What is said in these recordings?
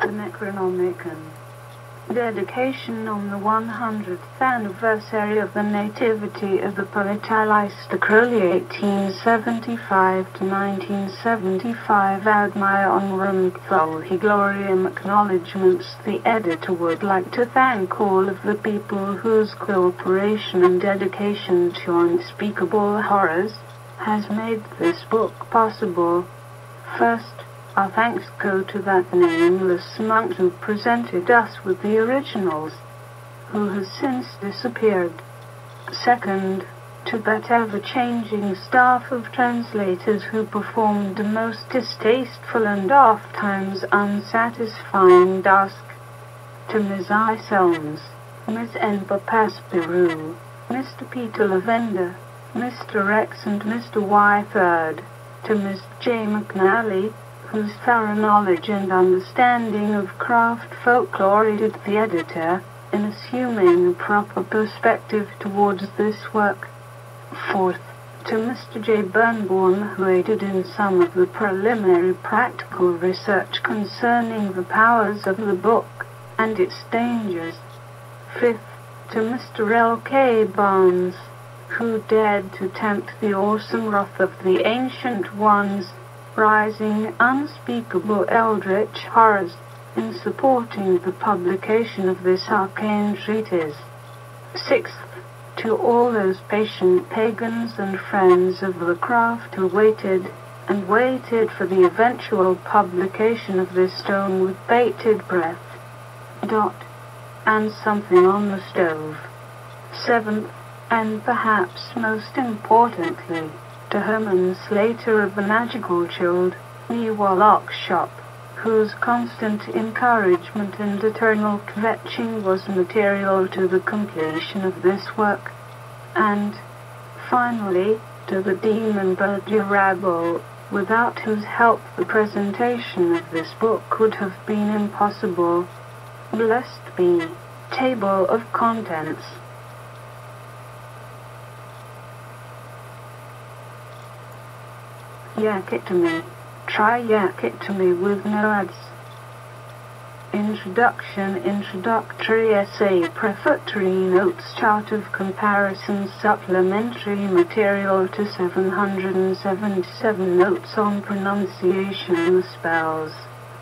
The Necronomicon. Dedication on the 100th anniversary of the nativity of the poet Aleister Crowley 1875 to 1975. Ad my honorum Thulhi gloriam acknowledgements. The editor would like to thank all of the people whose cooperation and dedication to unspeakable horrors has made this book possible. First, our thanks go to that nameless monk who presented us with the originals, who has since disappeared. Second, to that ever-changing staff of translators who performed a most distasteful and oft-times unsatisfying task. To Ms. I. Selms, Ms. Enba Paspiru, Mr. Peter Lavender, Mr. Rex and Mr. Y. Third. To Ms. J. McNally, whose thorough knowledge and understanding of craft folklore aided the editor in assuming a proper perspective towards this work. Fourth, to Mr. J. Burnborn, who aided in some of the preliminary practical research concerning the powers of the book and its dangers. Fifth, to Mr. L.K. Barnes, who dared to tempt the awesome wrath of the Ancient Ones, rising unspeakable eldritch horrors in supporting the publication of this arcane treatise. Sixth, to all those patient pagans and friends of the craft who waited and waited for the eventual publication of this stone with bated breath. And something on the stove. Seventh, and perhaps most importantly, to Herman Slater of the Magical Chilled, New Warlock Shop, whose constant encouragement and eternal kvetching was material to the completion of this work. And, finally, to the Demon Burger rabble, without whose help the presentation of this book would have been impossible. Blessed be. Table of Contents. Yak it to me. Try yak it to me with no ads. Introduction, introductory essay, prefatory notes, chart of comparison, supplementary material to 777 notes on pronunciation of spells.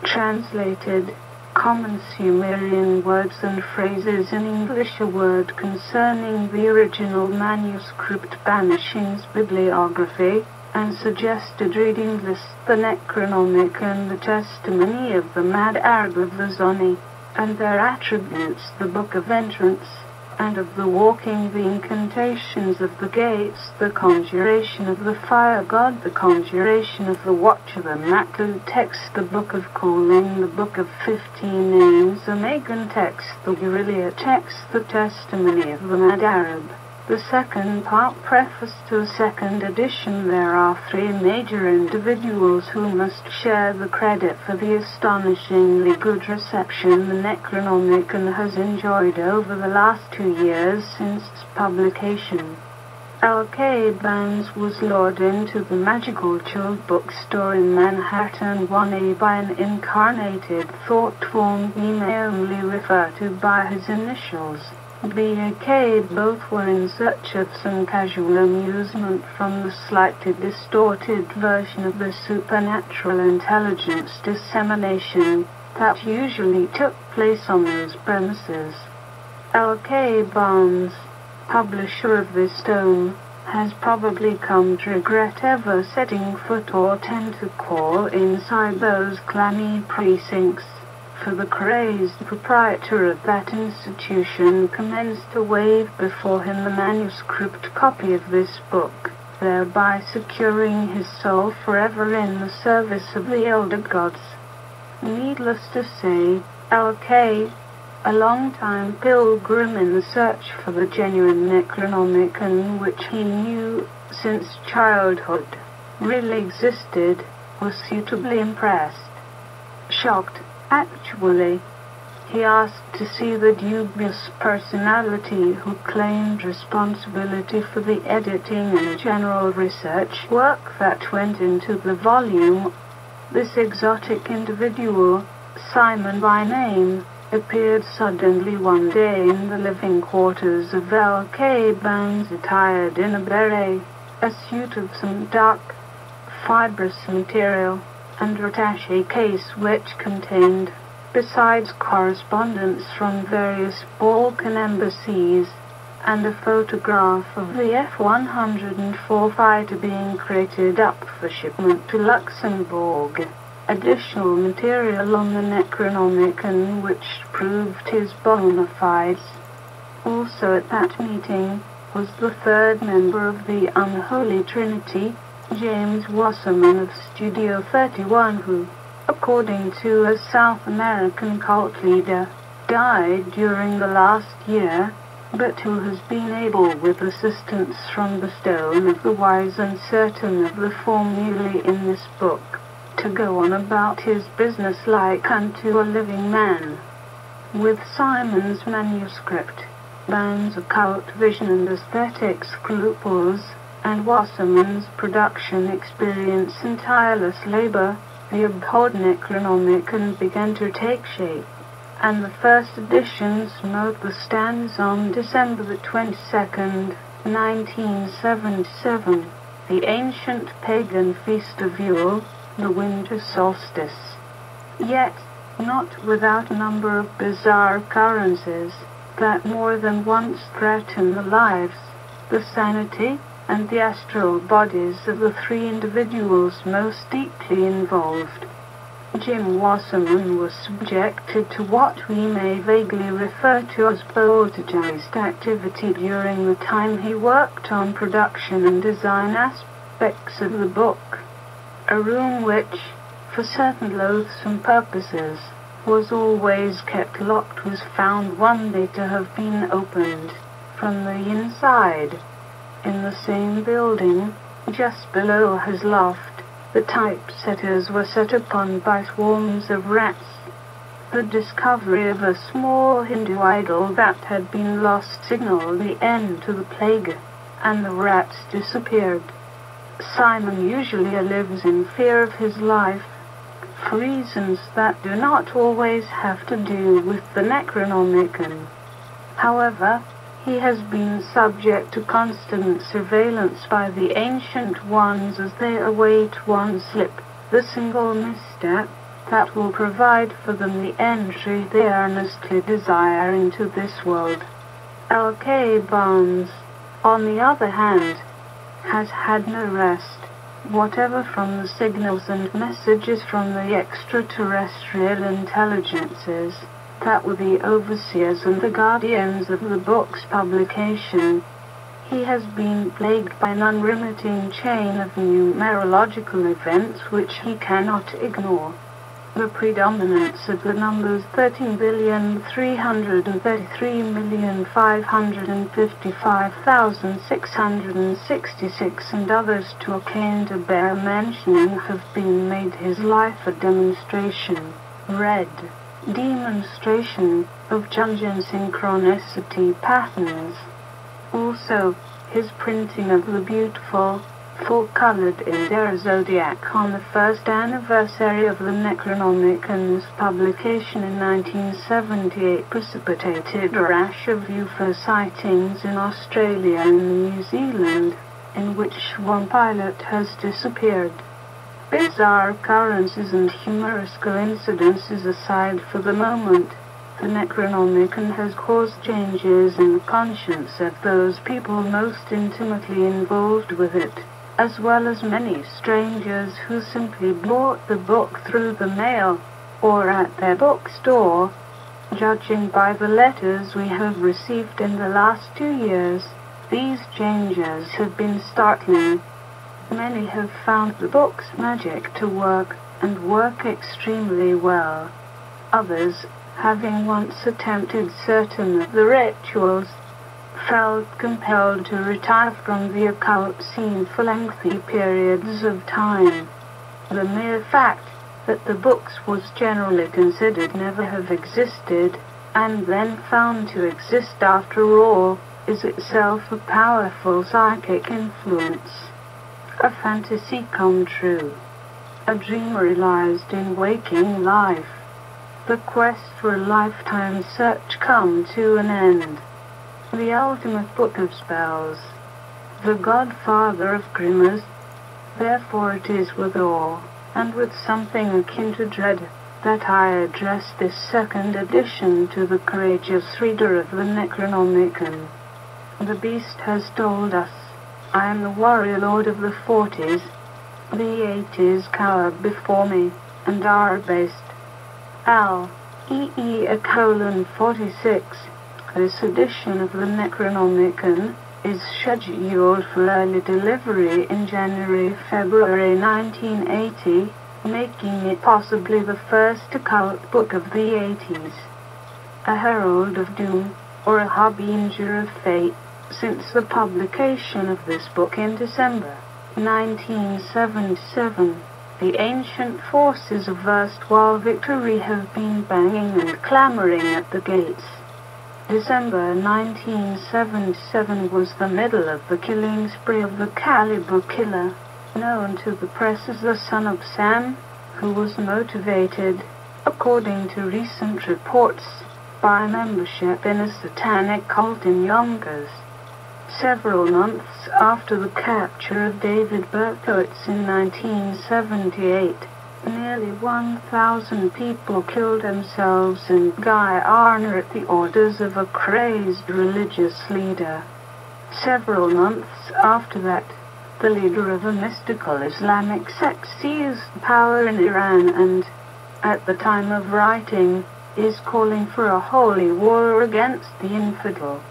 Translated, common Sumerian words and phrases in English, a word concerning the original manuscript, banishing's bibliography, and suggested reading list, the Necronomicon, the testimony of the Mad Arab of the Zoni, and their attributes, the Book of Entrance, and of the Walking, the Incantations of the Gates, the Conjuration of the Fire God, the Conjuration of the Watcher, the Matlu text, the Book of Calling, the Book of 15 Names, the Magan text, the Guerrilla text, the Testimony of the Mad Arab. The second part, preface to the second edition. There are three major individuals who must share the credit for the astonishingly good reception the Necronomicon has enjoyed over the last 2 years since its publication. L.K. Barnes was lured into the Magical Chilled bookstore in Manhattan 1A by an incarnated thought form he may only refer to by his initials. B.A.K. Both were in search of some casual amusement from the slightly distorted version of the supernatural intelligence dissemination that usually took place on those premises. L.K. Barnes, publisher of this tome, has probably come to regret ever setting foot or tentacle inside those clammy precincts, for the crazed proprietor of that institution commenced to wave before him the manuscript copy of this book, thereby securing his soul forever in the service of the elder gods. Needless to say, L.K., a long-time pilgrim in the search for the genuine Necronomicon, which he knew since childhood really existed, was suitably impressed. Shocked, actually. He asked to see the dubious personality who claimed responsibility for the editing and general research work that went into the volume. This exotic individual, Simon by name, appeared suddenly one day in the living quarters of L.K. Bones attired in a beret, a suit of some dark, fibrous material, and attaché case which contained, besides correspondence from various Balkan embassies, and a photograph of the F-104 fighter being crated up for shipment to Luxembourg. Additional material on the Necronomicon which proved his bona fides. Also at that meeting was the third member of the Unholy Trinity, James Wasserman of Studio 31, who, according to a South American cult leader, died during the last year, but who has been able, with assistance from the Stone of the Wise and certain of the formulae in this book, to go on about his business like unto a living man. With Simon's manuscript, Bones' occult vision and aesthetic scruples, and Wasserman's production experience and tireless labor, the abhorred Necronomicon began to take shape, and the first edition smote the stands on December the 22nd, 1977, the ancient pagan feast of Yule, the winter solstice. Yet, not without a number of bizarre occurrences that more than once threaten the lives, the sanity, and the astral bodies of the three individuals most deeply involved. Jim Wasserman was subjected to what we may vaguely refer to as poltergeist activity during the time he worked on production and design aspects of the book. A room which, for certain loathsome purposes, was always kept locked was found one day to have been opened from the inside. In the same building, just below his loft, the typesetters were set upon by swarms of rats. The discovery of a small Hindu idol that had been lost signaled the end to the plague, and the rats disappeared. Simon usually lives in fear of his life, for reasons that do not always have to do with the Necronomicon. However, he has been subject to constant surveillance by the Ancient Ones as they await one slip, the single misstep, that will provide for them the entry they earnestly desire into this world. L.K. Bones, on the other hand, has had no rest whatever from the signals and messages from the extraterrestrial intelligences that were the overseers and the guardians of the book's publication. He has been plagued by an unremitting chain of numerological events which he cannot ignore. The predominance of the numbers 13,333,555,666 and others too arcane to bear mentioning have been made his life a demonstration, demonstration of Jungian synchronicity patterns. Also, his printing of the beautiful, full-colored Indra zodiac on the first anniversary of the Necronomicon's publication in 1978 precipitated a rash of UFO sightings in Australia and New Zealand, in which one pilot has disappeared. Bizarre occurrences and humorous coincidences aside for the moment, the Necronomicon has caused changes in the conscience of those people most intimately involved with it, as well as many strangers who simply bought the book through the mail, or at their bookstore. Judging by the letters we have received in the last 2 years, these changes have been startling. Many have found the book's magic to work, and work extremely well. Others, having once attempted certain of the rituals, felt compelled to retire from the occult scene for lengthy periods of time. The mere fact that the books was generally considered never have existed, and then found to exist after all, is itself a powerful psychic influence. A fantasy come true. A dream realized in waking life. the quest for a lifetime search come to an end. The ultimate book of spells, the godfather of grimmers. Therefore it is with awe, and with something akin to dread, that I address this second edition to the courageous reader of the Necronomicon. The beast has told us, I am the warrior lord of the 40s. The 80s cower before me, and are based. Al. EE:46. This edition of the Necronomicon is scheduled for early delivery in January-February 1980, making it possibly the first occult book of the 80s. A herald of doom, or a harbinger of fate, since the publication of this book in December 1977. The ancient forces of erstwhile victory have been banging and clamoring at the gates. December 1977 was the middle of the killing spree of the Caliber Killer, known to the press as the Son of Sam, who was motivated, according to recent reports, by membership in a satanic cult in Yonkers. Several months after the capture of David Berkowitz in 1978, nearly 1,000 people killed themselves in Guy Arner at the orders of a crazed religious leader. Several months after that, the leader of a mystical Islamic sect seized power in Iran and, at the time of writing, is calling for a holy war against the infidel.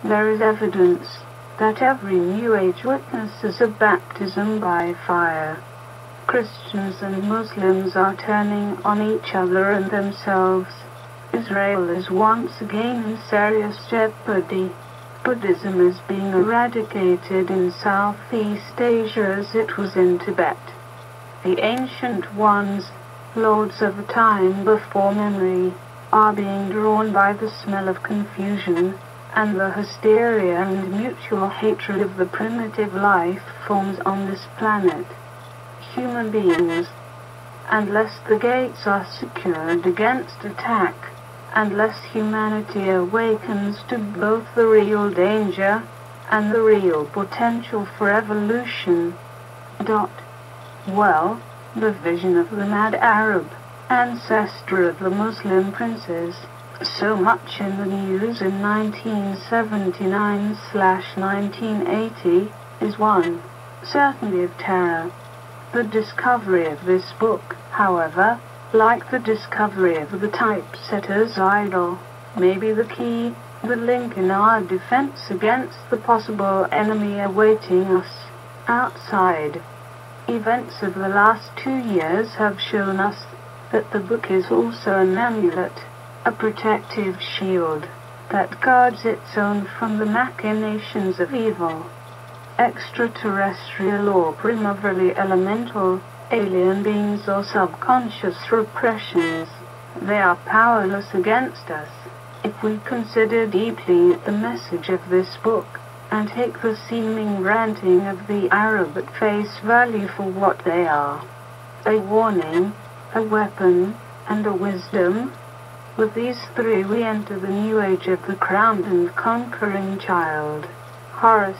There is evidence that every New Age witnesses a baptism by fire. Christians and Muslims are turning on each other and themselves. Israel is once again in serious jeopardy. Buddhism is being eradicated in Southeast Asia as it was in Tibet. The ancient ones, lords of a time before memory, are being drawn by the smell of confusion and the hysteria and mutual hatred of the primitive life forms on this planet. Human beings, unless the gates are secured against attack, unless humanity awakens to both the real danger and the real potential for evolution. Well, the vision of the mad Arab, ancestor of the Muslim princes, so much in the news in 1979/1980, is one, certainly of terror. The discovery of this book, however, like the discovery of the typesetter's idol, may be the key, the link in our defense against the possible enemy awaiting us outside. Events of the last 2 years have shown us that the book is also an amulet, a protective shield that guards its own from the machinations of evil. Extraterrestrial or primarily elemental, alien beings or subconscious repressions, they are powerless against us if we consider deeply the message of this book and take the seeming ranting of the Arab at face value for what they are: a warning, a weapon, and a wisdom. With these three we enter the new age of the crowned and conquering child. Horus,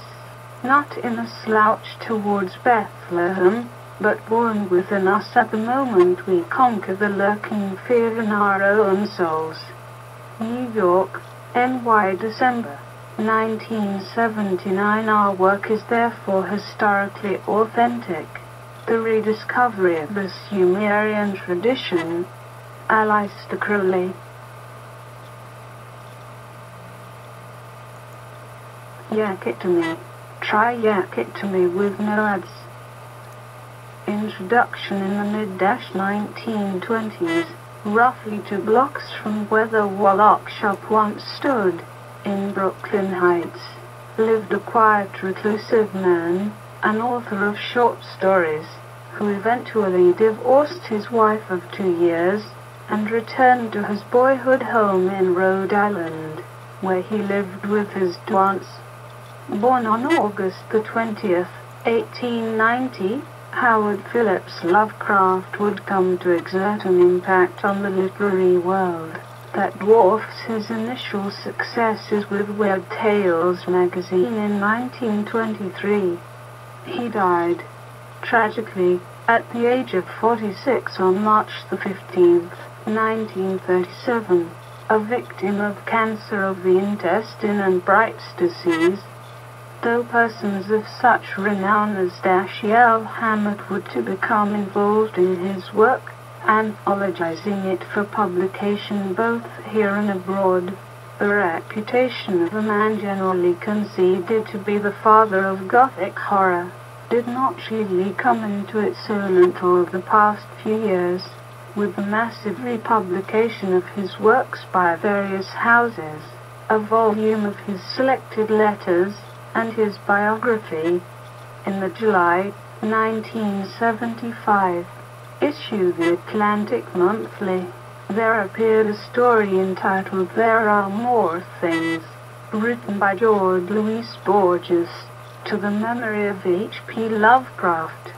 not in a slouch towards Bethlehem, but born within us at the moment we conquer the lurking fear in our own souls. New York, NY, December 1979. Our work is therefore historically authentic. The rediscovery of the Sumerian tradition. Aleister Crowley. Yak it to me. Try yak it to me with no ads. Introduction. In the mid-1920s, roughly 2 blocks from where the Warlock shop once stood, in Brooklyn Heights, lived a quiet, reclusive man, an author of short stories, who eventually divorced his wife of 2 years and returned to his boyhood home in Rhode Island, where he lived with his aunts. Born on August the 20th, 1890, Howard Phillips Lovecraft would come to exert an impact on the literary world that dwarfs his initial successes with Weird Tales magazine in 1923. He died, tragically, at the age of 46 on March the 15th, 1937, a victim of cancer of the intestine and Bright's disease. Though persons of such renown as Dashiell Hammett were to become involved in his work, anthologizing it for publication both here and abroad, the reputation of a man generally conceded to be the father of Gothic horror did not really come into its own until the past few years, with the massive republication of his works by various houses, a volume of his selected letters, and his biography. In the July 1975 issue of the Atlantic Monthly, there appeared a story entitled There Are More Things, written by George Louis Borges, to the memory of H.P. Lovecraft.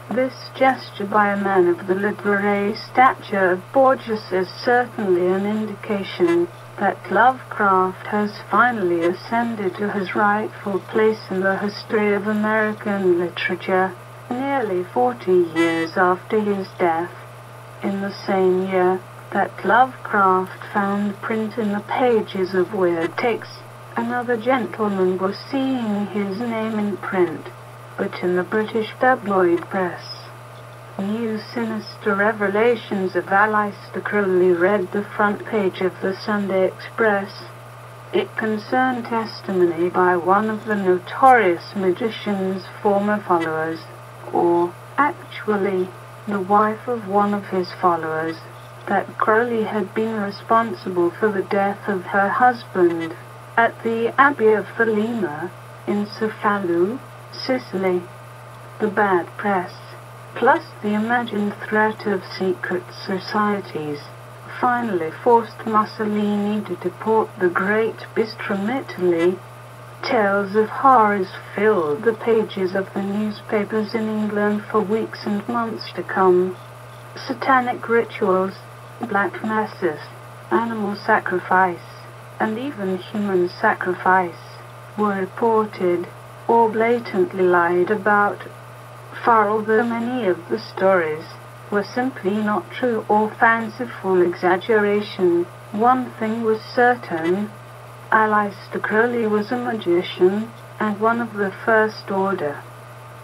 This gesture by a man of the literary stature of Borges is certainly an indication that Lovecraft has finally ascended to his rightful place in the history of American literature, nearly 40 years after his death. In the same year that Lovecraft found print in the pages of Weird Tales, another gentleman was seeing his name in print, but in the British tabloid press. New sinister revelations of Aleister Crowley read the front page of the Sunday Express. It concerned testimony by one of the notorious magician's former followers, or, actually, the wife of one of his followers, that Crowley had been responsible for the death of her husband at the Abbey of Thelema in Cefalù, Sicily. The bad press, plus the imagined threat of secret societies, finally forced Mussolini to deport the great Bistro from Italy. Tales of horrors filled the pages of the newspapers in England for weeks and months to come. Satanic rituals, black masses, animal sacrifice, and even human sacrifice were reported or blatantly lied about. For although many of the stories were simply not true or fanciful exaggeration, one thing was certain: Aleister Crowley was a magician, and one of the First Order.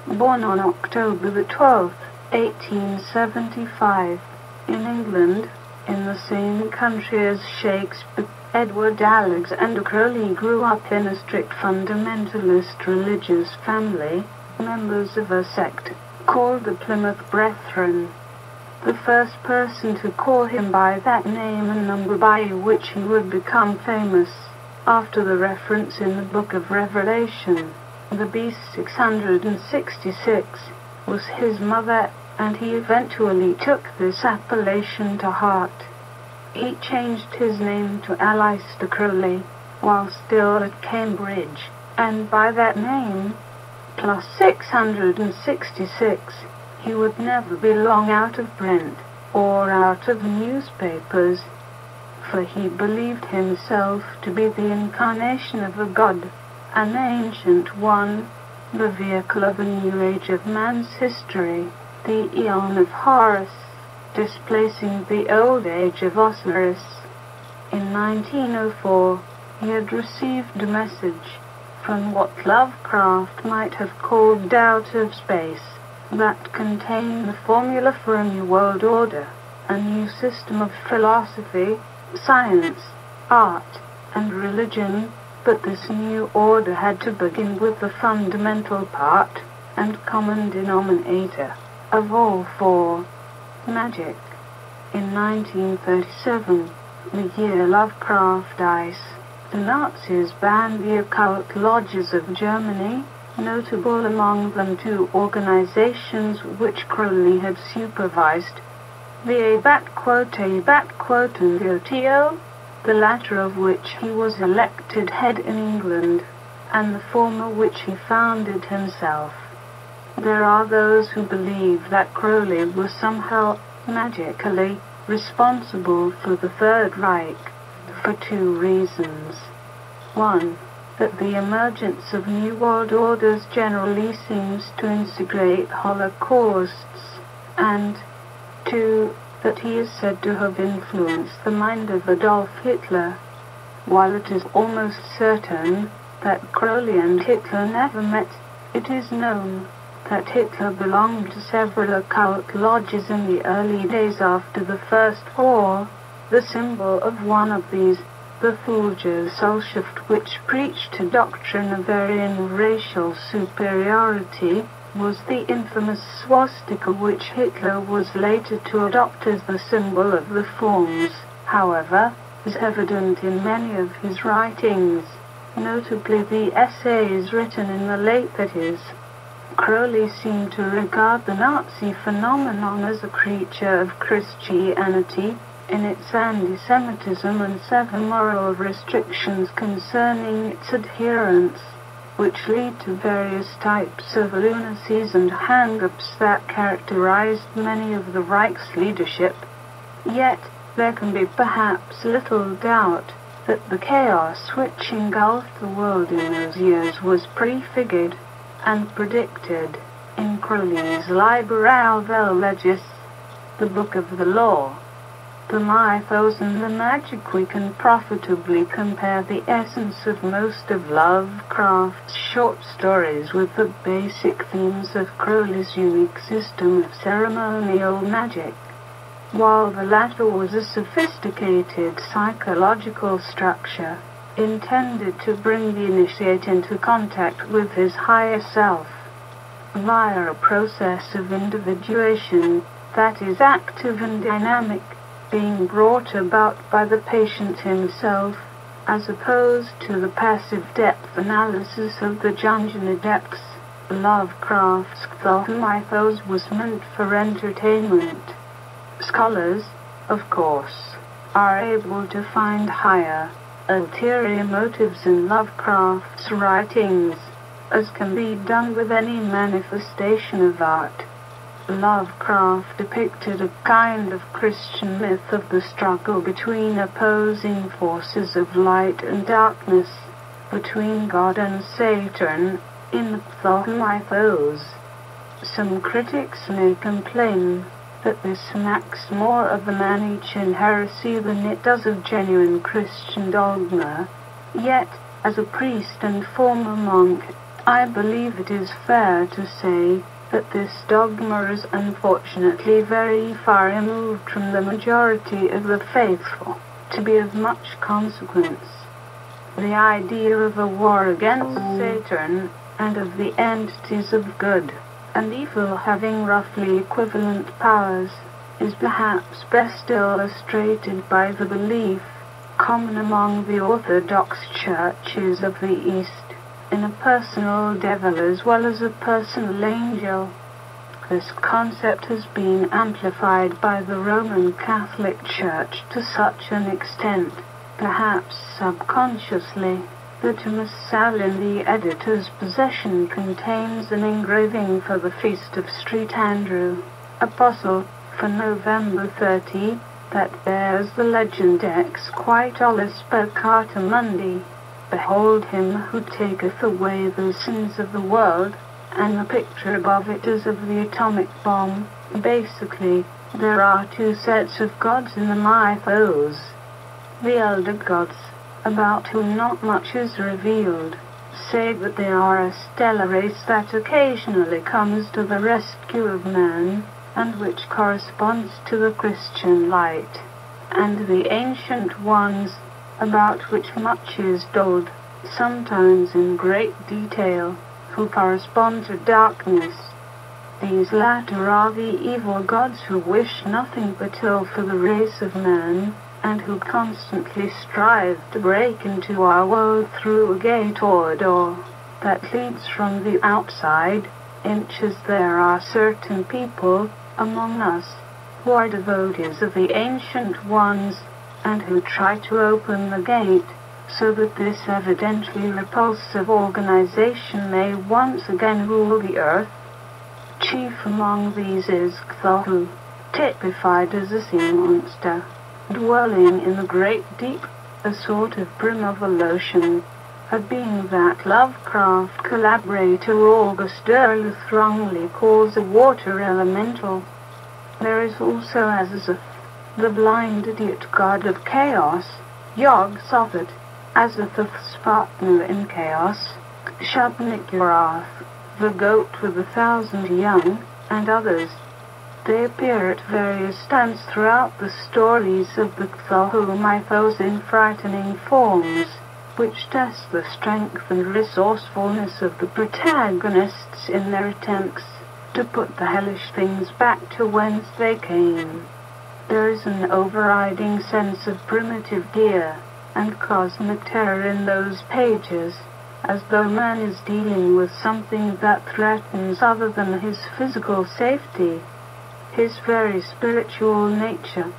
Born on October the 12th, 1875, in England, in the same country as Shakespeare, Edward Alexander Crowley grew up in a strict fundamentalist religious family, members of a sect called the Plymouth Brethren. The first person to call him by that name and number by which he would become famous, after the reference in the Book of Revelation, the Beast 666, was his mother, and he eventually took this appellation to heart. He changed his name to Aleister Crowley while still at Cambridge, and by that name, plus 666, he would never be long out of print or out of newspapers, for he believed himself to be the incarnation of a god, an ancient one, the vehicle of a new age of man's history, the Aeon of Horus, displacing the old age of Osiris. In 1904, he had received a message from what Lovecraft might have called out of space, that contained the formula for a new world order, a new system of philosophy, science, art, and religion, but this new order had to begin with the fundamental part and common denominator of all four: magic. In 1937, the year Lovecraft dies, the Nazis banned the occult lodges of Germany, notable among them two organizations which Crowley had supervised, the and the OTO, the latter of which he was elected head in England, and the former which he founded himself. There are those who believe that Crowley was somehow magically responsible for the Third Reich, for two reasons. One, that the emergence of New World Orders generally seems to integrate holocausts, and two, that he is said to have influenced the mind of Adolf Hitler. While it is almost certain that Crowley and Hitler never met, it is known that Hitler belonged to several occult lodges in the early days after the First War. The symbol of one of these, the Gesellschaft, which preached a doctrine of Aryan racial superiority, was the infamous swastika which Hitler was later to adopt as the symbol of the forms. However, is evident in many of his writings, notably the essays written in the late 30s. Crowley seemed to regard the Nazi phenomenon as a creature of Christianity, in its anti-Semitism and severe moral restrictions concerning its adherents, which lead to various types of lunacies and hang-ups that characterized many of the Reich's leadership. Yet, there can be perhaps little doubt that the chaos which engulfed the world in those years was prefigured and predicted in Crowley's Liber Legis, the Book of the Law. The mythos and the magic. We can profitably compare the essence of most of Lovecraft's short stories with the basic themes of Crowley's unique system of ceremonial magic. While the latter was a sophisticated psychological structure, intended to bring the initiate into contact with his higher self, via a process of individuation that is active and dynamic, being brought about by the patient himself, as opposed to the passive depth analysis of the Jungian adepts. Lovecraft's mythos was meant for entertainment. Scholars, of course, are able to find higher, ulterior motives in Lovecraft's writings, as can be done with any manifestation of art. Lovecraft depicted a kind of Christian myth of the struggle between opposing forces of light and darkness, between God and Satan, in the mythos. Some critics may complain that this smacks more of the Manichaean heresy than it does of genuine Christian dogma. Yet, as a priest and former monk, I believe it is fair to say that this dogma is unfortunately very far removed from the majority of the faithful to be of much consequence. The idea of a war against Satan and of the entities of good and evil having roughly equivalent powers is perhaps best illustrated by the belief, common among the Orthodox churches of the East, in a personal devil as well as a personal angel. This concept has been amplified by the Roman Catholic Church to such an extent, perhaps subconsciously, that a missal in the editor's possession contains an engraving for the feast of St. Andrew, Apostle, for November 30, that bears the legend Ex Quitolis Peccata Mundi, Behold him who taketh away the sins of the world, and the picture above it is of the atomic bomb. Basically, there are two sets of gods in the mythos. The elder gods, about whom not much is revealed, say that they are a stellar race that occasionally comes to the rescue of man, and which corresponds to the Christian light, and the ancient ones, about which much is told, sometimes in great detail, who correspond to darkness. These latter are the evil gods who wish nothing but ill for the race of man, and who constantly strive to break into our world through a gate or door that leads from the outside. Inches there are certain people among us who are devotees of the ancient ones, and who try to open the gate, so that this evidently repulsive organization may once again rule the earth. Chief among these is Cthulhu, typified as a sea monster, dwelling in the great deep, a sort of primal a being that Lovecraft collaborator August Derleth wrongly calls a water elemental. There is also Azathoth, the blind idiot god of chaos, Yog-Sothoth, Azathoth's partner in chaos, Shub-Niggurath, the goat with 1,000 young, and others. They appear at various times throughout the stories of the Cthulhu mythos in frightening forms, which test the strength and resourcefulness of the protagonists in their attempts to put the hellish things back to whence they came. There is an overriding sense of primitive fear and cosmic terror in those pages, as though man is dealing with something that threatens other than his physical safety, his very spiritual nature.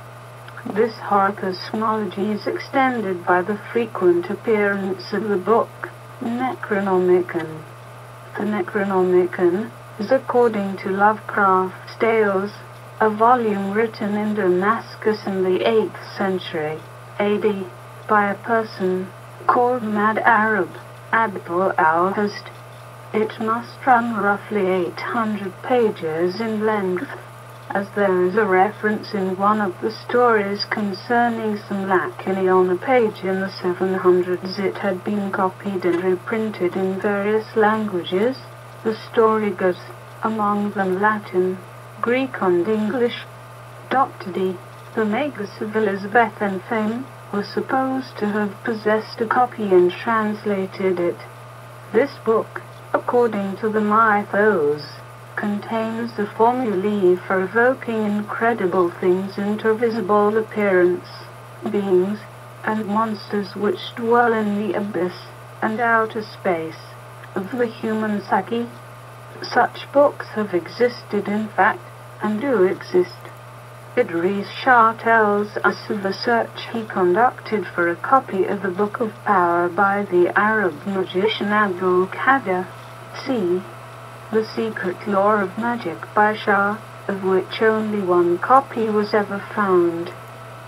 This horror cosmology is extended by the frequent appearance of the book Necronomicon. The Necronomicon is, according to Lovecraft's tales, a volume written in Damascus in the 8th century AD by a person called Mad Arab Abdul al-Hust. It must run roughly 800 pages in length, as there is a reference in one of the stories concerning some lacunae on a page in the 700s. It had been copied and reprinted in various languages. The story goes, among them Latin, Greek and English. Dr. D, the Magus of Elizabeth and fame, was supposed to have possessed a copy and translated it. This book, according to the mythos, contains the formulae for evoking incredible things into visible appearance, beings, and monsters which dwell in the abyss and outer space of the human psyche. Such books have existed in fact, and do exist. Idris Shah tells us of a search he conducted for a copy of the Book of Power by the Arab magician Abdul Qadir. C. The Secret Lore of Magic by Shah, of which only one copy was ever found.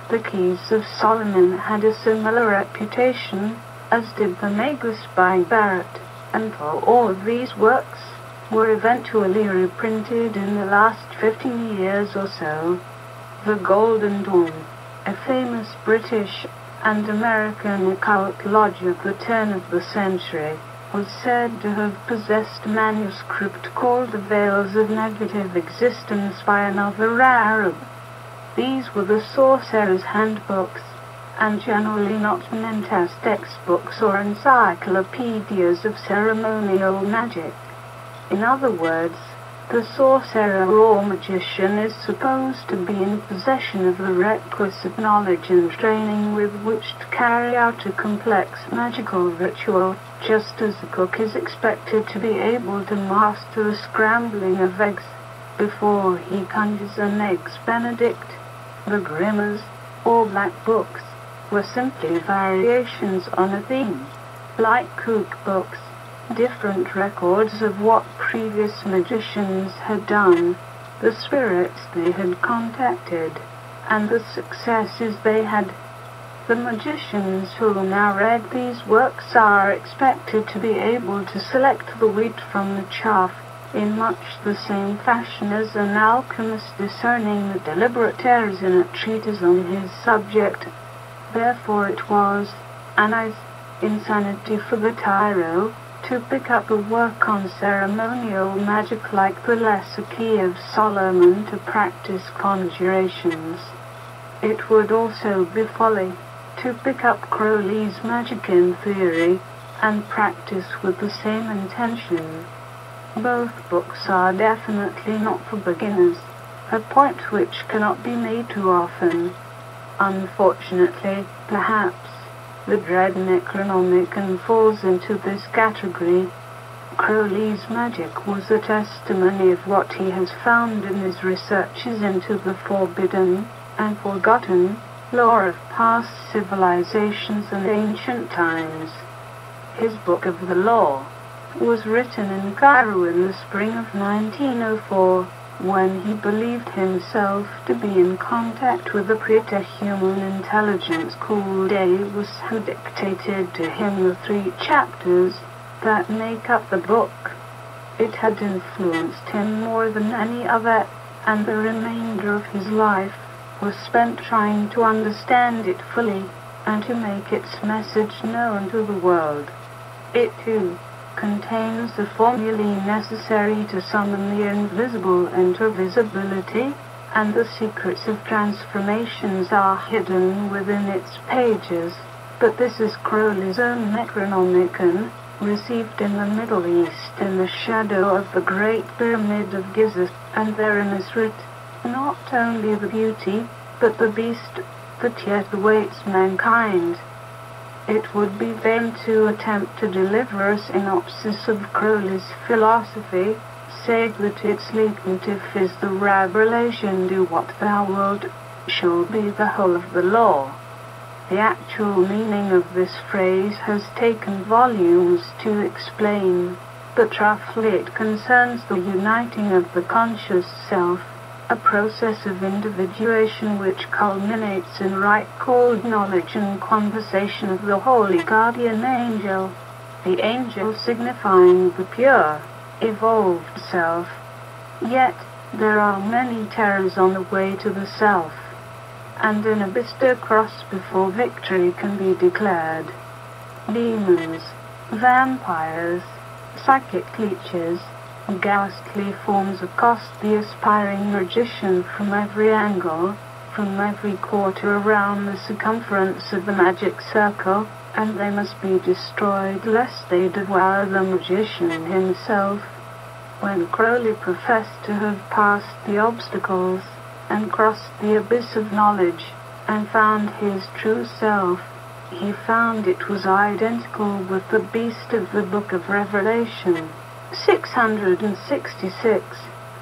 The Keys of Solomon had a similar reputation, as did the Magus by Barrett, and for all of these works were eventually reprinted in the last 15 years or so. The Golden Dawn, a famous British and American occult lodge of the turn of the century, was said to have possessed a manuscript called The Veils of Negative Existence by another Arab. These were the sorcerer's handbooks, and generally not meant as textbooks or encyclopedias of ceremonial magic. In other words, the sorcerer or magician is supposed to be in possession of the requisite knowledge and training with which to carry out a complex magical ritual, just as a cook is expected to be able to master the scrambling of eggs before he conjures an Eggs Benedict. The Grimmers, or Black Books, were simply variations on a theme, like cookbooks, different records of what previous magicians had done, the spirits they had contacted, and the successes they had. The magicians who now read these works are expected to be able to select the wheat from the chaff in much the same fashion as an alchemist discerning the deliberate errors in a treatise on his subject. Therefore it was an insanity for the tyro to pick up a work on ceremonial magic like the Lesser Key of Solomon to practice conjurations. It would also be folly to pick up Crowley's magic in theory and practice with the same intention. Both books are definitely not for beginners, a point which cannot be made too often. Unfortunately, perhaps, the dread Necronomicon falls into this category. Crowley's magic was a testimony of what he has found in his researches into the forbidden and forgotten lore of past civilizations and ancient times. His Book of the Law, was written in Cairo in the spring of 1904, when he believed himself to be in contact with a proto-human intelligence called Deus, who dictated to him the 3 chapters that make up the book. It had influenced him more than any other, and the remainder of his life was spent trying to understand it fully and to make its message known to the world. It, too, contains the formulae necessary to summon the invisible into visibility, and the secrets of transformations are hidden within its pages. But this is Crowley's own Necronomicon, received in the Middle East in the shadow of the Great Pyramid of Giza, and therein is writ, not only the beauty, but the beast that yet awaits mankind. It would be vain to attempt to deliver a synopsis of Crowley's philosophy, save that its leitmotif is the revelation, do what thou wilt, shall be the whole of the law. The actual meaning of this phrase has taken volumes to explain, but roughly it concerns the uniting of the conscious self, a process of individuation which culminates in right called knowledge and conversation of the holy guardian angel, the angel signifying the pure, evolved self. Yet, there are many terrors on the way to the self, and an abyss to cross before victory can be declared. Demons, vampires, psychic leeches, ghastly forms accost the aspiring magician from every angle, from every quarter around the circumference of the magic circle, and they must be destroyed lest they devour the magician himself. When Crowley professed to have passed the obstacles, and crossed the abyss of knowledge, and found his true self, he found it was identical with the beast of the Book of Revelation, 666,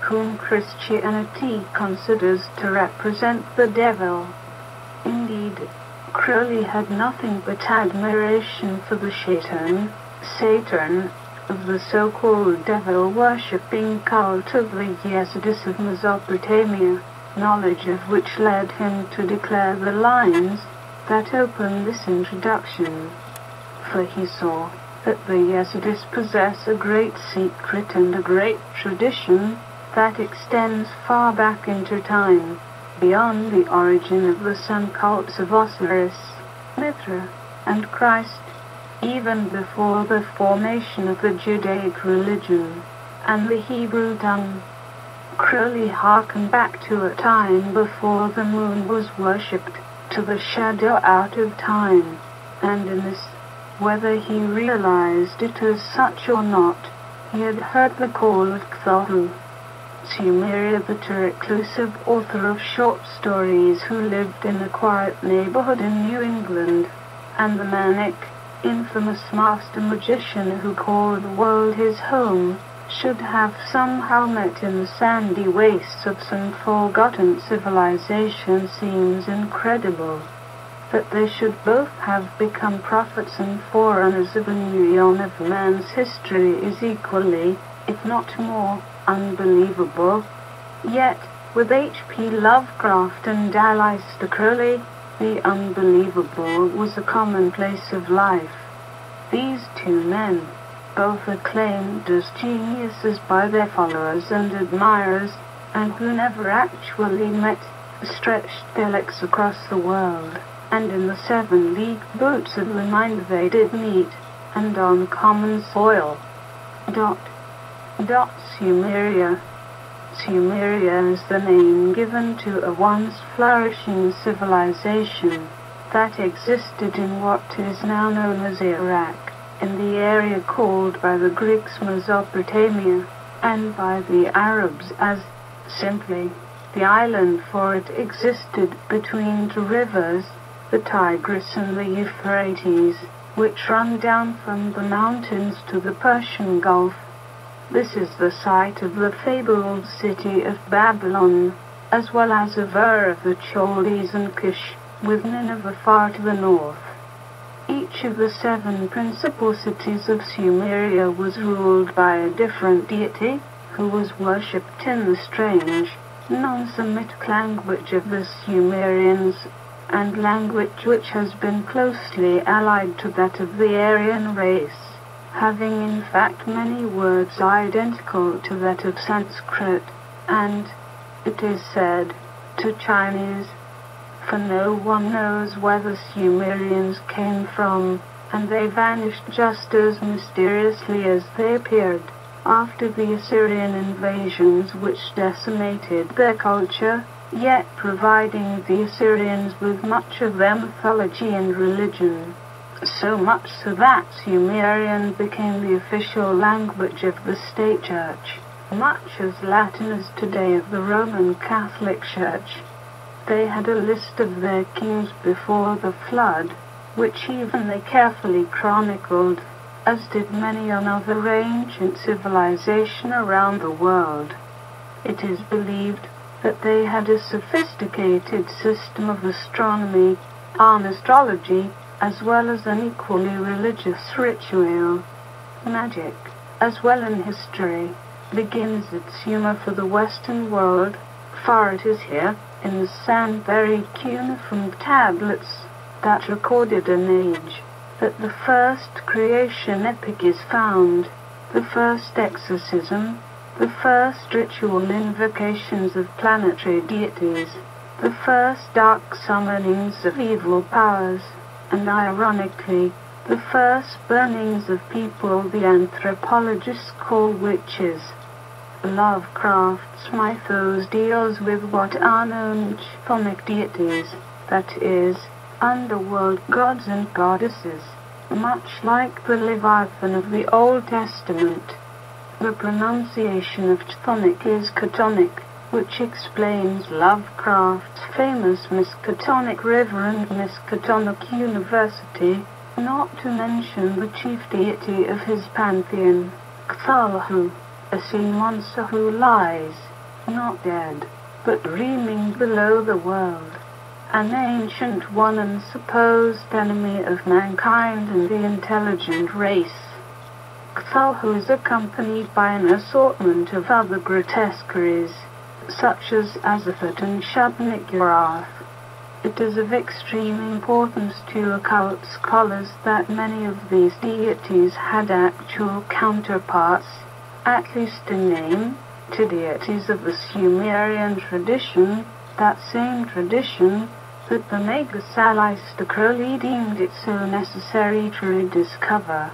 whom Christianity considers to represent the devil. Indeed, Crowley had nothing but admiration for the Satan of the so-called devil-worshipping cult of the Esot-Eric of Mesopotamia, knowledge of which led him to declare the lines that open this introduction. For he saw that the Esot-Eric possess a great secret and a great tradition that extends far back into time, beyond the origin of the sun cults of Osiris, Mithra, and Christ, even before the formation of the Judaic religion and the Hebrew tongue. Crowley harkened back to a time before the moon was worshipped, to the shadow out of time, and in this, whether he realized it as such or not, he had heard the call of Cthulhu. Sumeria, the reclusive author of short stories who lived in a quiet neighborhood in New England, and the manic, infamous master magician who called the world his home, should have somehow met in the sandy wastes of some forgotten civilization seems incredible. That they should both have become prophets and forerunners of a new eon of man's history is equally, if not more, unbelievable. Yet, with H.P. Lovecraft and Aleister Crowley, the unbelievable was a commonplace of life. These two men, both acclaimed as geniuses by their followers and admirers, and who never actually met, stretched their legs across the world, and in the 7-league boots of the mind they did meet, and on common soil. Sumeria. Sumeria is the name given to a once flourishing civilization that existed in what is now known as Iraq, in the area called by the Greeks Mesopotamia, and by the Arabs as, simply, the island, for it existed between two rivers, the Tigris and the Euphrates, which run down from the mountains to the Persian Gulf. This is the site of the fabled city of Babylon, as well as of Ur of the Chaldees and Kish, with Nineveh far to the north. Each each of the 7 principal cities of Sumeria was ruled by a different deity, who was worshipped in the strange, non-Semitic language of the Sumerians, and language which has been closely allied to that of the Aryan race, having in fact many words identical to that of Sanskrit, and, it is said, to Chinese, for no one knows where the Sumerians came from, and they vanished just as mysteriously as they appeared, after the Assyrian invasions which decimated their culture, yet providing the Assyrians with much of their mythology and religion. So much so that Sumerian became the official language of the state church, much as Latin is today of the Roman Catholic Church. They had a list of their kings before the flood, which even they carefully chronicled, as did many another ancient civilization around the world. It is believed that they had a sophisticated system of astronomy, astrology, as well as an equally religious ritual. Magic, as well in history, begins its humor for the Western world, for it is here, in the sand very cuneiform tablets that recorded an age, that the first creation epic is found, the first exorcism, the first ritual invocations of planetary deities, the first dark summonings of evil powers, and ironically, the first burnings of people the anthropologists call witches. Lovecraft's mythos deals with what are known chthonic deities, that is, underworld gods and goddesses, much like the Leviathan of the Old Testament. The pronunciation of chthonic is Chthonic, which explains Lovecraft's famous Miskatonic River and Miskatonic University, not to mention the chief deity of his pantheon, Cthulhu, a sea monster who lies, not dead, but dreaming below the world, an ancient one and supposed enemy of mankind and the intelligent race. Cthulhu is accompanied by an assortment of other grotesqueries, such as Azathoth and Shub-Niggurath. It is of extreme importance to occult scholars that many of these deities had actual counterparts, at least in name, to deities of the Sumerian tradition, that same tradition that the magus Aleister Crowley deemed it so necessary to rediscover.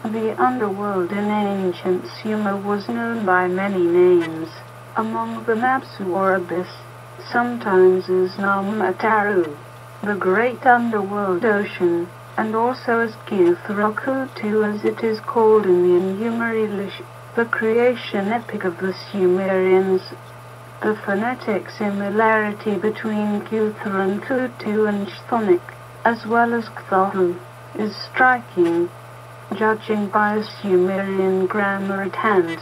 The underworld in ancient Sumer was known by many names, among them Absu or Abyss, sometimes as Namataru, the great underworld ocean, and also as Githrokutu as it is called in the Sumerian-English, the creation epic of the Sumerians. The phonetic similarity between Kuthra and Kutu and Chthonic, as well as Cthulhu, is striking, judging by a Sumerian grammar at hand.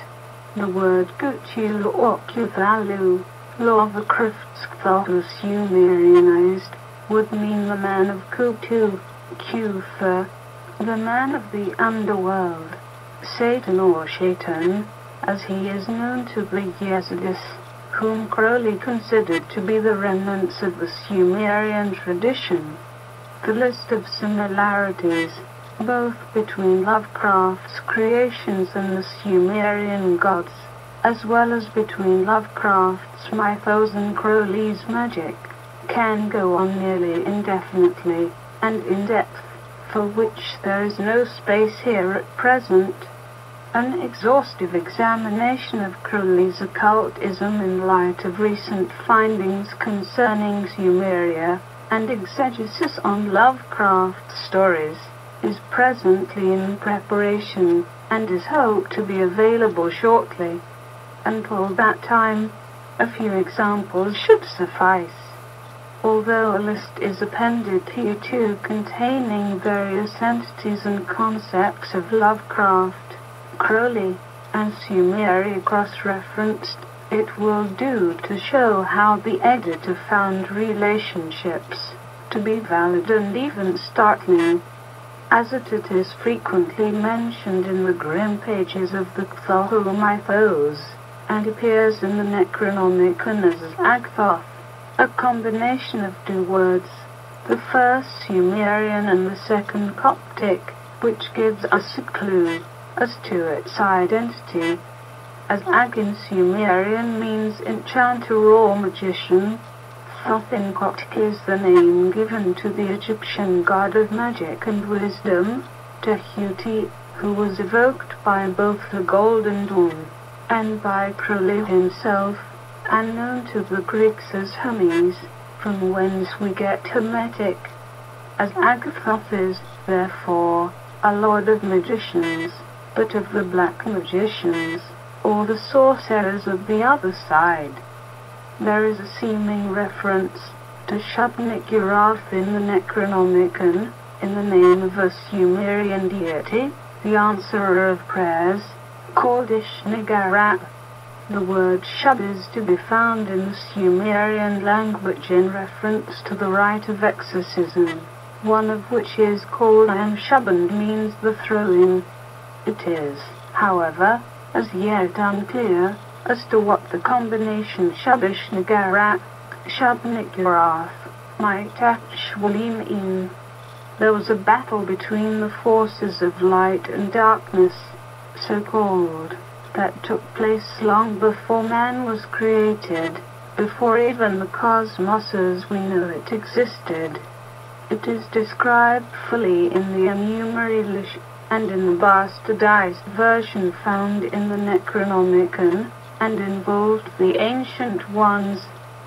The word Kutu or Kuthalu, Lovecraft's Cthulhu Sumerianized, would mean the man of Kutu, Kutha, the man of the underworld, Satan or Shaitan, as he is known to the Yazidis, whom Crowley considered to be the remnants of the Sumerian tradition. The list of similarities, both between Lovecraft's creations and the Sumerian gods, as well as between Lovecraft's mythos and Crowley's magic, can go on nearly indefinitely, and in depth, for which there is no space here at present. An exhaustive examination of Crowley's occultism in light of recent findings concerning Sumeria, and exegesis on Lovecraft's stories, is presently in preparation, and is hoped to be available shortly. Until that time, a few examples should suffice. Although a list is appended hereto containing various entities and concepts of Lovecraft, Crowley, and Sumeria cross-referenced, it will do to show how the editor found relationships to be valid and even startling. as it is frequently mentioned in the grim pages of the Cthulhu mythos, and appears in the Necronomicon as Agthoth, a combination of two words, the first Sumerian and the second Coptic, which gives us a clue as to its identity, as Ag in Sumerian means enchanter or magician. Thoth in Coptic is the name given to the Egyptian god of magic and wisdom, Tehuti, who was evoked by both the Golden Dawn and by Crowley himself, and known to the Greeks as Hermes, from whence we get Hermetic, as Agthoth is, therefore, a lord of magicians, but of the black magicians, or the sorcerers of the other side. There is a seeming reference to Shub-Niggurath in the Necronomicon, in the name of a Sumerian deity, the answerer of prayers, called Ish-Niggurath. The word Shub is to be found in the Sumerian language in reference to the rite of exorcism, one of which is called Am-Shub and means the throwing. It is, however, as yet unclear as to what the combination Shub-Ish-Niggurath, Shub-Niggurath might actually mean. There was a battle between the forces of light and darkness, so-called, that took place long before man was created, before even the cosmos as we know it existed. It is described fully in the Sumerian-English and in the bastardized version found in the Necronomicon, and involved the ancient ones,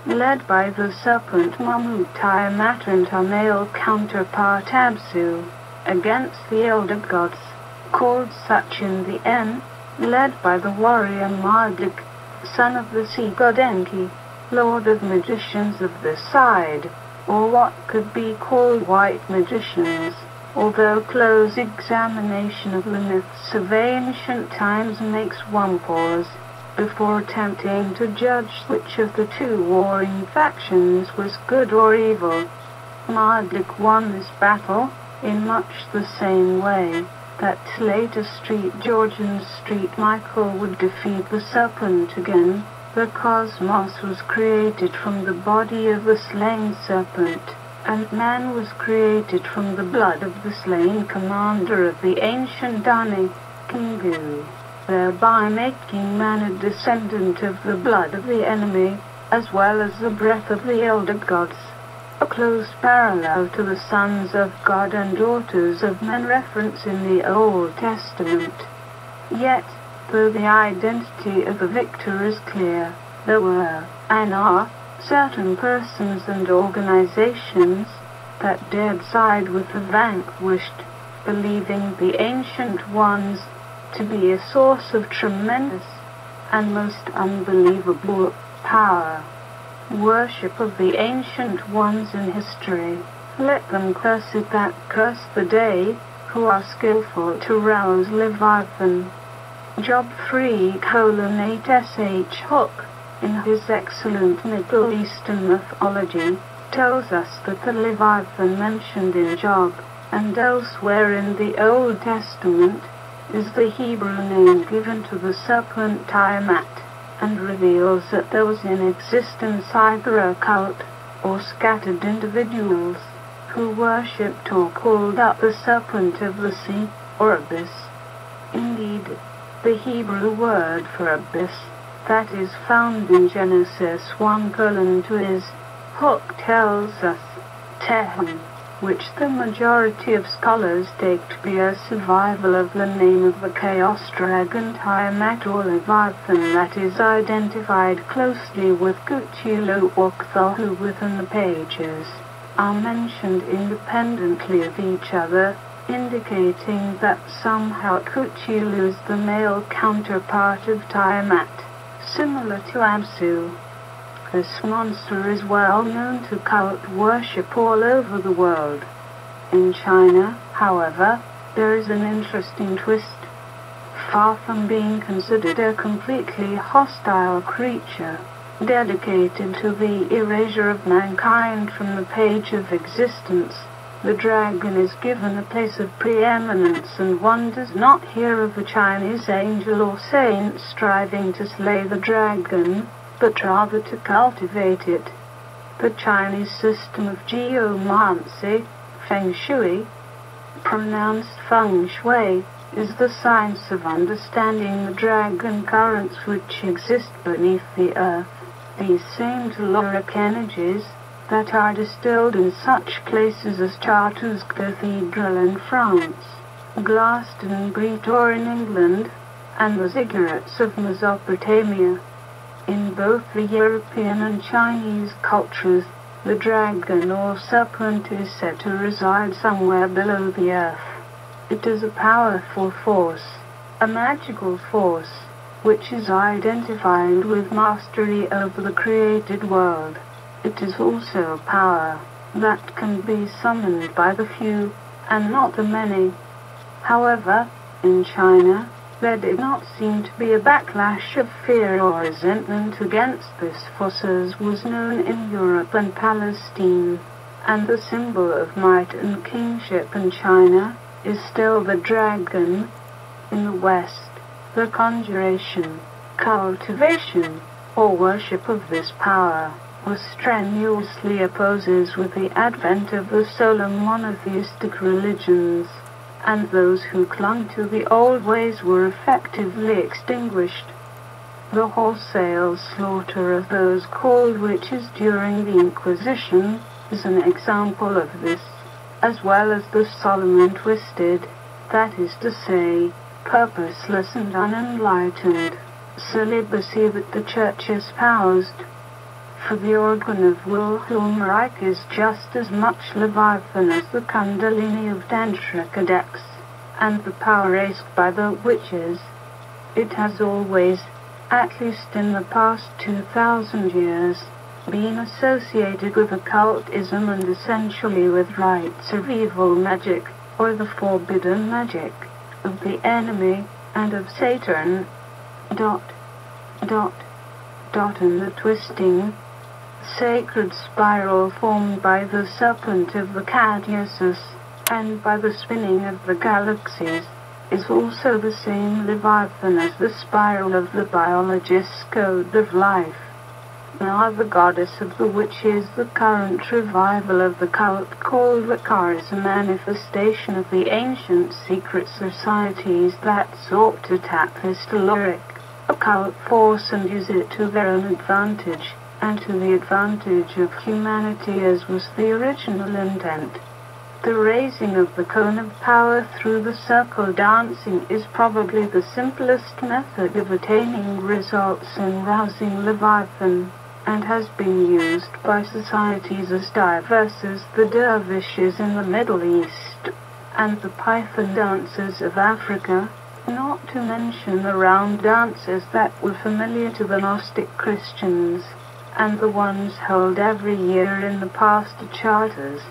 led by the serpent Mamut Tiamat and her male counterpart Absu, against the elder gods, called such in the N, led by the warrior Marduk, son of the sea god Enki, lord of magicians of this side, or what could be called white magicians, although close examination of the myths of ancient times makes one pause before attempting to judge which of the two warring factions was good or evil. Marduk won this battle in much the same way that later Street George and Street Michael would defeat the serpent again. The cosmos was created from the body of the slain serpent, and man was created from the blood of the slain commander of the ancient Dani, Kingu, thereby making man a descendant of the blood of the enemy, as well as the breath of the elder gods, a close parallel to the sons of God and daughters of men reference in the Old Testament. Yet, though the identity of the victor is clear, there were, and are, certain persons and organizations that dared side with the vanquished, believing the ancient ones to be a source of tremendous and most unbelievable power. Worship of the ancient ones in history. Let them curse it that curse the day, who are skillful to rouse Leviathan. Job 3:8 Hook, in his excellent Middle Eastern mythology, tells us that the Leviathan mentioned in Job, and elsewhere in the Old Testament, is the Hebrew name given to the serpent Tiamat, and reveals that there was in existence either a cult, or scattered individuals, who worshipped or called up the serpent of the sea, or abyss. Indeed, the Hebrew word for abyss, that is found in Genesis 1:2 is, Hook tells us, Tehom, which the majority of scholars take to be a survival of the name of the chaos dragon Tiamat or Leviathan that is identified closely with Cthulhu or Cthulhu within the pages, are mentioned independently of each other, indicating that somehow Cthulhu is the male counterpart of Tiamat, similar to Absu. This monster is well known to cult worship all over the world. In China, however, there is an interesting twist. Far from being considered a completely hostile creature, dedicated to the erasure of mankind from the page of existence, the dragon is given a place of preeminence, and one does not hear of a Chinese angel or saint striving to slay the dragon, but rather to cultivate it. The Chinese system of geomancy, feng shui, pronounced feng shui, is the science of understanding the dragon currents which exist beneath the earth. These same telluric energies that are distilled in such places as Chartres Cathedral in France, Glastonbury in England, and the ziggurats of Mesopotamia. In both the European and Chinese cultures, the dragon or serpent is said to reside somewhere below the earth. It is a powerful force, a magical force, which is identified with mastery over the created world. It is also a power that can be summoned by the few, and not the many. However, in China, there did not seem to be a backlash of fear or resentment against this force as was known in Europe and Palestine, and the symbol of might and kingship in China is still the dragon. In the West, the conjuration, cultivation, or worship of this power was strenuously opposed with the advent of the solar monotheistic religions, and those who clung to the old ways were effectively extinguished. The wholesale slaughter of those called witches during the Inquisition is an example of this, as well as the solemn and twisted, that is to say, purposeless and unenlightened, celibacy that the Church espoused. For the organ of Wilhelm is just as much Leviathan as the Kundalini of Tantra Codex, and the power raised by the witches. It has always, at least in the past 2,000 years, been associated with occultism and essentially with rites of evil magic, or the forbidden magic, of the enemy, and of Satan. And the twisting, sacred spiral formed by the serpent of the Caduceus, and by the spinning of the galaxies, is also the same Leviathan as the spiral of the biologist's code of life. Now the goddess of the witches, the current revival of the cult called Wicca, is a manifestation of the ancient secret societies that sought to tap this telluric, occult force and use it to their own advantage, and to the advantage of humanity, as was the original intent. The raising of the cone of power through the circle dancing is probably the simplest method of attaining results in rousing Leviathan, and has been used by societies as diverse as the dervishes in the Middle East, and the python dancers of Africa, not to mention the round dances that were familiar to the Gnostic Christians, and the ones held every year in the past charters.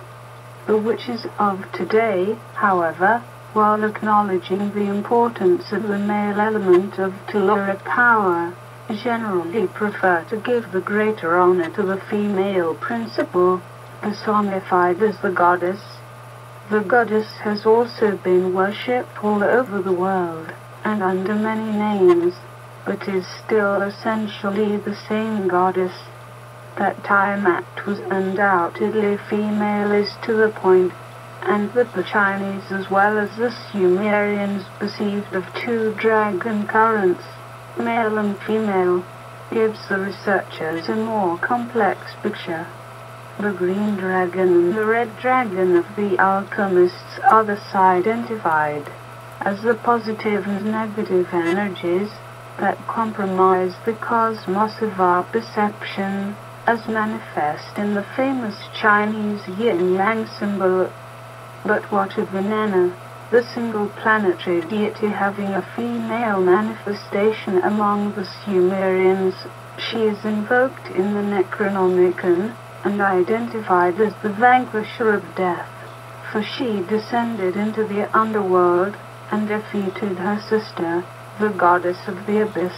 The witches of today, however, while acknowledging the importance of the male element of telluric power, generally prefer to give the greater honor to the female principle, personified as the goddess. The goddess has also been worshipped all over the world, and under many names, but is still essentially the same goddess. That Tiamat was undoubtedly female is to the point, and that the Chinese as well as the Sumerians perceived of two dragon currents, male and female, gives the researchers a more complex picture. The green dragon and the red dragon of the alchemists are thus identified as the positive and negative energies that comprise the cosmos of our perception, as manifest in the famous Chinese yin-yang symbol. But what of Inanna, the single planetary deity having a female manifestation among the Sumerians? She is invoked in the Necronomicon, and identified as the vanquisher of death, for she descended into the underworld, and defeated her sister, the goddess of the abyss,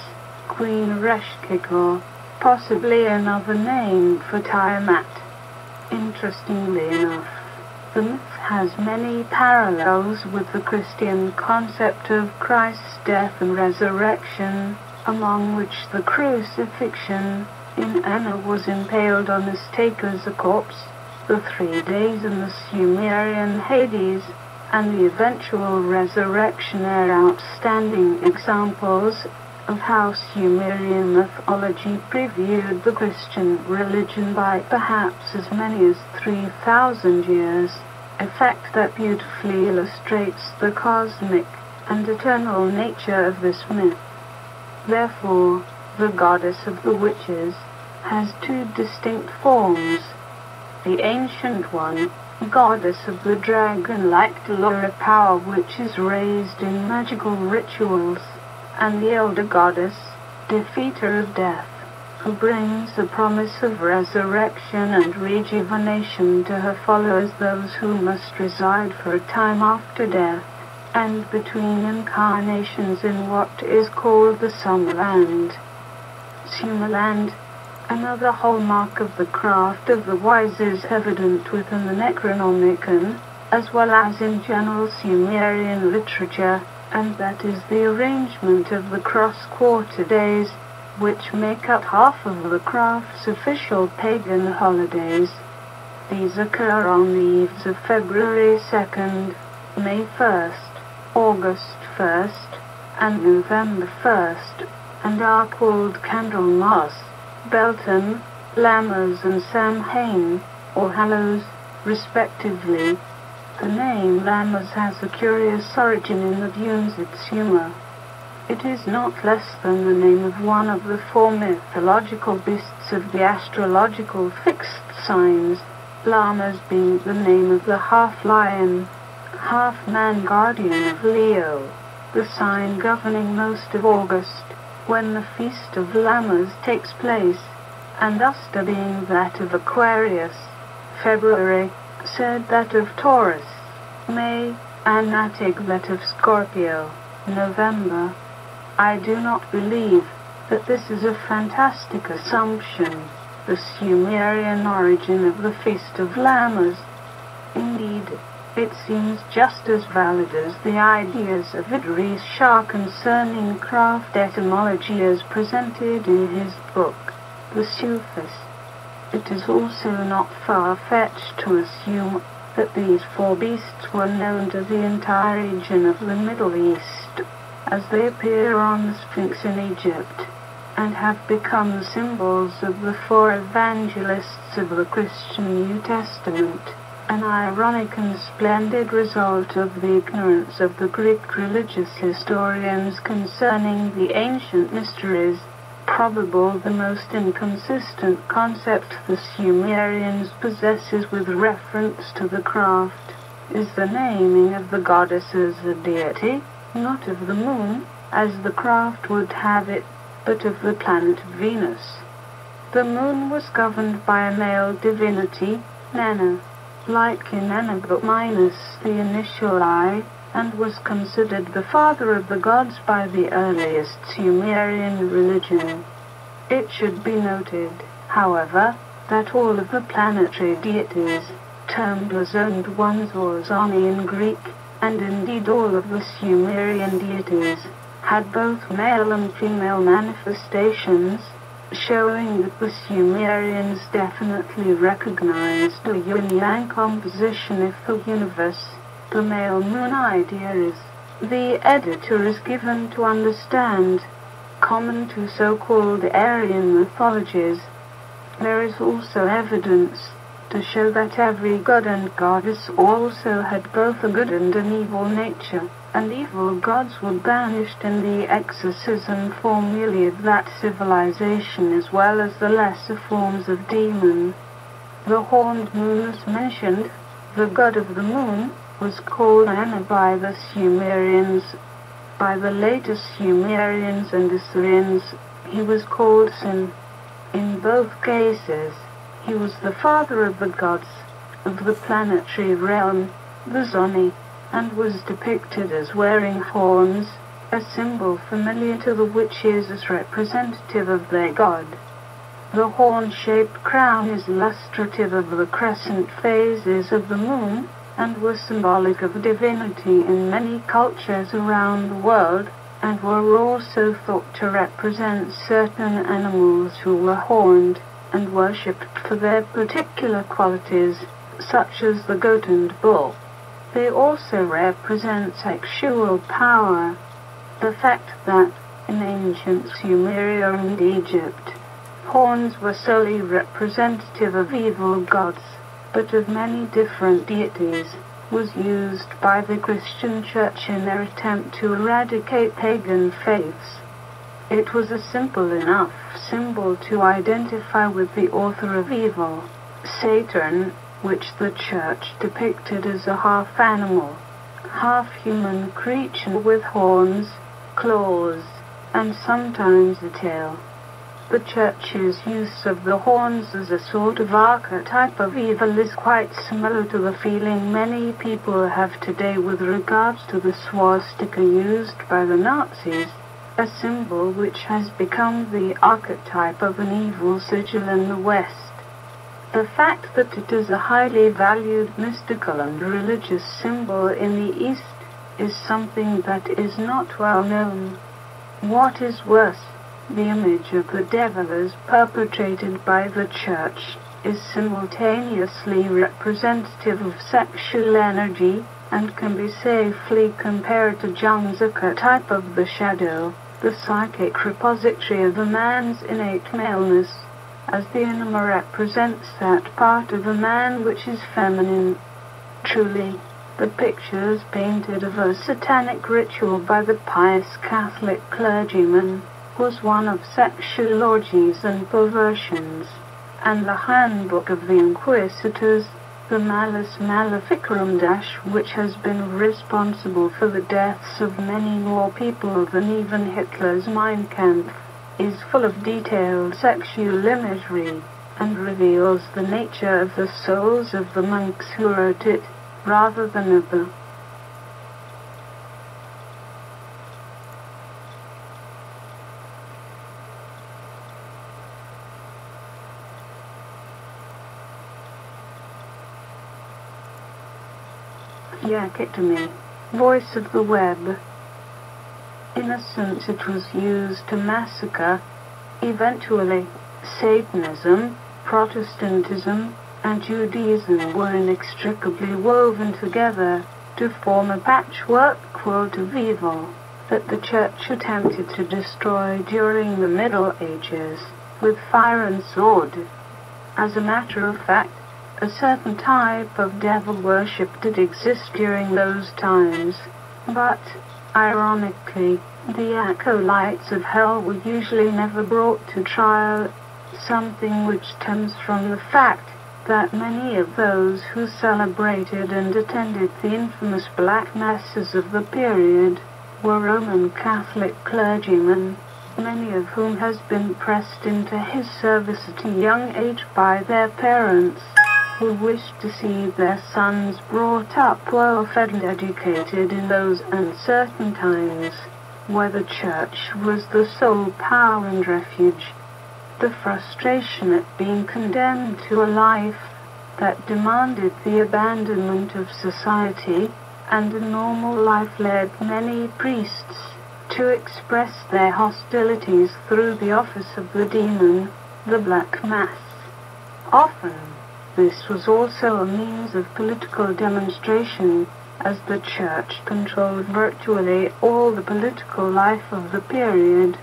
Queen Reshkikor, possibly another name for Tiamat. Interestingly enough, The myth has many parallels with the Christian concept of Christ's death and resurrection, among which the crucifixion in Anna was impaled on a stake as a corpse, the 3 days in the Sumerian Hades, and the eventual resurrection are outstanding examples of how Sumerian mythology previewed the Christian religion by perhaps as many as 3,000 years, a fact that beautifully illustrates the cosmic and eternal nature of this myth. Therefore, the goddess of the witches has 2 distinct forms. The ancient one, goddess of the dragon-like Delora power which is raised in magical rituals, and the elder goddess, defeater of death, who brings the promise of resurrection and rejuvenation to her followers, those who must reside for a time after death, and between incarnations in what is called the Summerland. Sumerland, another hallmark of the craft of the wise, is evident within the Necronomicon, as well as in general Sumerian literature, and that is the arrangement of the cross-quarter days, which make up half of the craft's official pagan holidays. These occur on the eves of February 2nd, May 1st, August 1st, and November 1st, and are called Candlemas, Beltane, Lammas and Samhain, or Hallows, respectively. The name Lammas has a curious origin in the Dunes at Sumer. It is not less than the name of one of the 4 mythological beasts of the astrological fixed signs, Lammas being the name of the half-lion, half-man guardian of Leo, the sign governing most of August, when the Feast of Lammas takes place, and Usta being that of Aquarius, February, said that of Taurus, May, and Natig that of Scorpio, November. I do not believe that this is a fantastic assumption, the Sumerian origin of the Feast of Lammas. Indeed, it seems just as valid as the ideas of Idris Shah concerning craft etymology as presented in his book, The Sufis. It is also not far-fetched to assume that these 4 beasts were known to the entire region of the Middle East, as they appear on the Sphinx in Egypt, and have become symbols of the 4 evangelists of the Christian New Testament, an ironic and splendid result of the ignorance of the Greek religious historians concerning the ancient mysteries. Probable the most inconsistent concept the Sumerians possesses with reference to the craft is the naming of the goddess as a deity, not of the moon, as the craft would have it, but of the planet Venus. The moon was governed by a male divinity, Nana, like Inanna but minus the initial I, and was considered the father of the gods by the earliest Sumerian religion. It should be noted, however, that all of the planetary deities, termed Zoned ones or Zoni in Greek, and indeed all of the Sumerian deities, had both male and female manifestations, showing that the Sumerians definitely recognized a yin-yang composition of the universe. The male moon idea is, the editor is given to understand, common to so-called Aryan mythologies. There is also evidence to show that every god and goddess also had both a good and an evil nature, and evil gods were banished in the exorcism formulae of that civilization, as well as the lesser forms of demon. The horned moon is mentioned. The god of the moon was called Anna by the Sumerians. By the later Sumerians and Assyrians, he was called Sin. In both cases, he was the father of the gods of the planetary realm, the Zoni, and was depicted as wearing horns, a symbol familiar to the witches as representative of their god. The horn-shaped crown is illustrative of the crescent phases of the moon, and were symbolic of divinity in many cultures around the world, and were also thought to represent certain animals who were horned and worshipped for their particular qualities, such as the goat and bull. They also represent sexual power. The fact that, in ancient Sumeria and Egypt, horns were solely representative of evil gods, but of many different deities, was used by the Christian Church in their attempt to eradicate pagan faiths. It was a simple enough symbol to identify with the author of evil, Satan, which the Church depicted as a half-animal, half-human creature with horns, claws, and sometimes a tail. The Church's use of the horns as a sort of archetype of evil is quite similar to the feeling many people have today with regards to the swastika used by the Nazis, a symbol which has become the archetype of an evil sigil in the West. The fact that it is a highly valued mystical and religious symbol in the East is something that is not well known. What is worse, the image of the devil as perpetrated by the Church is simultaneously representative of sexual energy and can be safely compared to Jung's archetype of the shadow, the psychic repository of a man's innate maleness, as the anima represents that part of a man which is feminine. Truly, the pictures painted of a satanic ritual by the pious Catholic clergyman was one of sexual orgies and perversions, and the handbook of the Inquisitors, the Malus Maleficarum which has been responsible for the deaths of many more people than even Hitler's Mein Kampf, is full of detailed sexual imagery, and reveals the nature of the souls of the monks who wrote it, rather than of the Yakitami, voice of the web. In a sense it was used to massacre. Eventually, Satanism, Protestantism, and Judaism were inextricably woven together to form a patchwork quilt of evil that the Church attempted to destroy during the Middle Ages with fire and sword. As a matter of fact, a certain type of devil worship did exist during those times, but, ironically, the acolytes of hell were usually never brought to trial, something which stems from the fact that many of those who celebrated and attended the infamous Black Masses of the period were Roman Catholic clergymen, many of whom has been pressed into his service at a young age by their parents, who wished to see their sons brought up well-fed and educated in those uncertain times, where the Church was the sole power and refuge. The frustration at being condemned to a life that demanded the abandonment of society and a normal life led many priests to express their hostilities through the office of the demon, the Black Mass. Often, this was also a means of political demonstration, as the Church controlled virtually all the political life of the period.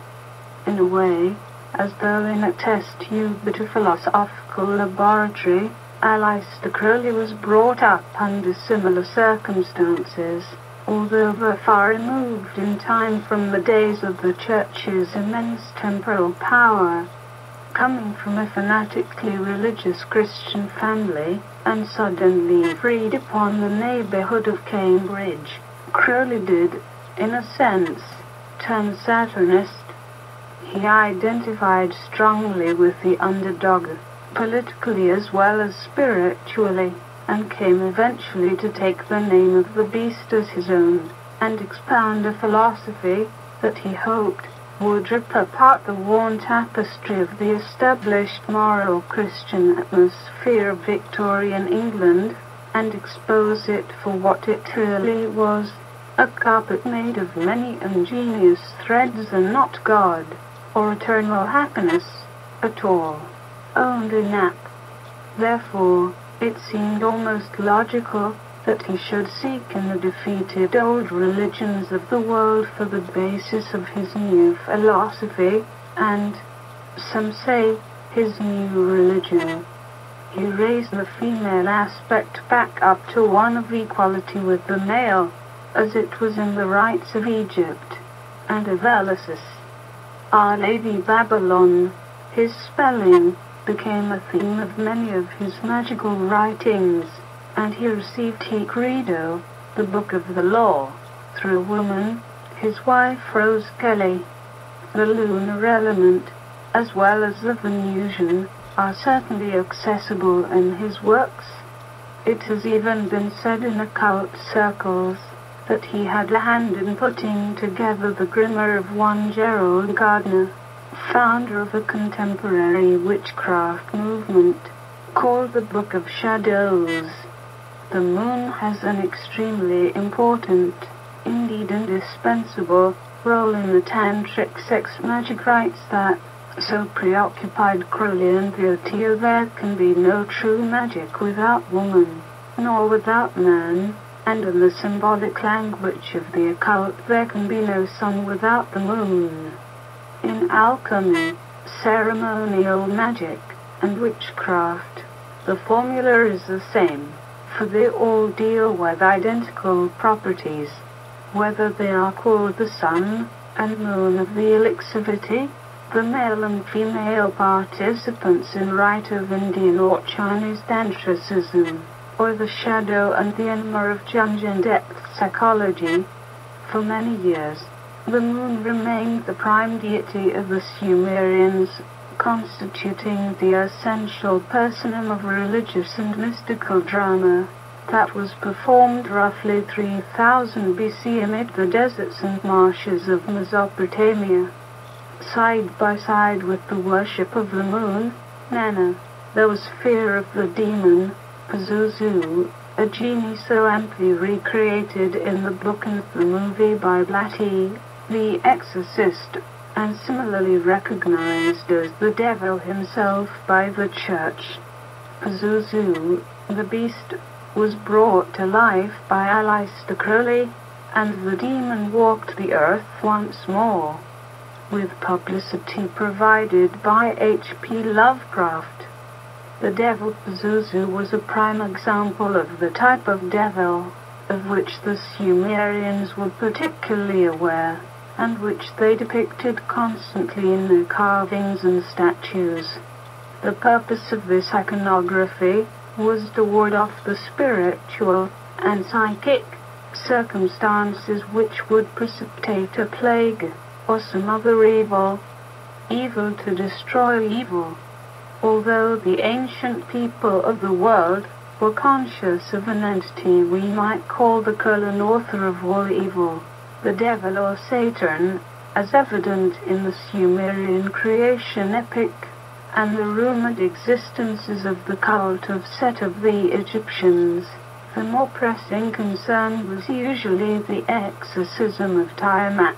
In a way, as though in a test tube at a philosophical laboratory, Aleister Crowley was brought up under similar circumstances, although were far removed in time from the days of the Church's immense temporal power. Coming from a fanatically religious Christian family, and suddenly freed upon the neighborhood of Cambridge, Crowley did, in a sense, turn Satanist. He identified strongly with the underdog, politically as well as spiritually, and came eventually to take the name of the beast as his own, and expound a philosophy that he hoped would rip apart the worn tapestry of the established moral Christian atmosphere of Victorian England, and expose it for what it really was, a carpet made of many ingenious threads and not God, or eternal happiness, at all. Only nap. Therefore, it seemed almost logical that he should seek in the defeated old religions of the world for the basis of his new philosophy, and, some say, his new religion. He raised the female aspect back up to one of equality with the male, as it was in the rites of Egypt, and of Eleusis. Our Lady Babylon, his spelling, became a theme of many of his magical writings, and he received Credo, the Book of the Law, through a woman, his wife Rose Kelly. The lunar element, as well as the Venusian, are certainly accessible in his works. It has even been said in occult circles that he had a hand in putting together the Grimoire of one Gerald Gardner, founder of a contemporary witchcraft movement, called the Book of Shadows. The moon has an extremely important, indeed indispensable, role in the tantric sex magic rites that so preoccupied Crowley and the idea there can be no true magic without woman, nor without man, and in the symbolic language of the occult there can be no sun without the moon. In alchemy, ceremonial magic, and witchcraft, the formula is the same, for they all deal with identical properties, whether they are called the sun and moon of the elixivity, the male and female participants in rite of Indian or Chinese tantricism, or the shadow and the enema of dungeon depth psychology. For many years, the moon remained the prime deity of the Sumerians, constituting the essential personam of religious and mystical drama that was performed roughly 3000 BC amid the deserts and marshes of Mesopotamia. Side by side with the worship of the moon, Nana, there was fear of the demon, Pazuzu, a genie so amply recreated in the book and the movie by Blatty, the Exorcist, and similarly recognized as the devil himself by the church. Pazuzu, the beast, was brought to life by Aleister Crowley, and the demon walked the earth once more, with publicity provided by H.P. Lovecraft. The devil Pazuzu was a prime example of the type of devil of which the Sumerians were particularly aware, and which they depicted constantly in their carvings and statues. The purpose of this iconography was to ward off the spiritual and psychic circumstances which would precipitate a plague or some other evil to destroy evil. Although the ancient people of the world were conscious of an entity we might call the current author of all evil, the devil or Satan, as evident in the Sumerian creation epic, and the rumored existences of the cult of Set of the Egyptians, the more pressing concern was usually the exorcism of Tiamat.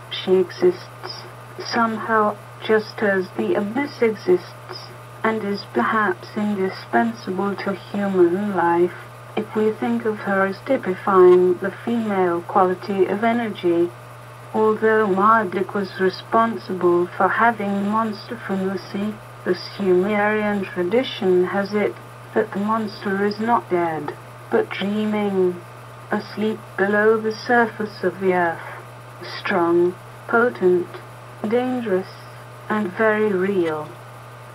She exists, somehow, just as the abyss exists, and is perhaps indispensable to human life, if we think of her as typifying the female quality of energy. Although Marduk was responsible for having the monster from the sea, the Sumerian tradition has it that the monster is not dead, but dreaming, asleep below the surface of the earth, strong, potent, dangerous, and very real.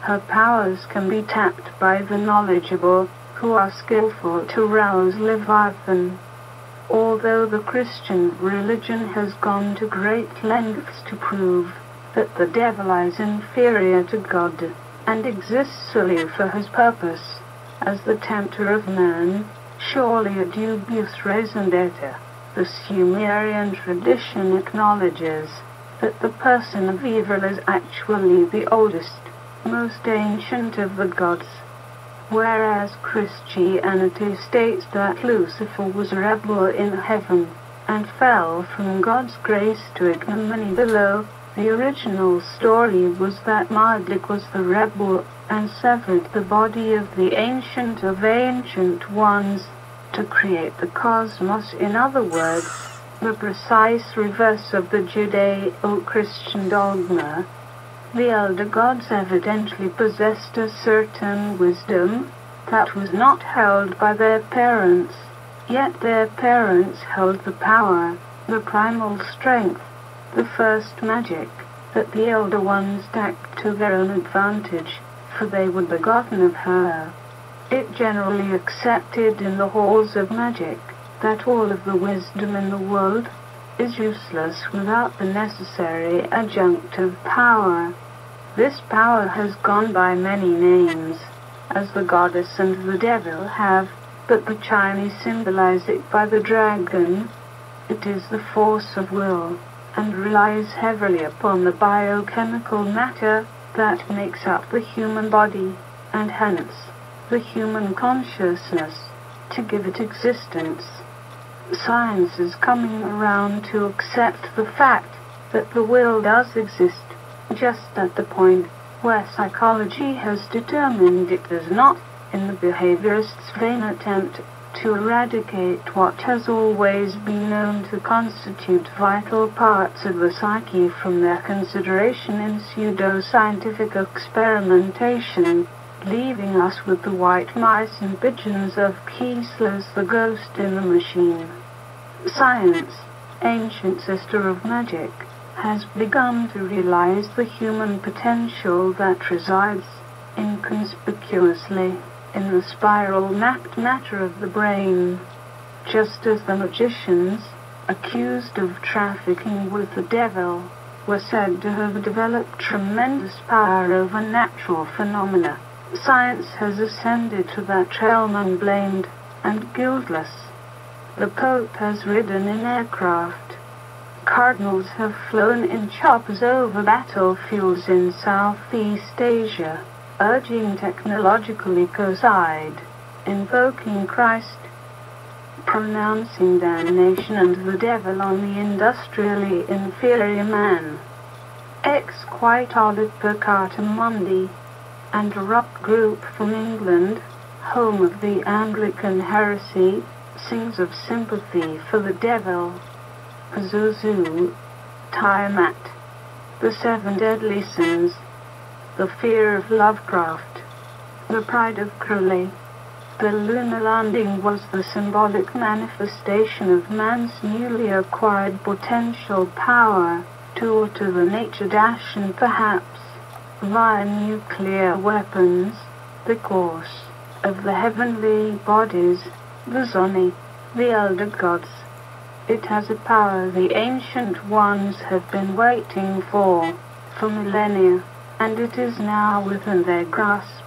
Her powers can be tapped by the knowledgeable, who are skillful to rouse Leviathan. Although the Christian religion has gone to great lengths to prove that the devil is inferior to God, and exists solely for his purpose, as the tempter of man, surely a dubious raison d'etre, the Sumerian tradition acknowledges that the person of evil is actually the oldest, most ancient of the gods. whereas Christianity states that Lucifer was a rebel in heaven, and fell from God's grace to ignominy below. The original story was that Marduk was the rebel, and severed the body of the Ancient of Ancient Ones, to create the cosmos. In other words, the precise reverse of the Judeo-Christian dogma. The elder gods evidently possessed a certain wisdom that was not held by their parents, yet their parents held the power, the primal strength, the first magic, that the elder ones stacked to their own advantage, for they were begotten of her. It generally accepted in the halls of magic that all of the wisdom in the world is useless without the necessary adjunctive power. This power has gone by many names, as the goddess and the devil have, but the Chinese symbolize it by the dragon. It is the force of will, and relies heavily upon the biochemical matter that makes up the human body, and hence the human consciousness, to give it existence. Science is coming around to accept the fact that the will does exist, just at the point where psychology has determined it does not, in the behaviorist's vain attempt to eradicate what has always been known to constitute vital parts of the psyche from their consideration in pseudo-scientific experimentation, leaving us with the white mice and pigeons of Kiesler's The Ghost in the Machine. Science, ancient sister of magic, has begun to realize the human potential that resides inconspicuously in the spiral-mapped matter of the brain, just as the magicians, accused of trafficking with the devil, were said to have developed tremendous power over natural phenomena. Science has ascended to that realm unblamed and guiltless. The Pope has ridden in aircraft. Cardinals have flown in choppers over battlefields in Southeast Asia, urging technological ecocide, invoking Christ, pronouncing damnation and the devil on the industrially inferior man. Ex quite audit peccata mundi, and a rock group from England, home of the Anglican heresy, sings of sympathy for the devil. Zuzu, Tiamat, the seven deadly sins, the fear of Lovecraft, the pride of Crowley. The lunar landing was the symbolic manifestation of man's newly acquired potential power to alter the nature dash and perhaps, via nuclear weapons, the course of the heavenly bodies, the Zoni, the elder gods. It has a power the ancient ones have been waiting for millennia, and it is now within their grasp.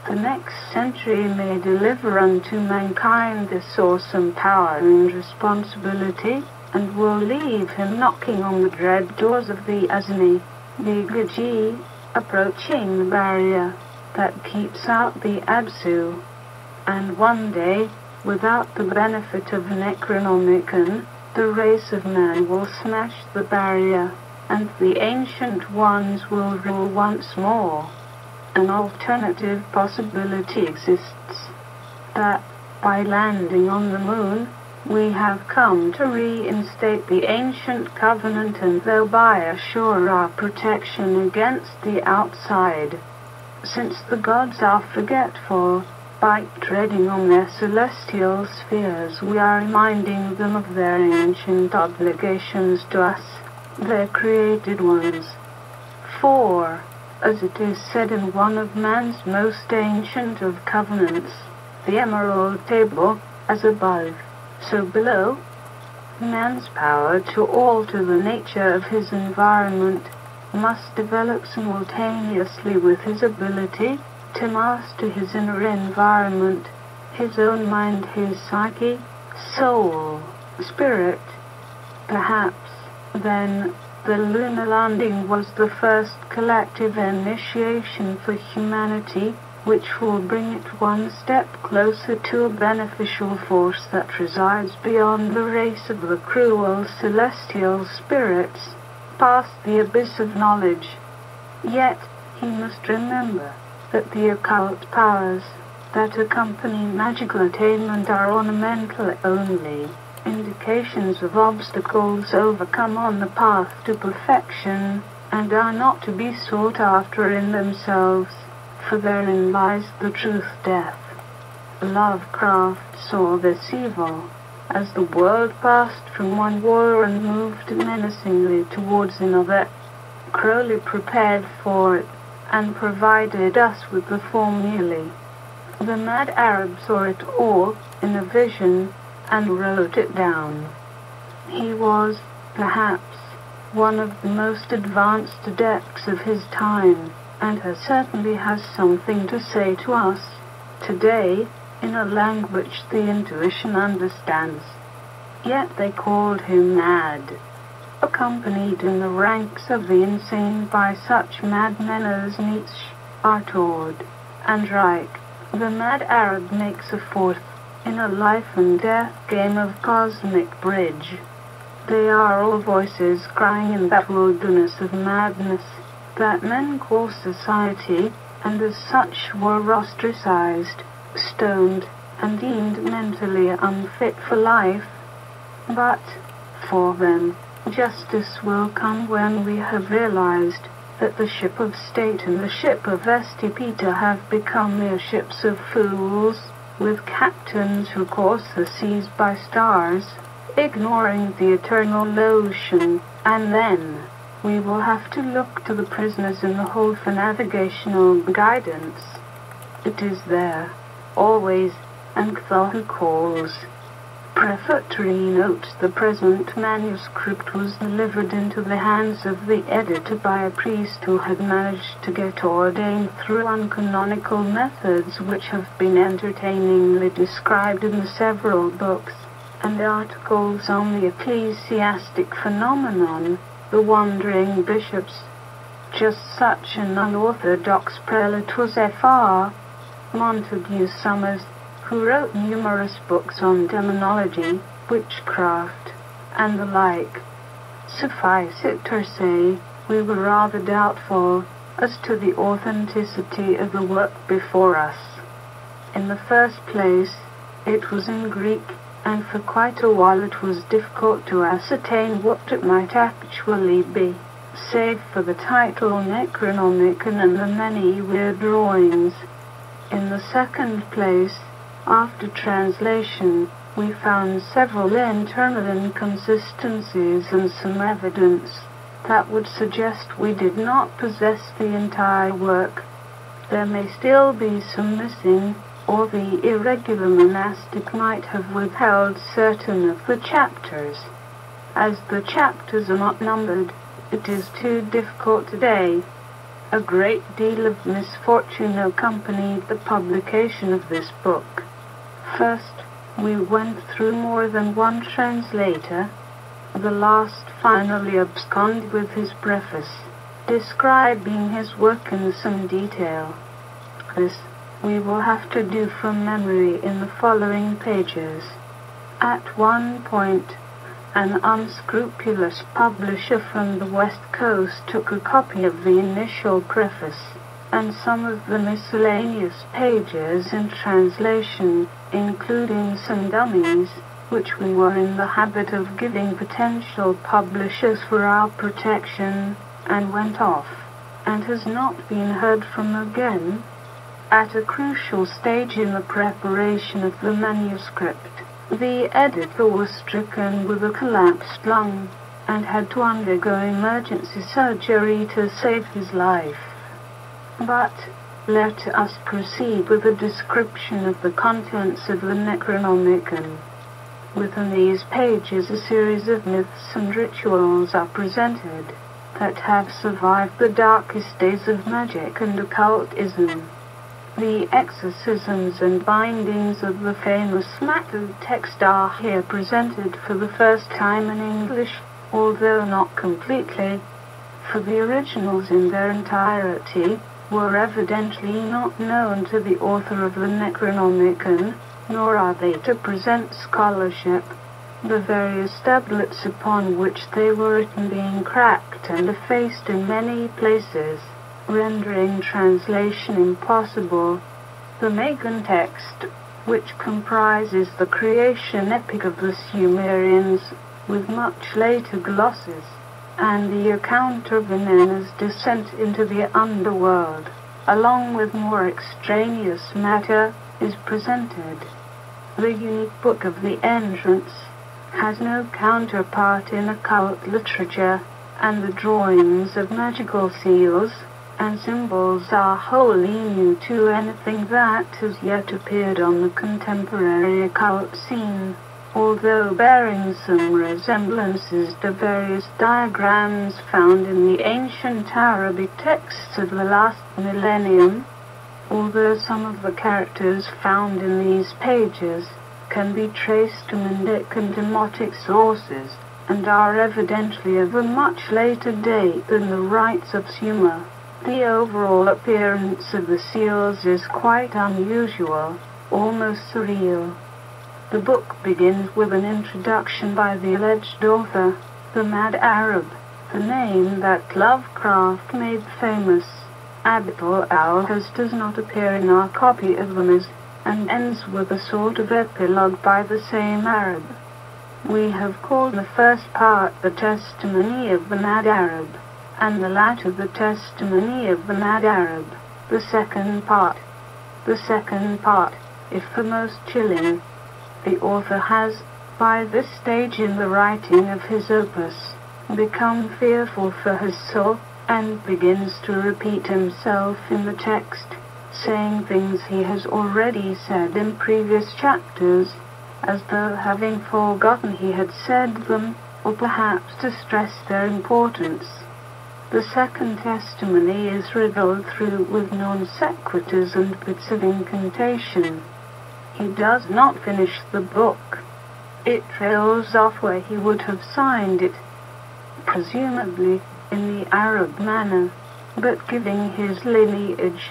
The next century may deliver unto mankind this awesome power and responsibility, and will leave him knocking on the dread doors of the Azni, the Gaji, approaching the barrier that keeps out the Absu. And one day, without the benefit of Necronomicon, the race of man will smash the barrier, and the ancient ones will rule once more. An alternative possibility exists, that, by landing on the moon, we have come to reinstate the ancient covenant and thereby assure our protection against the outside. Since the gods are forgetful, by treading on their celestial spheres we are reminding them of their ancient obligations to us, their created ones. For, as it is said in one of man's most ancient of covenants, the Emerald Table, as above, so below, man's power to alter the nature of his environment must develop simultaneously with his ability to master his inner environment, his own mind, his psyche, soul, spirit. Perhaps, then, the lunar landing was the first collective initiation for humanity which will bring it one step closer to a beneficial force that resides beyond the race of the cruel celestial spirits, past the abyss of knowledge. Yet, he must remember that the occult powers that accompany magical attainment are ornamental only, indications of obstacles overcome on the path to perfection, and are not to be sought after in themselves, for therein lies the truth death. Lovecraft saw this evil as the world passed from one war and moved menacingly towards another. Crowley prepared for it and provided us with the formulae. The mad Arab saw it all in a vision and wrote it down. He was, perhaps, one of the most advanced adepts of his time, and certainly has something to say to us today in a language the intuition understands. Yet they called him mad, accompanied in the ranks of the insane by such madmen as Nietzsche, Artaud, and Reich. The mad Arab makes a fourth in a life and death game of cosmic bridge. They are all voices crying in that wilderness of madness that men call society, and as such were ostracized, stoned, and deemed mentally unfit for life. But, for them, justice will come when we have realized that the ship of state and the ship of St. Peter have become mere ships of fools, with captains who course the seas by stars, ignoring the eternal ocean, and then we will have to look to the prisoners in the hold for navigational guidance. It is there, always, and Cthulhu who calls. Prefatory notes the present manuscript was delivered into the hands of the editor by a priest who had managed to get ordained through uncanonical methods which have been entertainingly described in the several books and articles on the ecclesiastic phenomenon, the wandering bishops. Just such an unorthodox prelate was Fr. Montague Summers, who wrote numerous books on demonology, witchcraft, and the like. Suffice it to say, we were rather doubtful as to the authenticity of the work before us. In the first place, it was in Greek, and for quite a while it was difficult to ascertain what it might actually be, save for the title Necronomicon and the many weird drawings. In the second place, after translation, we found several internal inconsistencies and some evidence that would suggest we did not possess the entire work. There may still be some missing, or the irregular monastic might have withheld certain of the chapters. As the chapters are not numbered, it is too difficult today. A great deal of misfortune accompanied the publication of this book. First, we went through more than one translator. The last finally absconded with his preface, describing his work in some detail. This we will have to do from memory in the following pages. At one point, an unscrupulous publisher from the West Coast took a copy of the initial preface and some of the miscellaneous pages in translation, including some dummies, which we were in the habit of giving potential publishers for our protection, and went off, and has not been heard from again. At a crucial stage in the preparation of the manuscript, the editor was stricken with a collapsed lung, and had to undergo emergency surgery to save his life. But let us proceed with a description of the contents of the Necronomicon. Within these pages a series of myths and rituals are presented that have survived the darkest days of magic and occultism. The exorcisms and bindings of the famous Matthew text are here presented for the first time in English, although not completely. For the originals in their entirety, were evidently not known to the author of the Necronomicon, nor are they to present scholarship. The various tablets upon which they were written being cracked and effaced in many places, rendering translation impossible. The Pagan text, which comprises the creation epic of the Sumerians, with much later glosses, and the account of Inanna's descent into the underworld, along with more extraneous matter, is presented. The unique book of the entrance has no counterpart in occult literature, and the drawings of magical seals and symbols are wholly new to anything that has yet appeared on the contemporary occult scene, although bearing some resemblances to various diagrams found in the ancient Arabic texts of the last millennium. Although some of the characters found in these pages can be traced to Myndic and Demotic sources, and are evidently of a much later date than the rites of Sumer, the overall appearance of the seals is quite unusual, almost surreal. The book begins with an introduction by the alleged author, the Mad Arab, the name that Lovecraft made famous. Abital al-Haz does not appear in our copy of the Myth, and ends with a sort of epilogue by the same Arab. We have called the first part the Testimony of the Mad Arab, and the latter the Testimony of the Mad Arab. The second part, if the most chilling. The author has, by this stage in the writing of his opus, become fearful for his soul, and begins to repeat himself in the text, saying things he has already said in previous chapters, as though having forgotten he had said them, or perhaps to stress their importance. The second testimony is riddled through with non sequiturs and bits of incantation. He does not finish the book. It trails off where he would have signed it, presumably in the Arab manner, but giving his lineage.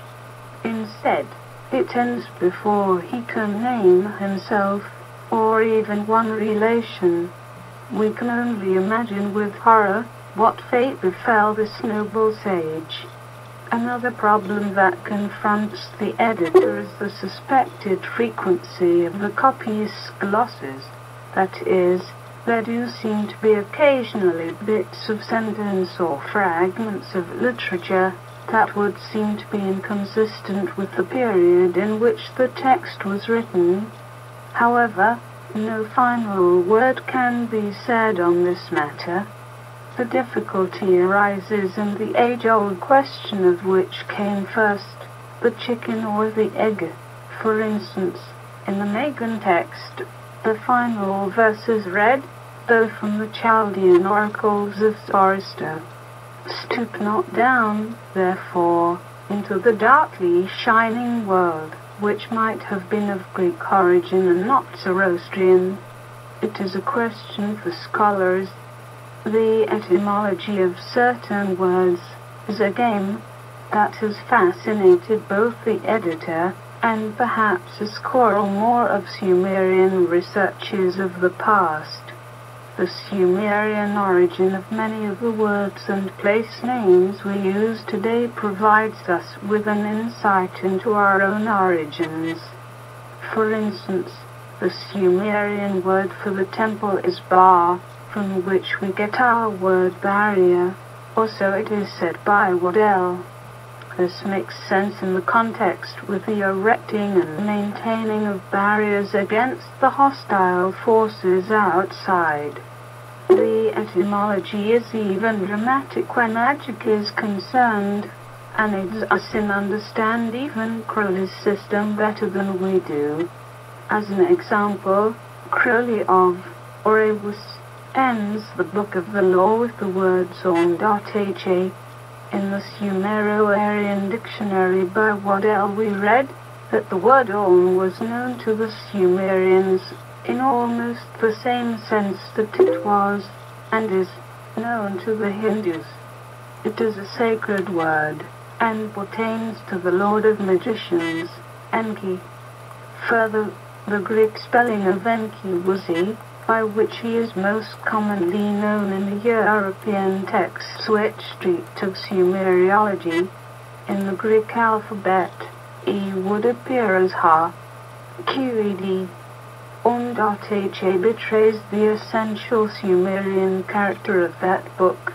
Instead, it ends before he can name himself, or even one relation. We can only imagine with horror what fate befell this noble sage. Another problem that confronts the editor is the suspected frequency of the copyist's glosses. That is, there do seem to be occasionally bits of sentence or fragments of literature that would seem to be inconsistent with the period in which the text was written. However, no final word can be said on this matter. The difficulty arises in the age-old question of which came first, the chicken or the egg. For instance, in the Pagan text, the final verse is read, though from the Chaldean oracles of Zoroaster. Stoop not down, therefore, into the darkly shining world, which might have been of Greek origin and not Zoroastrian. It is a question for scholars. The etymology of certain words is a game that has fascinated both the editor and perhaps a score or more of Sumerian researchers of the past. The Sumerian origin of many of the words and place names we use today provides us with an insight into our own origins. For instance, the Sumerian word for the temple is bar, from which we get our word barrier, or so it is said by Waddell. This makes sense in the context with the erecting and maintaining of barriers against the hostile forces outside. The etymology is even dramatic when magic is concerned, and aids us in understand even Crowley's system better than we do. As an example, Crowley of Orewus ends the Book of the Law with the words on.ha. In the Sumero-Aryan dictionary by Waddell we read that the word on was known to the Sumerians in almost the same sense that it was, and is, known to the Hindus. It is a sacred word, and pertains to the Lord of Magicians, Enki. Further, the Greek spelling of Enki was E, by which he is most commonly known in the European texts which treat of Sumeriology. In the Greek alphabet, E would appear as Ha, QED. Ha betrays the essential Sumerian character of that book.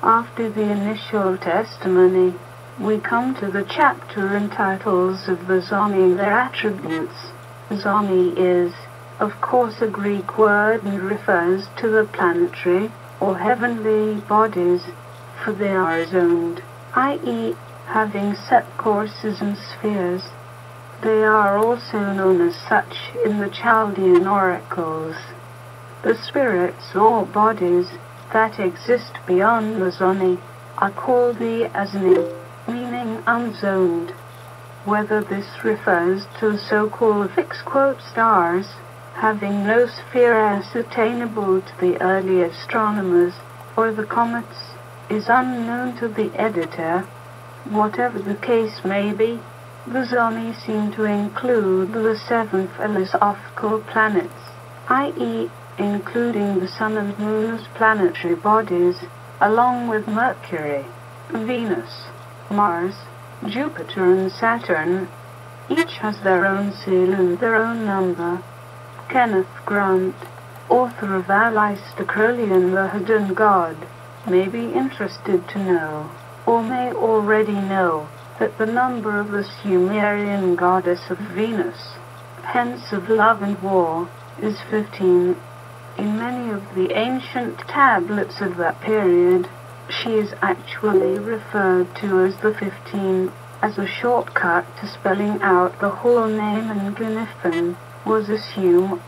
After the initial testimony, we come to the chapter entitled of the Zomi, their attributes. Zomi is, of course, a Greek word and refers to the planetary, or heavenly bodies, for they are zoned, i.e., having set courses and spheres. They are also known as such in the Chaldean oracles. The spirits or bodies that exist beyond the Zoni are called the Asni, meaning unzoned. Whether this refers to so-called fixed stars, having no sphere ascertainable to the early astronomers, or the comets, is unknown to the editor. Whatever the case may be, the Zoni seem to include the 7 philosophical planets, i.e., including the Sun and Moon's planetary bodies, along with Mercury, Venus, Mars, Jupiter and Saturn. Each has their own seal and their own number. Kenneth Grant, author of Aleister Crowley and the Hidden God, may be interested to know, or may already know, that the number of the Sumerian goddess of Venus, hence of love and war, is 15. In many of the ancient tablets of that period, she is actually referred to as the 15, as a shortcut to spelling out the whole name, and Gnifin was assumed.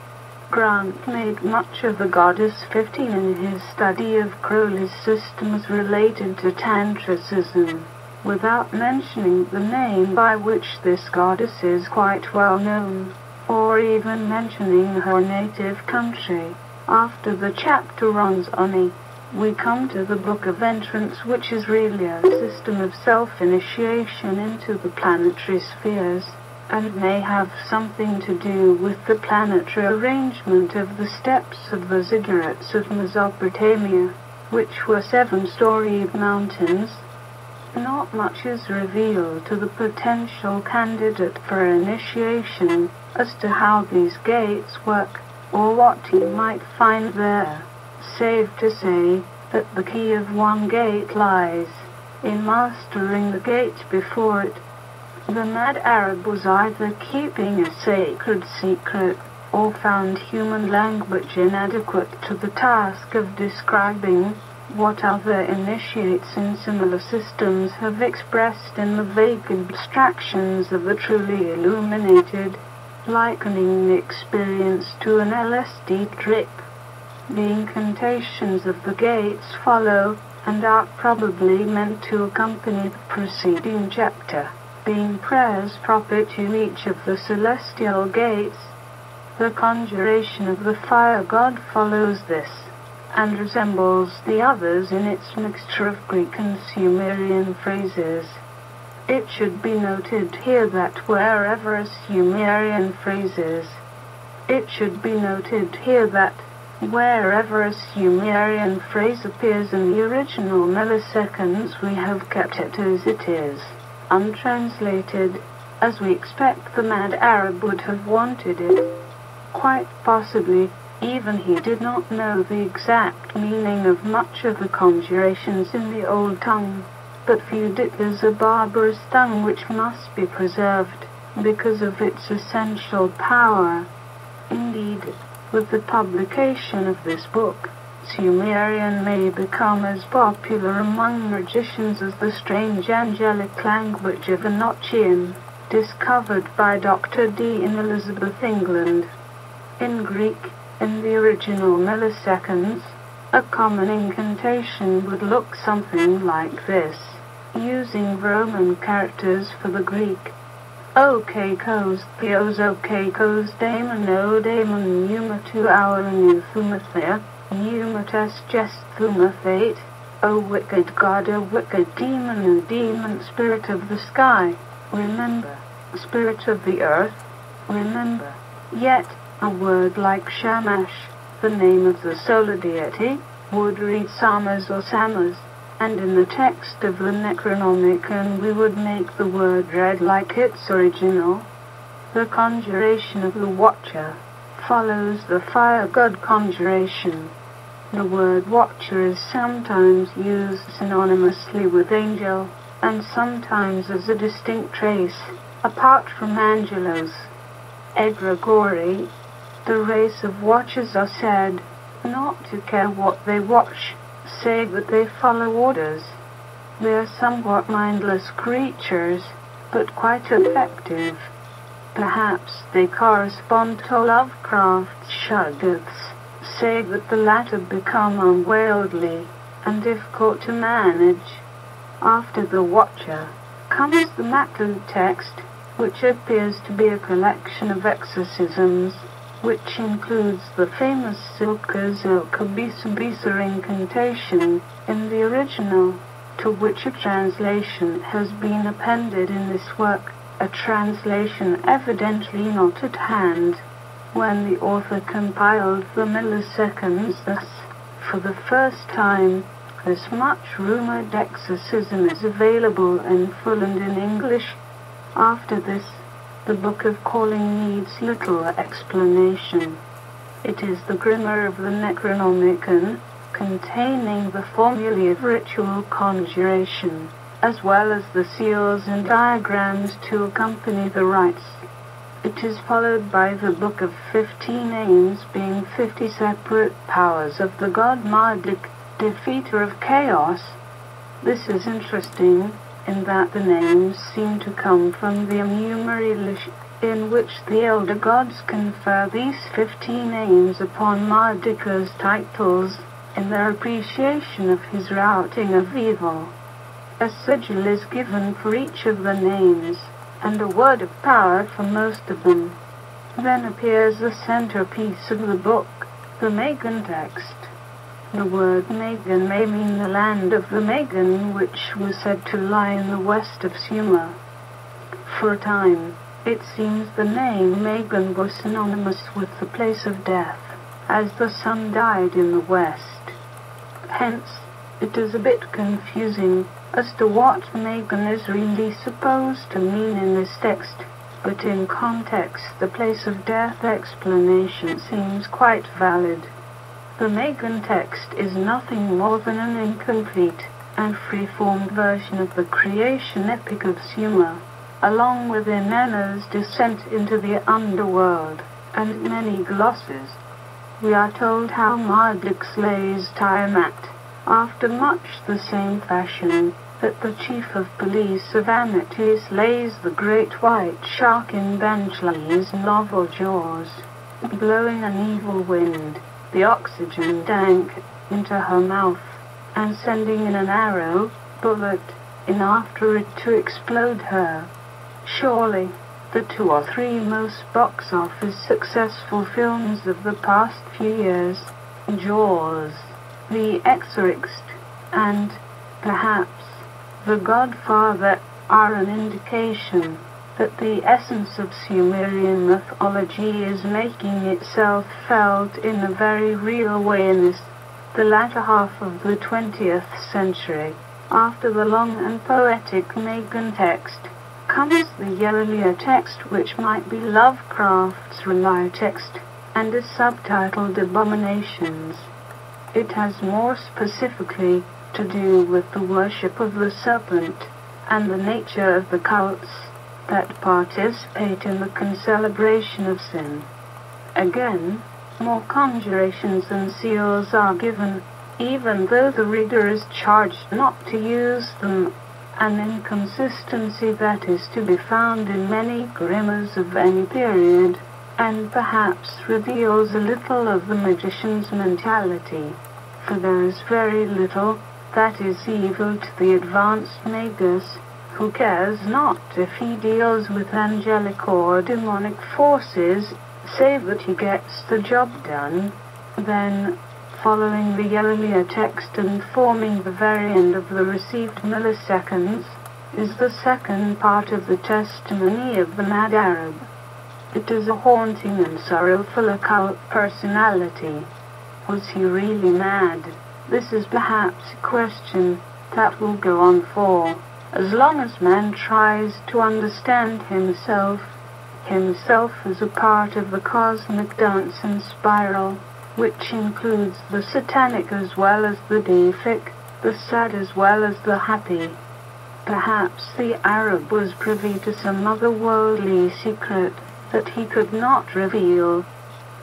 Grant made much of the goddess 15 in his study of Crowley's systems related to Tantracism, without mentioning the name by which this goddess is quite well known, or even mentioning her native country. After the chapter on Zoni, we come to the Book of Entrance, which is really a system of self-initiation into the planetary spheres, and may have something to do with the planetary arrangement of the steps of the ziggurats of Mesopotamia, which were 7-storied mountains. Not much is revealed to the potential candidate for initiation as to how these gates work, or what he might find there, save to say that the key of one gate lies in mastering the gate before it. The mad Arab was either keeping a sacred secret, or found human language inadequate to the task of describing what other initiates in similar systems have expressed in the vague abstractions of the truly illuminated, likening the experience to an LSD trip. The incantations of the gates follow, and are probably meant to accompany the preceding chapter, being prayers proper to each of the celestial gates. The conjuration of the fire god follows this, and resembles the others in its mixture of Greek and Sumerian phrases. It should be noted here that wherever a Sumerian phrase appears in the original milliseconds, we have kept it as it is, untranslated, as we expect the mad Arab would have wanted it. Quite possibly, even he did not know the exact meaning of much of the conjurations in the old tongue, but viewed it as a barbarous tongue which must be preserved, because of its essential power. Indeed, with the publication of this book, Sumerian may become as popular among magicians as the strange angelic language of Enochian, discovered by Dr. D. in Elizabeth, England. In Greek, in the original milliseconds, a common incantation would look something like this, using Roman characters for the Greek. O-K-Kos, Theos O-K-Kos, Daemon O-Daemon, Numa 2 hour New Thumathea, Numates Jest Thumathate, O wicked god, O wicked demon, O demon spirit of the sky, remember. Spirit of the earth, remember. Yet, a word like Shamash, the name of the solar deity, would read Samas or Samas, and in the text of the Necronomicon we would make the word read like its original. The conjuration of the Watcher follows the fire god conjuration. The word Watcher is sometimes used synonymously with angel, and sometimes as a distinct trace, apart from angelos. Egregori, the race of watchers are said not to care what they watch, save that they follow orders. They are somewhat mindless creatures, but quite effective. Perhaps they correspond to Lovecraft's shoggoths, save that the latter become unwieldy and difficult to manage. After the Watcher comes the Matlu text, which appears to be a collection of exorcisms, which includes the famous Silka Zilka Bisa Bisa incantation in the original, to which a translation has been appended in this work, a translation evidently not at hand when the author compiled the milliseconds. Thus, for the first time, this much-rumored exorcism is available in full and in English. After this, the Book of Calling needs little explanation. It is the grammar of the Necronomicon, containing the formulae of ritual conjuration, as well as the seals and diagrams to accompany the rites. It is followed by the Book of 50 Names, being 50 separate powers of the god Marduk, defeater of chaos. This is interesting, in that the names seem to come from the Sumerian-English, in which the elder gods confer these 50 names upon Marduk's titles, in their appreciation of his routing of evil. A sigil is given for each of the names, and a word of power for most of them. Then appears the centerpiece of the book, the Pagan text. The word Pagan may mean the land of the Pagan, which was said to lie in the west of Sumer. For a time, it seems the name Pagan was synonymous with the place of death, as the sun died in the west. Hence, it is a bit confusing as to what Pagan is really supposed to mean in this text, but in context the place of death explanation seems quite valid. The Pagan text is nothing more than an incomplete and free-formed version of the creation epic of Sumer, along with Inanna's descent into the underworld, and many glosses. We are told how Marduk slays Tiamat, after much the same fashion that the chief of police of Amity slays the great white shark in Bentley's novel Jaws, blowing an evil wind, the oxygen tank, into her mouth, and sending in an arrow, bullet, in after it to explode her. Surely, the 2 or 3 most box office successful films of the past few years, Jaws, The Exorcist, and, perhaps, The Godfather, are an indication that the essence of Sumerian mythology is making itself felt in a very real way in this, the latter half of the 20th century. After the long and poetic Pagan text comes the earlier text, which might be Lovecraft's Rely text, and is subtitled Abominations. It has more specifically to do with the worship of the serpent and the nature of the cults that participate in the concelebration of sin. Again, more conjurations and seals are given, even though the reader is charged not to use them, an inconsistency that is to be found in many grammars of any period, and perhaps reveals a little of the magician's mentality, for there is very little that is evil to the advanced magus, who cares not if he deals with angelic or demonic forces, save that he gets the job done. Then, following the earlier text and forming the variant of the received milliseconds, is the second part of the testimony of the mad Arab. It is a haunting and sorrowful occult personality. Was he really mad? This is perhaps a question that will go on for as long as man tries to understand himself as a part of the cosmic dance and spiral, which includes the satanic as well as the deific, the sad as well as the happy. Perhaps the Arab was privy to some otherworldly secret that he could not reveal.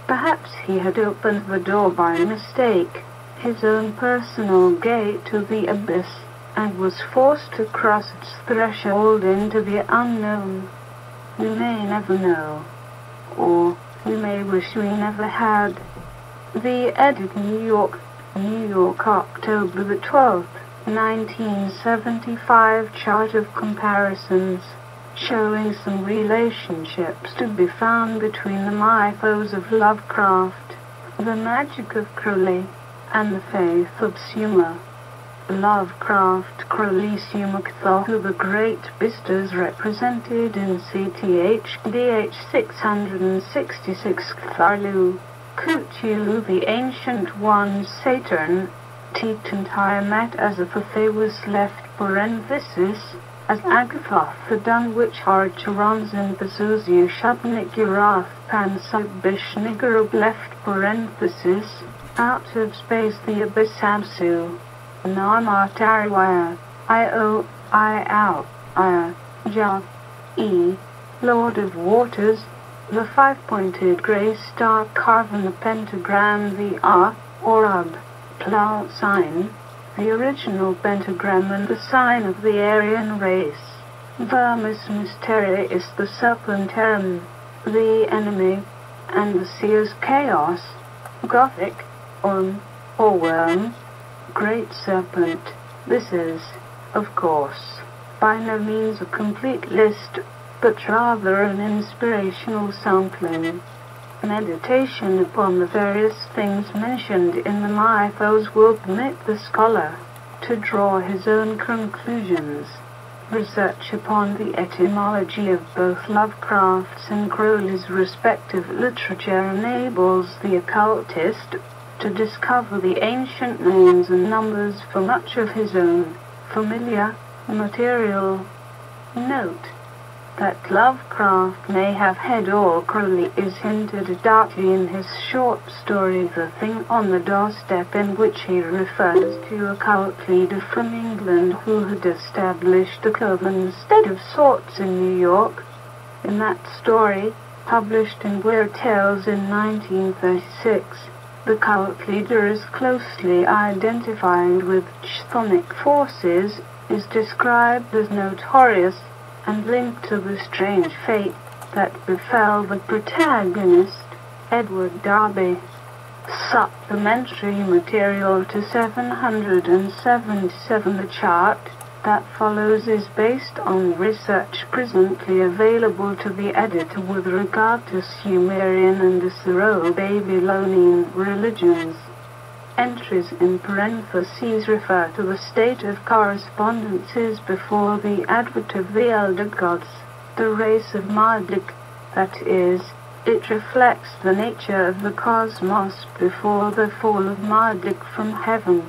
Perhaps he had opened the door by mistake, his own personal gate to the abyss, and was forced to cross its threshold into the unknown. We may never know, or we may wish we never had. The Edit, New York, October the 12th, 1975 chart of comparisons, showing some relationships to be found between the mythos of Lovecraft, the magic of Crowley, and the faith of Sumer. Lovecraft, Crowley, Sumer, Cthulhu, the great beasts represented in CTH 666, Cthulhu, Cthulhu, the Ancient One, Saturn, Teton, Tiamat, Azathoth was left parenthesis, as Agathoth, the Dunwich, Archerons, and Pazuzu, Shubnik, Urath, Pansubishnigarub left parenthesis, out of space, the Abyss, Absu, Namatariwaya, I-O, I-Out, Ja, E, Lord of Waters, the five-pointed grey star carving the pentagram, the Orab, plough sign, the original pentagram and the sign of the Aryan race. Vermis Mysteri is the Supplementary, the enemy, and the Seer's chaos. Gothic, or worm, great serpent. This is, of course, by no means a complete list, but rather an inspirational sampling. Meditation upon the various things mentioned in the mythos will permit the scholar to draw his own conclusions. Research upon the etymology of both Lovecraft's and Crowley's respective literature enables the occultist to discover the ancient names and numbers for much of his own familiar material. Note that Lovecraft may have had or Crowley is hinted darkly in his short story The Thing on the Doorstep, in which he refers to a cult leader from England who had established a coven state of sorts in New York. In that story, published in Weird Tales in 1936, the cult leader is closely identified with chthonic forces, is described as notorious, and linked to the strange fate that befell the protagonist, Edward Darby. Supplementary material to 777. The chart that follows is based on research presently available to the editor with regard to Sumerian and Assyro-Babylonian religions. Entries in parentheses refer to the state of correspondences before the advent of the elder gods, the race of Marduk, that is, it reflects the nature of the cosmos before the fall of Marduk from heaven.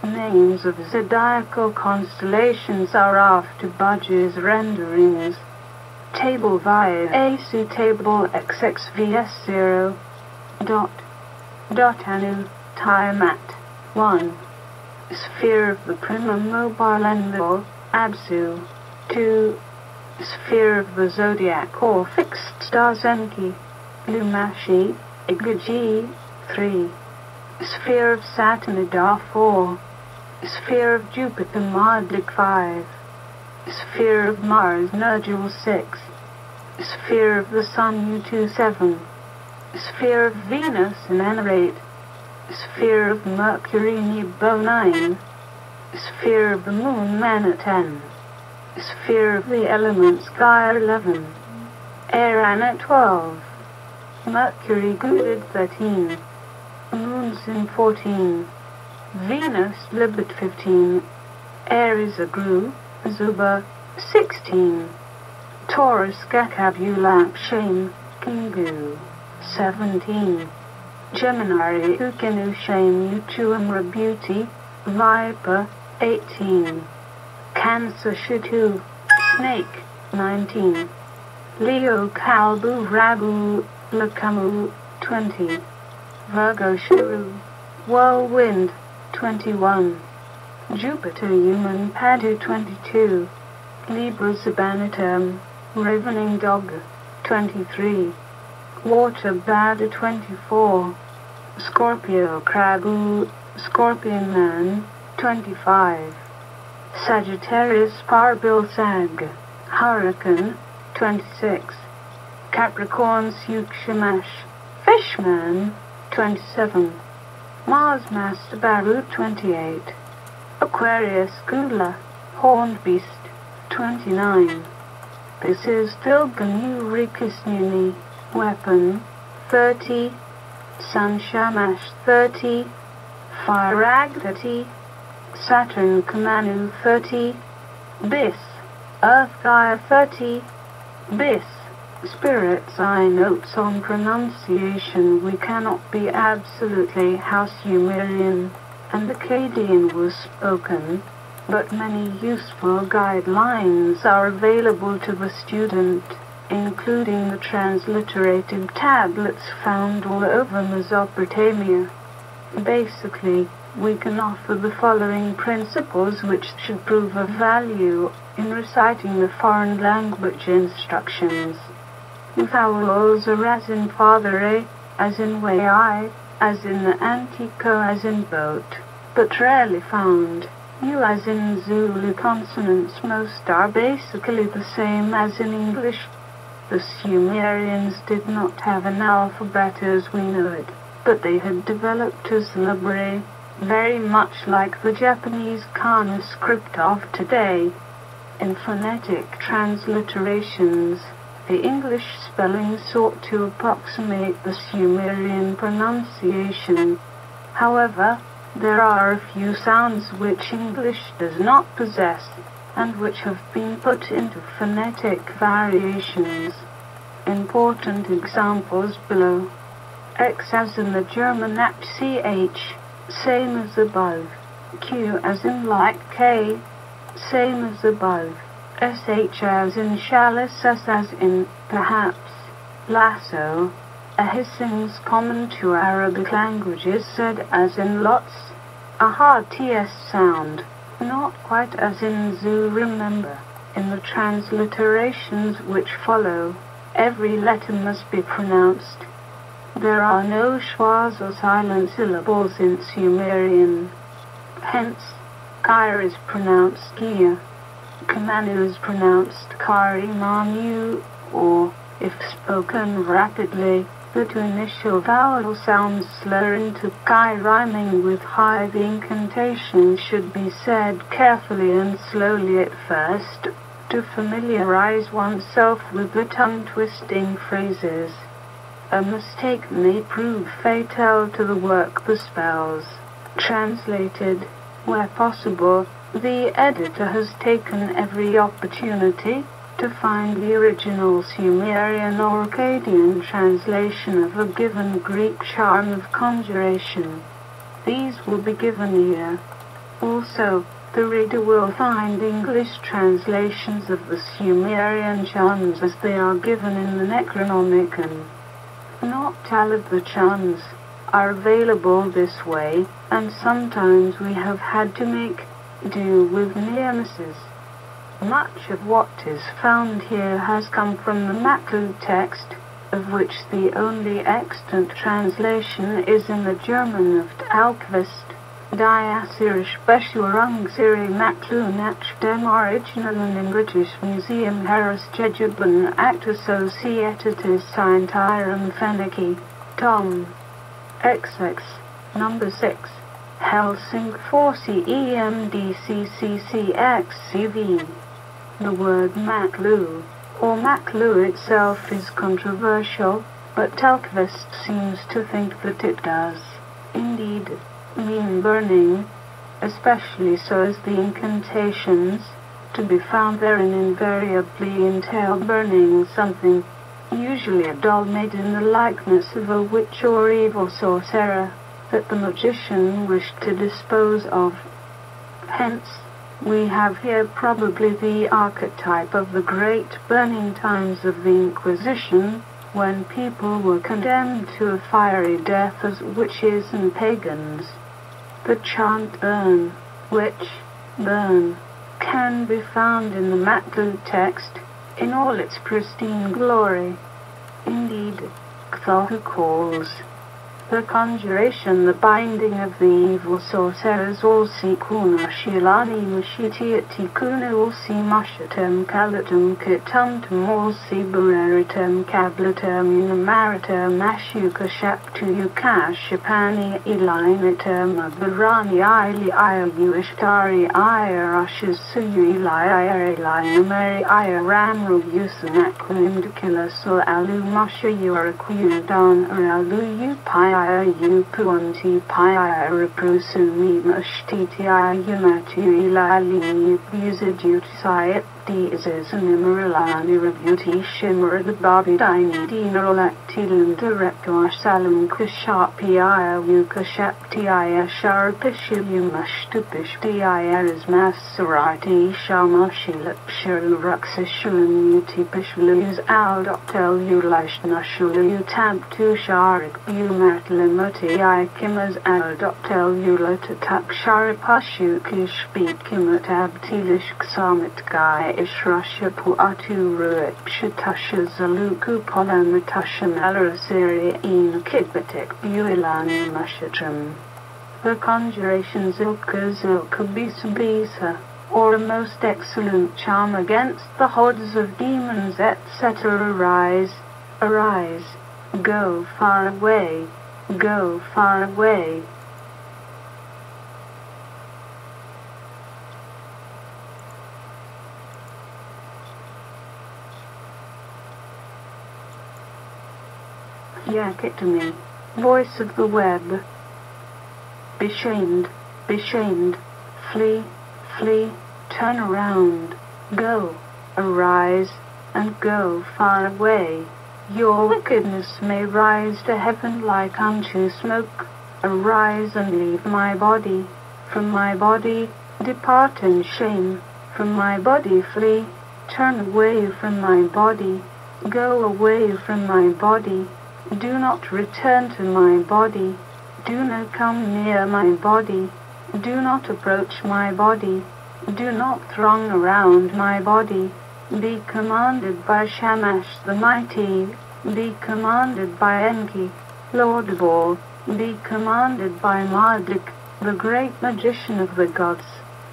Names of zodiacal constellations are after Budge's renderings. Table via AC table XXVS0. Anu. Tiamat. 1. Sphere of the primal mobile envelope, Absu. 2. Sphere of the zodiac or fixed stars Enki, Lumashi, Igaji. 3. Sphere of Saturn Ida 4. Sphere of Jupiter Marduk 5. Sphere of Mars Nergal 6. Sphere of the Sun U2 7. Sphere of Venus Inanimate. Sphere of Mercury Nebo 9. Sphere of the Moon Mana 10. Sphere of the elements Gaia 11. Air Anna 12. Mercury Guded 13. Moon Sin 14, Venus Libet 15, Aries Agru, Zuba 16, Taurus Gakabulap Shame, Kingu 17, Gemini Ukinu Shame Utuamra Beauty, Viper 18, Cancer Shitu, Snake 19, Leo Kalbu Rabu Lakamu 20, Virgo Shiru, Whirlwind 21, Jupiter Human Padu 22, Libra Zabanitum, Ravening Dog 23, Water Bladder 24, Scorpio Krabu, Scorpion Man 25, Sagittarius Parbil Sag, Hurricane 26, Capricorn Shamash, Fishman 27, Mars Master Barut 28, Aquarius Gula, Horned Beast 29. This is Tilganu Rikisnuni, Weapon 30, Sun Shamash 30, Firag 30, Saturn Kamanu 30, Bis, Earth Gaia 30, Bis. Spirit's eye notes on pronunciation. We cannot be absolutely how Sumerian and Akkadian was spoken, but many useful guidelines are available to the student, including the transliterated tablets found all over Mesopotamia. Basically, we can offer the following principles which should prove of value in reciting the foreign language instructions. Vowels are as in father, as in way, as in the antico, as in boat, but rarely found. U as in Zulu consonants most are basically the same as in English. The Sumerians did not have an alphabet as we know it, but they had developed a syllabary, very much like the Japanese kana script of today. In phonetic transliterations, the English spelling sought to approximate the Sumerian pronunciation. However, there are a few sounds which English does not possess, and which have been put into phonetic variations. Important examples below. X as in the German act ch, same as above. Q as in like K, same as above. SH as in chalice, S as in perhaps. Lasso, a hissing's common to Arabic languages, said as in lots. A hard TS sound, not quite as in zoo. Remember, in the transliterations which follow, every letter must be pronounced. There are no schwas or silent syllables in Sumerian. Hence, Kair is pronounced Gia. Kamanu is pronounced Karimanu, or, if spoken rapidly, the two initial vowel sounds slur into Kai rhyming with high. The incantation should be said carefully and slowly at first, to familiarize oneself with the tongue-twisting phrases. A mistake may prove fatal to the work. The spells, translated, where possible, the editor has taken every opportunity to find the original Sumerian or Akkadian translation of a given Greek charm of conjuration. These will be given here. Also, the reader will find English translations of the Sumerian charms as they are given in the Necronomicon. Not all of the charms are available this way, and sometimes we have had to make do with near-misses. Much of what is found here has come from the Maklu text, of which the only extant translation is in the German of Alquist, Die Assyrisch Beschwörung Siri Maklu nach dem Originalen im British Museum Herausgegeben Act Associated Signed Hiram Fennicky, Tom. XX, number 6. Helsing 4C EMDCCCXCV. The word Maklu, or Maklu itself, is controversial, but Telquist seems to think that it does. indeed, mean burning, especially so as the incantations to be found therein invariably entail burning something, usually a doll made in the likeness of a witch or evil sorcerer, that the magician wished to dispose of. Hence, we have here probably the archetype of the great burning times of the Inquisition, when people were condemned to a fiery death as witches and pagans. The chant burn, witch, burn, can be found in the Matlu text, in all its pristine glory. Indeed, Cthulhu calls the conjuration the binding of the evil sorcerers also kuna shilani mashitiati kuna also mashatem kalatum kitumtum also bararitum kablatum unamaritum ashuka shaptu yukashapani ilinitum abarani ili iyu ishtari irashis suyu ili ilinamari iramru yusanakundakila so alu masha yurakuyudan or alu pi you puanti pi reprosumi mashtiti yumatu ilali usajutisayat deezes and immoralani rebuti shimmer the bobby dini dinarolactilum director salum kushapi ukashapti sharpishilu mashtupishti is maserati shamashilap shiruruxishulum utipishulus aldoctel ulashnushulu tabtu sharik bumat limati kimas aldoctel ulatatak sharipashu kishbeat kimat abtilish ksamit guy Ishrashapu atu ruit pshatasha zaluku polamatasha malarasiri in kidbatek builani mashatram. The conjurations ilka zilka bisa bisa, or a most excellent charm against the hordes of demons etc. Arise, go far away, go far away. Yak it to me, voice of the web. Be shamed, flee, flee, turn around, go, arise, and go far away. Your wickedness may rise to heaven like unto smoke. Arise and leave my body. From my body, depart in shame. From my body flee, turn away from my body. Go away from my body. Do not return to my body. Do not come near my body. Do not approach my body. Do not throng around my body. Be commanded by Shamash the Mighty. Be commanded by Enki, Lord of all. Be commanded by Marduk, the great magician of the gods.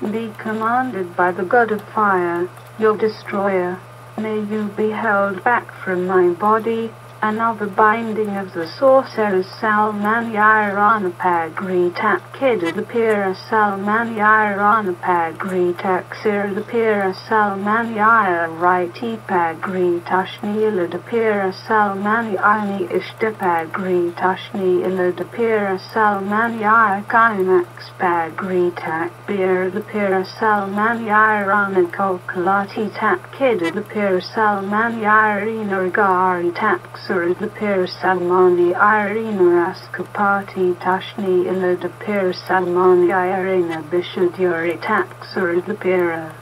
Be commanded by the god of fire, your destroyer. May you be held back from my body. Another binding of the sorcerers Salmani Iranapagri Takida the Pira Salmani Iranapagri Taksir the Pira Salmani Iraiti Pagri Tashni Illa the Pira Salmani Ini Ishtapagri Tashni Illa the Pira Salmani Ikaimax Pagri Takbir the Pira Salmani Iranikokalati Takida the Pira Salmani Irina Rigari Taks the Pir Salmani Irina Raskapati Tashni Illa the Pir Salmani Irina Bishuduri Taksur the Pira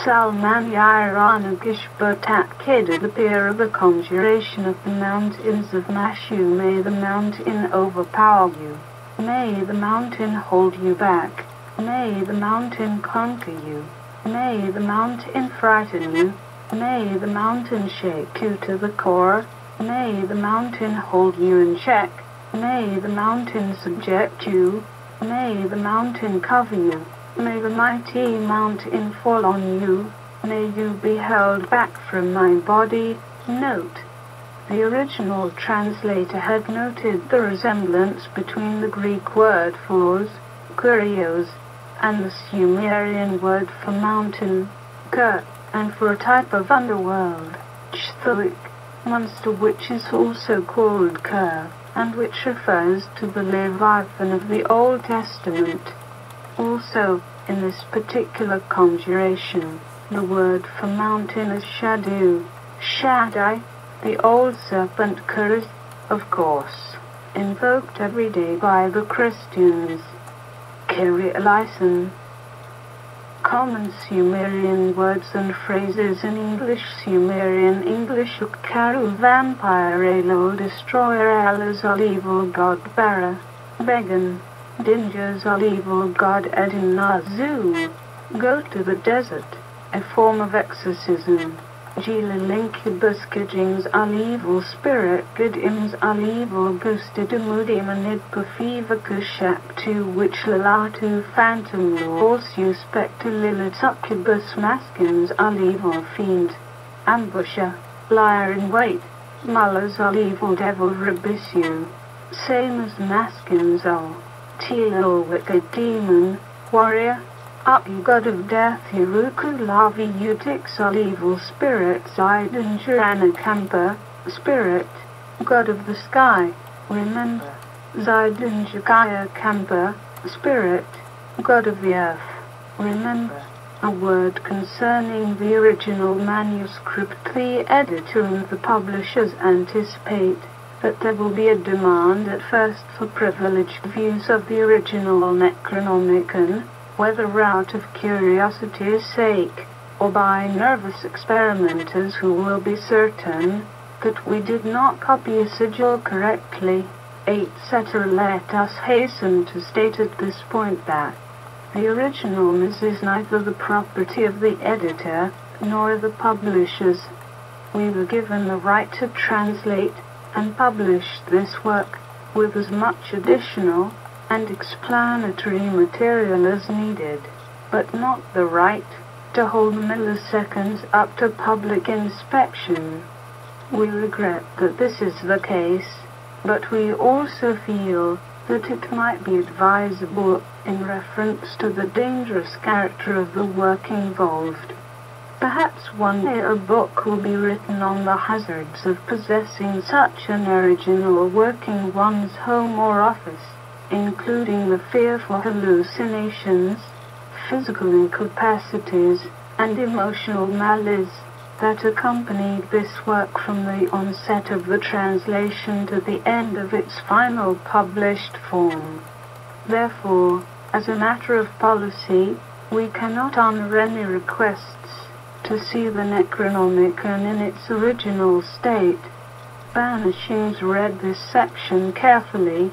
Salmani Irana Gishba Tatkid the Pira the conjuration of the mountains of Mashu. May the mountain overpower you. May the mountain hold you back. May the mountain conquer you. May the mountain frighten you. May the mountain shake you to the core. May the mountain hold you in check. May the mountain subject you. May the mountain cover you. May the mighty mountain fall on you. May you be held back from my body. Note: the original translator had noted the resemblance between the Greek word for kurios and the Sumerian word for mountain, kur, and for a type of underworld, Chthonic monster which is also called Kur. and which refers to the Leviathan of the Old Testament. Also, in this particular conjuration, the word for mountain is Shadu, Shaddai, the old serpent Kurus, of course, invoked every day by the Christians. Kyrieleison. Common Sumerian words and phrases in English. Sumerian-English Ukkaru, vampire, Elul, destroyer, Alazol, evil god, Bara, Pagan, Dingers, evil god, Edin, Nazu, go to the desert, a form of exorcism. Jilil, incubus, Kajings, evil spirit, Gidims, evil ghost, Idamudim, Pafiva, Kushaptu, witch, Lalatu, phantom, Orsu, spectre, Lilith, succubus, maskins, evil fiend, ambusher, liar in wait, Mullahs, evil devil, Rabisu, same as maskins, Tilo, wicked demon, warrior, Apu, god of death, Hiruku, Lavi, Utix, evil spirit, Zidanger, Anakampa, spirit, god of the sky, remember, Zidanger, Kaya Kampa, spirit, god of the earth, remember. A word concerning the original manuscript. The editor and the publishers anticipate that there will be a demand at first for privileged views of the original Necronomicon, whether out of curiosity's sake, or by nervous experimenters who will be certain that we did not copy a sigil correctly, etc. Let us hasten to state at this point that the original is neither the property of the editor nor the publishers. We were given the right to translate and publish this work with as much additional and explanatory material as needed, but not the right to hold milliseconds up to public inspection. We regret that this is the case, but we also feel that it might be advisable in reference to the dangerous character of the work involved. Perhaps one day a book will be written on the hazards of possessing such an original work in one's home or office, including the fearful hallucinations, physical incapacities, and emotional malaise that accompanied this work from the onset of the translation to the end of its final published form. Therefore, as a matter of policy, we cannot honor any requests to see the Necronomicon in its original state. Banishings read this section carefully.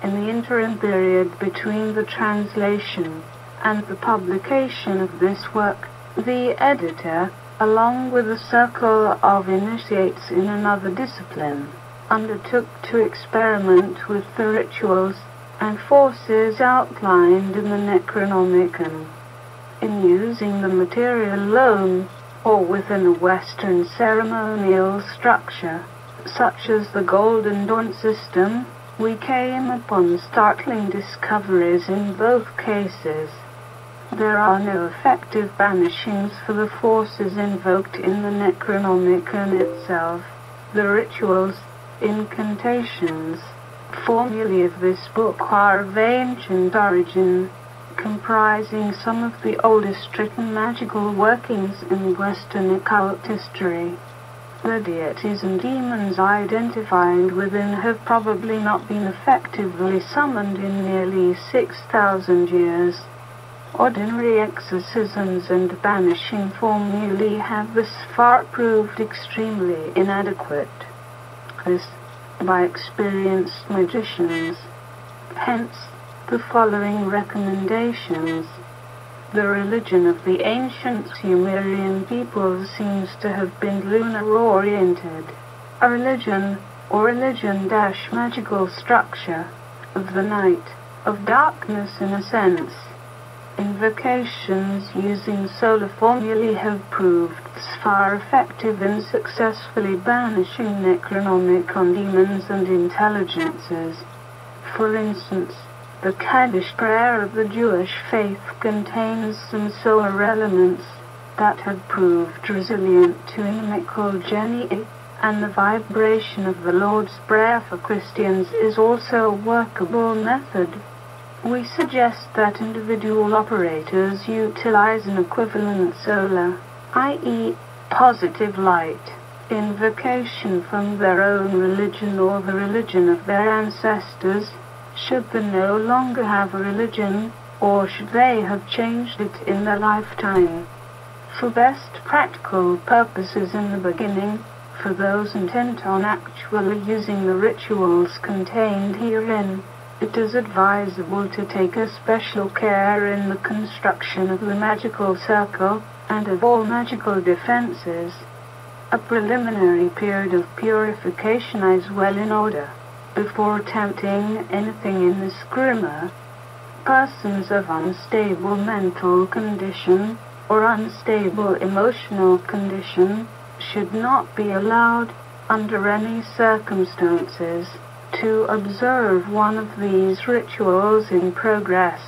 In the interim period between the translation and the publication of this work, the editor, along with a circle of initiates in another discipline, undertook to experiment with the rituals and forces outlined in the Necronomicon. In using the material alone, or within a Western ceremonial structure, such as the Golden Dawn system, we came upon startling discoveries in both cases. There are no effective banishings for the forces invoked in the Necronomicon itself. The rituals, incantations, formulae of this book are of ancient origin, comprising some of the oldest written magical workings in Western occult history. The deities and demons identified within have probably not been effectively summoned in nearly 6,000 years. Ordinary exorcisms and banishing formulae have thus far proved extremely inadequate, as by experienced magicians. Hence, the following recommendations. The religion of the ancient Sumerian people seems to have been lunar-oriented. A religion, or religion-magical structure, of the night, of darkness in a sense. Invocations using solar formulae have proved thus far effective in successfully banishing Necronomicon demons and intelligences. For instance, the Kaddish prayer of the Jewish faith contains some solar elements that have proved resilient to inimical genii, and the vibration of the Lord's Prayer for Christians is also a workable method. We suggest that individual operators utilize an equivalent solar, i.e., positive light, invocation from their own religion or the religion of their ancestors, should they no longer have a religion, or should they have changed it in their lifetime. For best practical purposes in the beginning, for those intent on actually using the rituals contained herein, it is advisable to take especial care in the construction of the magical circle, and of all magical defenses. A preliminary period of purification is well in order, before attempting anything in this grimoire. Persons of unstable mental condition, or unstable emotional condition, should not be allowed, under any circumstances, to observe one of these rituals in progress.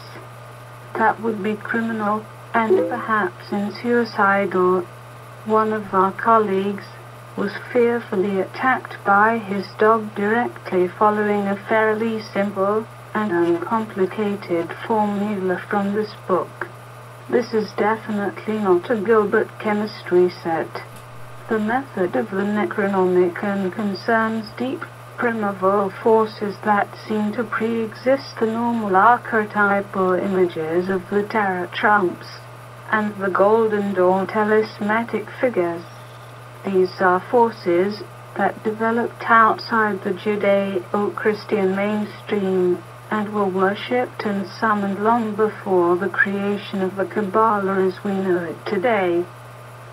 That would be criminal, and perhaps suicidal. One of our colleagues was fearfully attacked by his dog directly following a fairly simple and uncomplicated formula from this book. This is definitely not a Gilbert chemistry set. The method of the Necronomicon concerns deep, primeval forces that seem to pre-exist the normal archetypal images of the tarot trumps, and the Golden Dawn talismanic figures. These are forces that developed outside the Judeo-Christian mainstream, and were worshipped and summoned long before the creation of the Kabbalah as we know it today.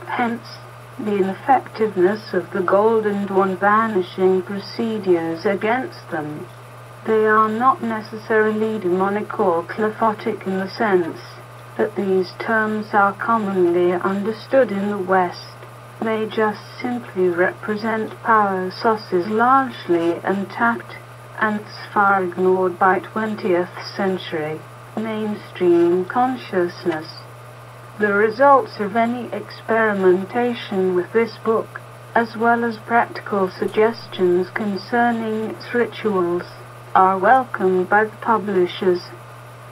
Hence, the ineffectiveness of the Golden Dawn vanishing procedures against them. They are not necessarily demonic or qliphothic in the sense that these terms are commonly understood in the West. They just simply represent power sources largely untapped and far ignored by 20th century mainstream consciousness. The results of any experimentation with this book, as well as practical suggestions concerning its rituals, are welcomed by the publishers.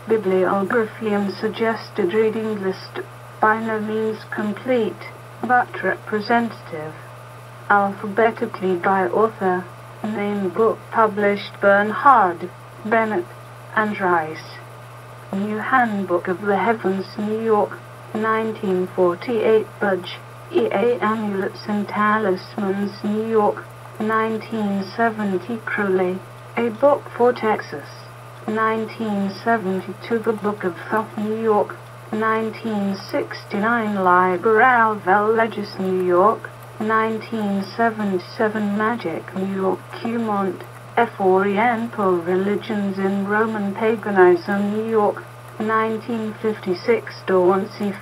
Bibliography and suggested reading list, by no means complete, but representative. Alphabetically by author. Name book published Bernhard, Bennett, and Rice. New Handbook of the Heavens, New York, 1948. Budge, E.A. Amulets and Talismans, New York, 1970. Crowley, A Book for Texas, 1972. The Book of Thoth, New York, 1969. Liberal Legis, New York, 1977. Magic, New York. Cumont, F. Oriental Religions in Roman Paganism, New York, 1956. Dornsief,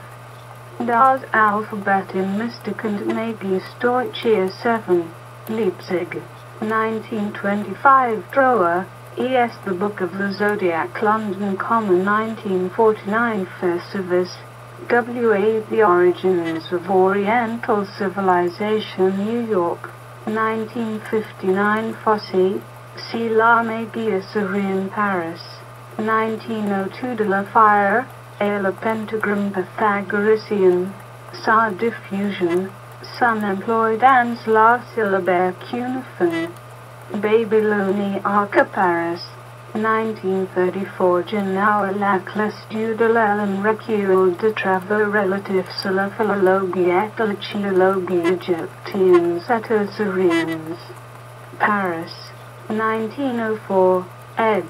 Das Alphabet in Mystic and Magie Stoichia 7, Leipzig, 1925. Drower, E.S. The Book of the Zodiac, London Common, 1949. Festivus, W.A. The Origins of Oriental Civilization, New York, 1959. Fossey, C. La Magie Assyrian, Paris, 1902. De la Fire, A. La Pentagram Pythagorasian, Sa Diffusion, Sun Employed Ans La Syllabaire Cuneiform, Babylonie Arca, Paris, 1934. Genoa la Classe de l'Ellen Recul de Travaux Relatifs à la Philologie et à l'Archéologie Égyptienne et Assyriens, Paris, 1904. Ed.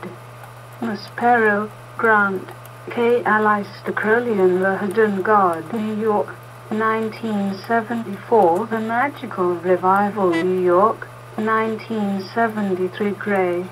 Maspero, Grant, K. Aleister The Hidden God, New York, 1974. The Magical Revival, New York, 1973. Gray,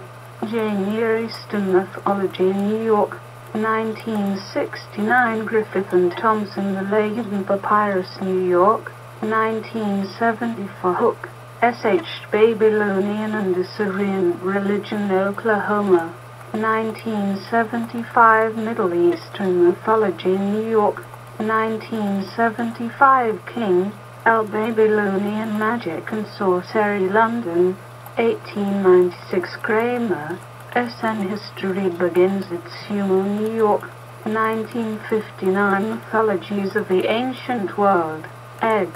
Jane Easton Mythology, New York, 1969. Griffith and Thompson, The Leiden Papyrus, New York, 1974. Hook, S.H. Babylonian and Assyrian Religion, Oklahoma, 1975. Middle Eastern Mythology, New York, 1975. King, L. Babylonian Magic and Sorcery, London, 1896. Kramer, S.N. History Begins at Sumo, New York, 1959. Mythologies of the Ancient World, ed.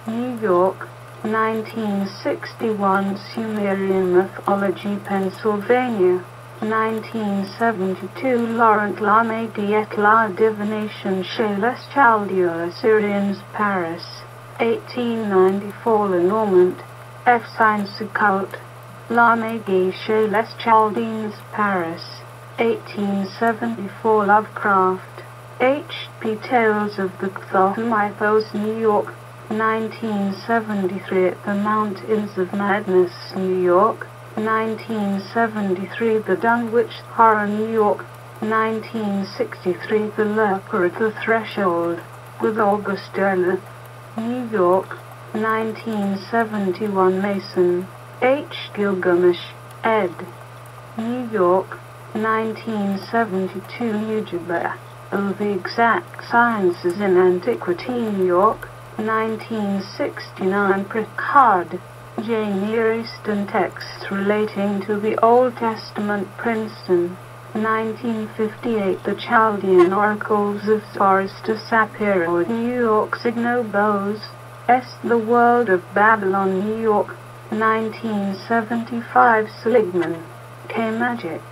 New York, 1961. Sumerian Mythology, Pennsylvania, 1972. Laurent Lamedi et la Divination chez les Chaldeo-Assyriens, Paris, 1894. Lenormand, F. Science Occult, Lamedi chez les Chaldeans, Paris, 1874. Lovecraft, H.P. Tales of the Cthulhu Mythos, New York, 1973. At the Mountains of Madness, New York, 1973. The Dunwich Horror, New York, 1963. The Lurker at the Threshold, with August Derleth, New York, 1971. Mason, H. Gilgamesh, ed. New York, 1972. Nujiba, O. The Exact Sciences in Antiquity, New York, 1969. Picard, J. Near Eastern Texts Relating to the Old Testament, Princeton, 1958. The Chaldean Oracles of Zoroaster, Sapiro, New York. Signo Bose, S. The World of Babylon, New York, 1975. Seligman, K. Magic,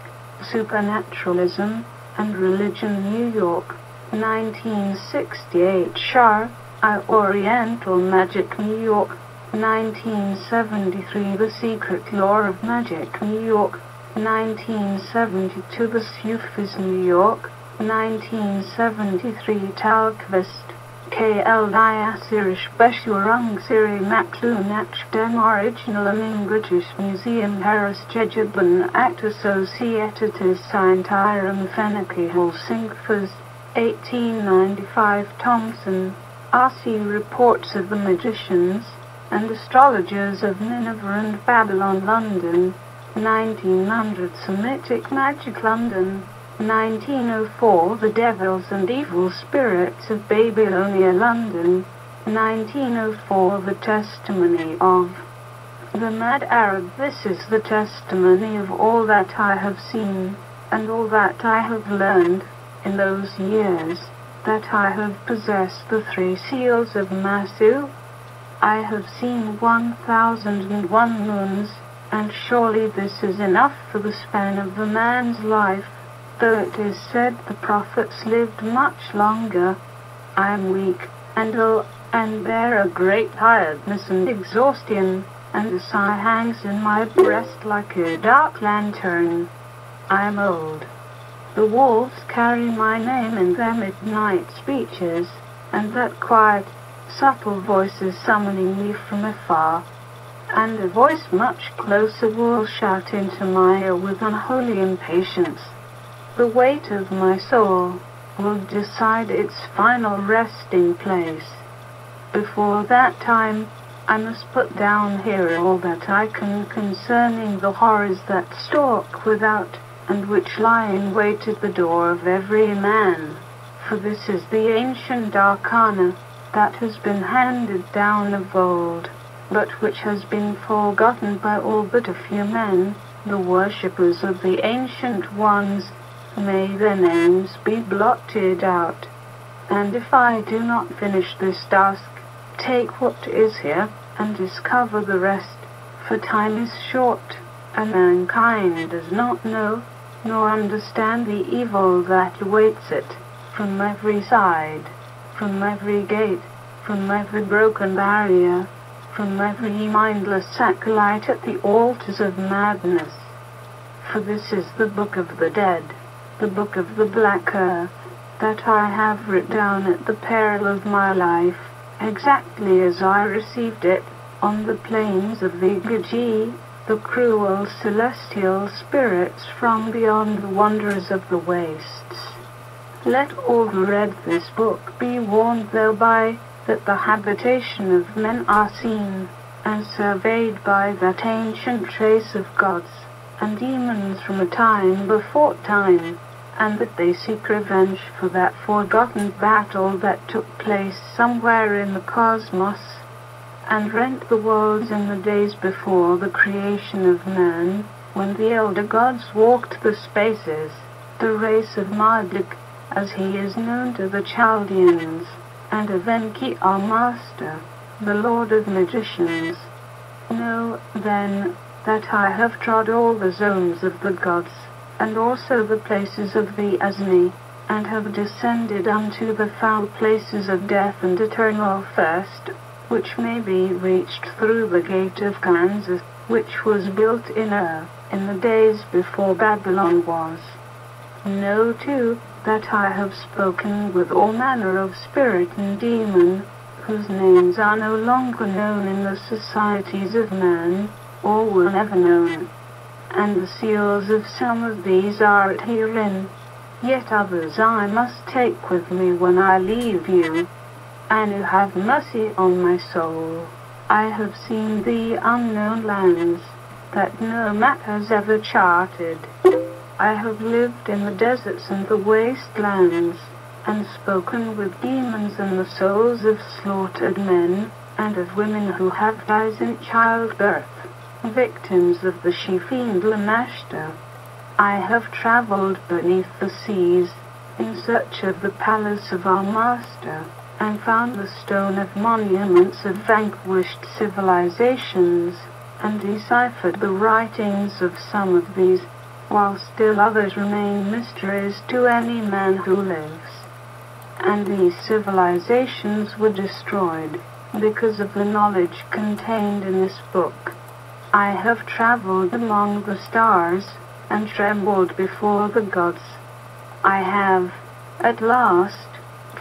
Supernaturalism, and Religion, New York, 1968. Shar, I. Oriental Magic, New York, 1973. The Secret Lore of Magic, New York, 1972. The Sufis, New York, 1973. Talquist, K.L. Diasirish Beshurung Siri Maklunach Dem Original in British Museum Harris Jejuban Act Associated Scientirum Feniki Holsingfors, 1895. Thompson, R.C. Reports of the Magicians and Astrologers of Nineveh and Babylon, London, 1900. Semitic Magic, London, 1904. The Devils and Evil Spirits of Babylonia, London, 1904. The Testimony of the Mad Arab. This is the testimony of all that I have seen, and all that I have learned, in those years that I have possessed the 3 seals of Masu. I have seen 1001 moons, and surely this is enough for the span of a man's life, though it is said the prophets lived much longer. I am weak and ill, and bear a great tiredness and exhaustion, and a sigh hangs in my breast like a dark lantern. I am old. The wolves carry my name in their midnight speeches, and that quiet, subtle voice is summoning me from afar, and a voice much closer will shout into my ear with unholy impatience. The weight of my soul will decide its final resting place. Before that time, I must put down here all that I can concerning the horrors that stalk without, and which lie in wait at the door of every man. For this is the ancient arcana that has been handed down of old, but which has been forgotten by all but a few men, the worshippers of the ancient ones. May their names be blotted out. And if I do not finish this task, take what is here, and discover the rest, for time is short, and mankind does not know nor understand the evil that awaits it, from every side, from every gate, from every broken barrier, from every mindless acolyte at the altars of madness. For this is the Book of the Dead, the Book of the Black Earth, that I have writ down at the peril of my life, exactly as I received it, on the plains of the Gigi, the cruel celestial spirits from beyond the wonders of the wastes. Let all who read this book be warned thereby, that the habitation of men are seen, and surveyed by that ancient trace of gods and demons from a time before time, and that they seek revenge for that forgotten battle that took place somewhere in the cosmos, and rent the worlds in the days before the creation of man, when the elder gods walked the spaces, the race of Marduk, as he is known to the Chaldeans, and of Enki our master, the lord of magicians. Know, then, that I have trod all the zones of the gods, and also the places of the Asni, and have descended unto the foul places of death and eternal thirst, which may be reached through the gate of Kansas, which was built in the days before Babylon was. Know, too, that I have spoken with all manner of spirit and demon, whose names are no longer known in the societies of man, or were never known. And the seals of some of these are at herein, yet others I must take with me when I leave you. And who have mercy on my soul. I have seen the unknown lands, that no map has ever charted. I have lived in the deserts and the wastelands, and spoken with demons and the souls of slaughtered men, and of women who have died in childbirth, victims of the she-fiend Lamashta. I have traveled beneath the seas, in search of the palace of our master, and found the stone of monuments of vanquished civilizations, and deciphered the writings of some of these, while still others remain mysteries to any man who lives. And these civilizations were destroyed, because of the knowledge contained in this book. I have traveled among the stars, and trembled before the gods. I have, at last,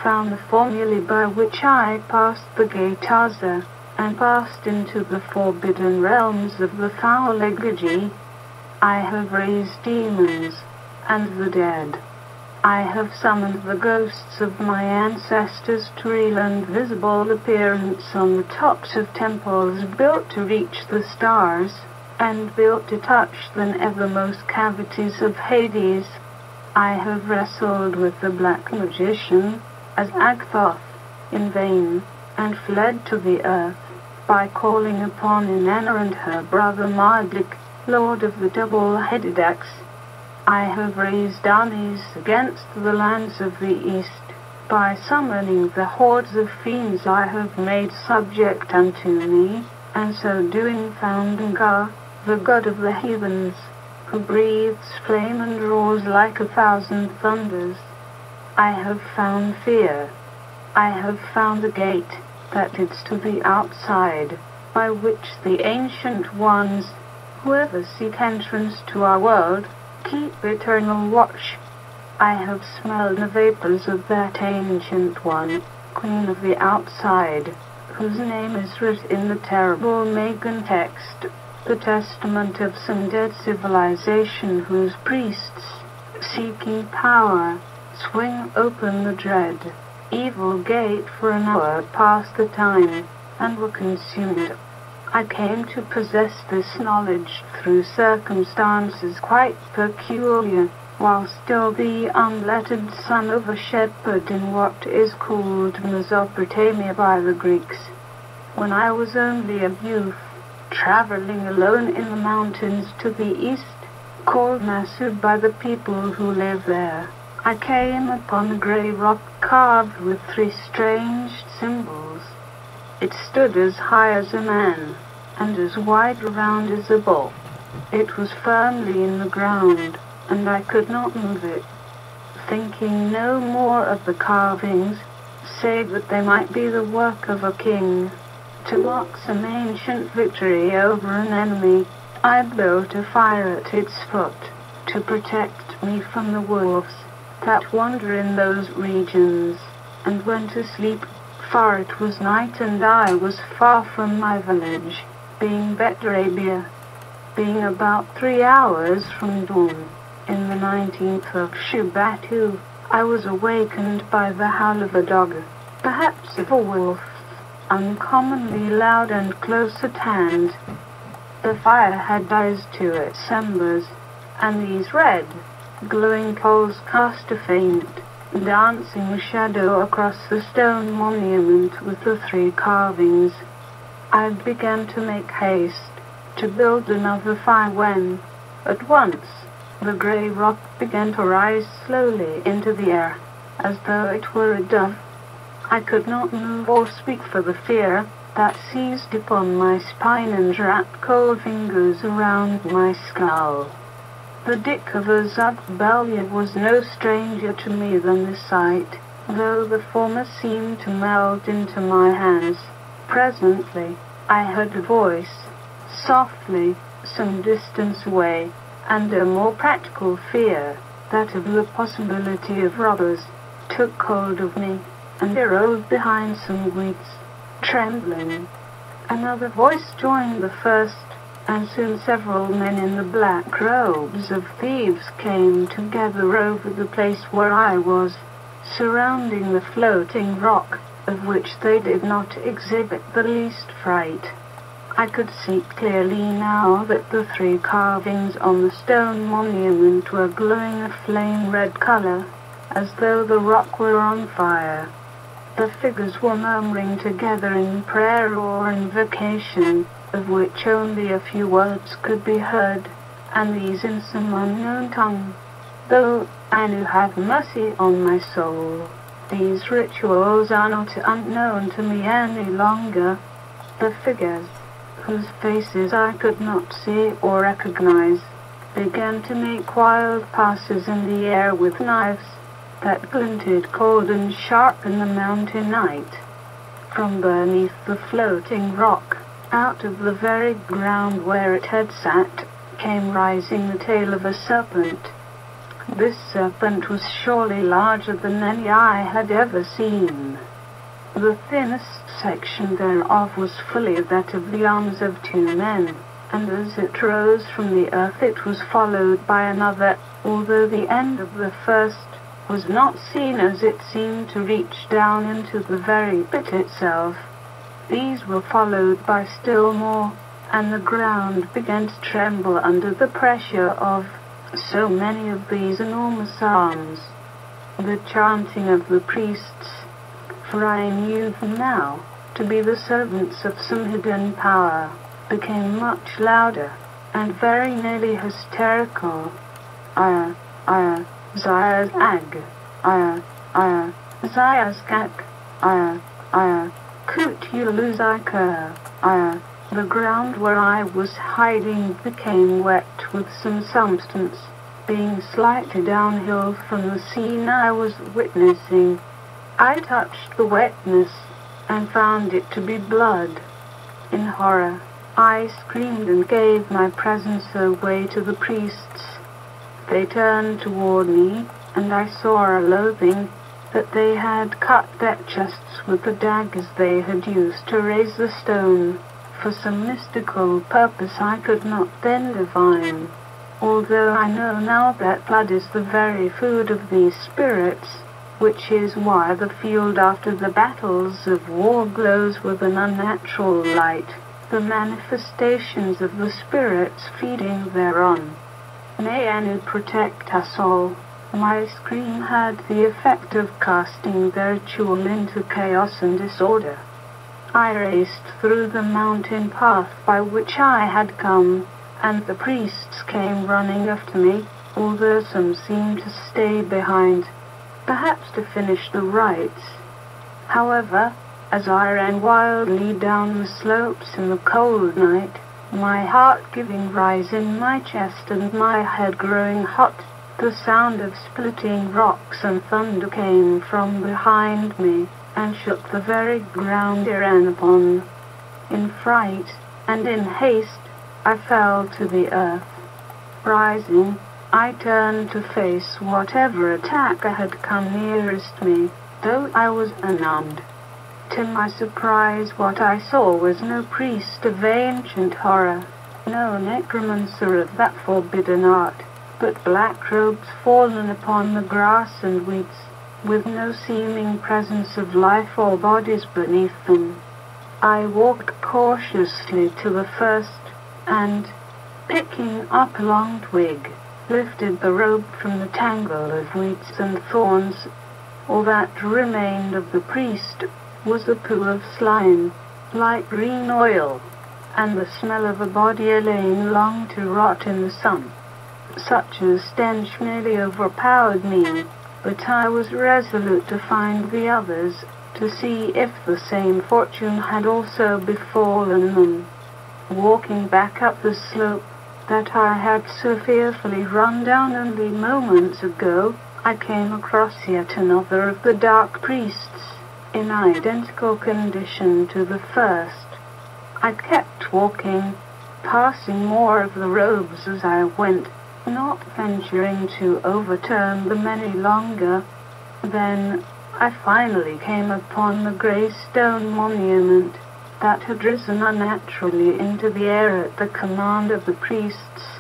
found the formulae by which I passed the gate Aza, and passed into the forbidden realms of the foul Egagi. I have raised demons, and the dead. I have summoned the ghosts of my ancestors to real and visible appearance on the tops of temples built to reach the stars, and built to touch the nethermost cavities of Hades. I have wrestled with the black magician, as Agthoth, in vain, and fled to the earth, by calling upon Inanna and her brother Marduk, lord of the double-headed axe. I have raised armies against the lands of the east, by summoning the hordes of fiends I have made subject unto me, and so doing found Nga, the god of the heathens, who breathes flame and roars like 1,000 thunders. I have found fear. I have found the gate that leads to the outside, by which the ancient ones, who ever seek entrance to our world, keep eternal watch. I have smelled the vapors of that ancient one, queen of the outside, whose name is writ in the terrible Pagan text, the testament of some dead civilization whose priests, seeking power, swing open the dread, evil gate for an hour past the time, and were consumed. I came to possess this knowledge through circumstances quite peculiar, while still the unlettered son of a shepherd in what is called Mesopotamia by the Greeks. When I was only a youth, traveling alone in the mountains to the east, called Masud by the people who live there, I came upon a grey rock carved with 3 strange symbols. It stood as high as a man, and as wide around as a bull. It was firmly in the ground, and I could not move it. Thinking no more of the carvings, save that they might be the work of a king, to mark some ancient victory over an enemy, I built a fire at its foot, to protect me from the wolves that wander in those regions, and went to sleep, for it was night and I was far from my village, being Betrabia, being about 3 hours from dawn. In the 19th of Shubatu, I was awakened by the howl of a dog, perhaps of a wolf, uncommonly loud and close at hand. The fire had eyes to its embers, and these red, glowing coals cast a faint, dancing shadow across the stone monument with the 3 carvings. I began to make haste to build another fire when, at once, the grey rock began to rise slowly into the air, as though it were a dove. I could not move or speak for the fear that seized upon my spine and wrapped cold fingers around my skull. The Dick of Esot-Eric was no stranger to me than the sight, though the former seemed to melt into my hands. Presently, I heard a voice, softly, some distance away, and a more practical fear, that of the possibility of robbers, took hold of me, and I rode behind some weeds, trembling. Another voice joined the first, and soon several men in the black robes of thieves came together over the place where I was, surrounding the floating rock, of which they did not exhibit the least fright. I could see clearly now that the 3 carvings on the stone monument were glowing a flame-red color, as though the rock were on fire. The figures were murmuring together in prayer or invocation, of which only a few words could be heard, and these in some unknown tongue. Though I knew have mercy on my soul, these rituals are not unknown to me any longer. The figures, whose faces I could not see or recognize, began to make wild passes in the air with knives that glinted cold and sharp in the mountain night. From beneath the floating rock, out of the very ground where it had sat, came rising the tail of a serpent. This serpent was surely larger than any I had ever seen. The thinnest section thereof was fully that of the arms of 2 men, and as it rose from the earth it was followed by another, although the end of the first was not seen, as it seemed to reach down into the very pit itself. These were followed by still more, and the ground began to tremble under the pressure of so many of these enormous arms. The chanting of the priests, for I knew them now to be the servants of some hidden power, became much louder, and very nearly hysterical. Aya, aya, Zayas ag, aya, aya, Zayas kak, aya, aya, Kut Yuluzaka, aya. The ground where I was hiding became wet with some substance, being slightly downhill from the scene I was witnessing. I touched the wetness, and found it to be blood. In horror, I screamed and gave my presence away to the priests. They turned toward me, and I saw a loathing that they had cut their chests with the daggers they had used to raise the stone, for some mystical purpose I could not then divine, although I know now that blood is the very food of these spirits, which is why the field after the battles of war glows with an unnatural light, the manifestations of the spirits feeding thereon. May Anu protect us all. My scream had the effect of casting the ritual into chaos and disorder. I raced through the mountain path by which I had come, and the priests came running after me, although some seemed to stay behind, perhaps to finish the rites. However, as I ran wildly down the slopes in the cold night, my heart giving rise in my chest and my head growing hot, the sound of splitting rocks and thunder came from behind me, and shook the very ground I ran upon. In fright and in haste, I fell to the earth. Rising, I turned to face whatever attack had come nearest me, though I was unarmed. To my surprise, what I saw was no priest of ancient horror, no necromancer of that forbidden art, but black robes fallen upon the grass and weeds, with no seeming presence of life or bodies beneath them. I walked cautiously to the first, and, picking up a long twig, lifted the robe from the tangle of weeds and thorns. All that remained of the priest was a pool of slime, like green oil, and the smell of a body laying long to rot in the sun. Such a stench nearly overpowered me, but I was resolute to find the others, to see if the same fortune had also befallen them. Walking back up the slope that I had so fearfully run down only moments ago, I came across yet another of the dark priests, in identical condition to the first. I kept walking, passing more of the robes as I went, not venturing to overturn them any longer. Then I finally came upon the grey stone monument that had risen unnaturally into the air at the command of the priests.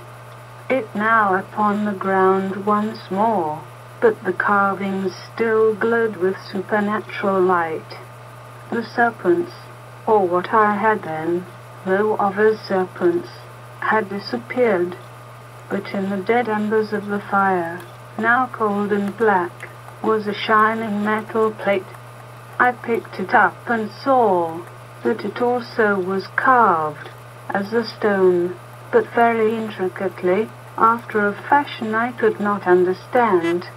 It now upon the ground once more, but the carvings still glowed with supernatural light. The serpents, or what I had then, though of as serpents, had disappeared, but in the dead embers of the fire, now cold and black, was a shining metal plate. I picked it up and saw that it also was carved as a stone, but very intricately, after a fashion I could not understand.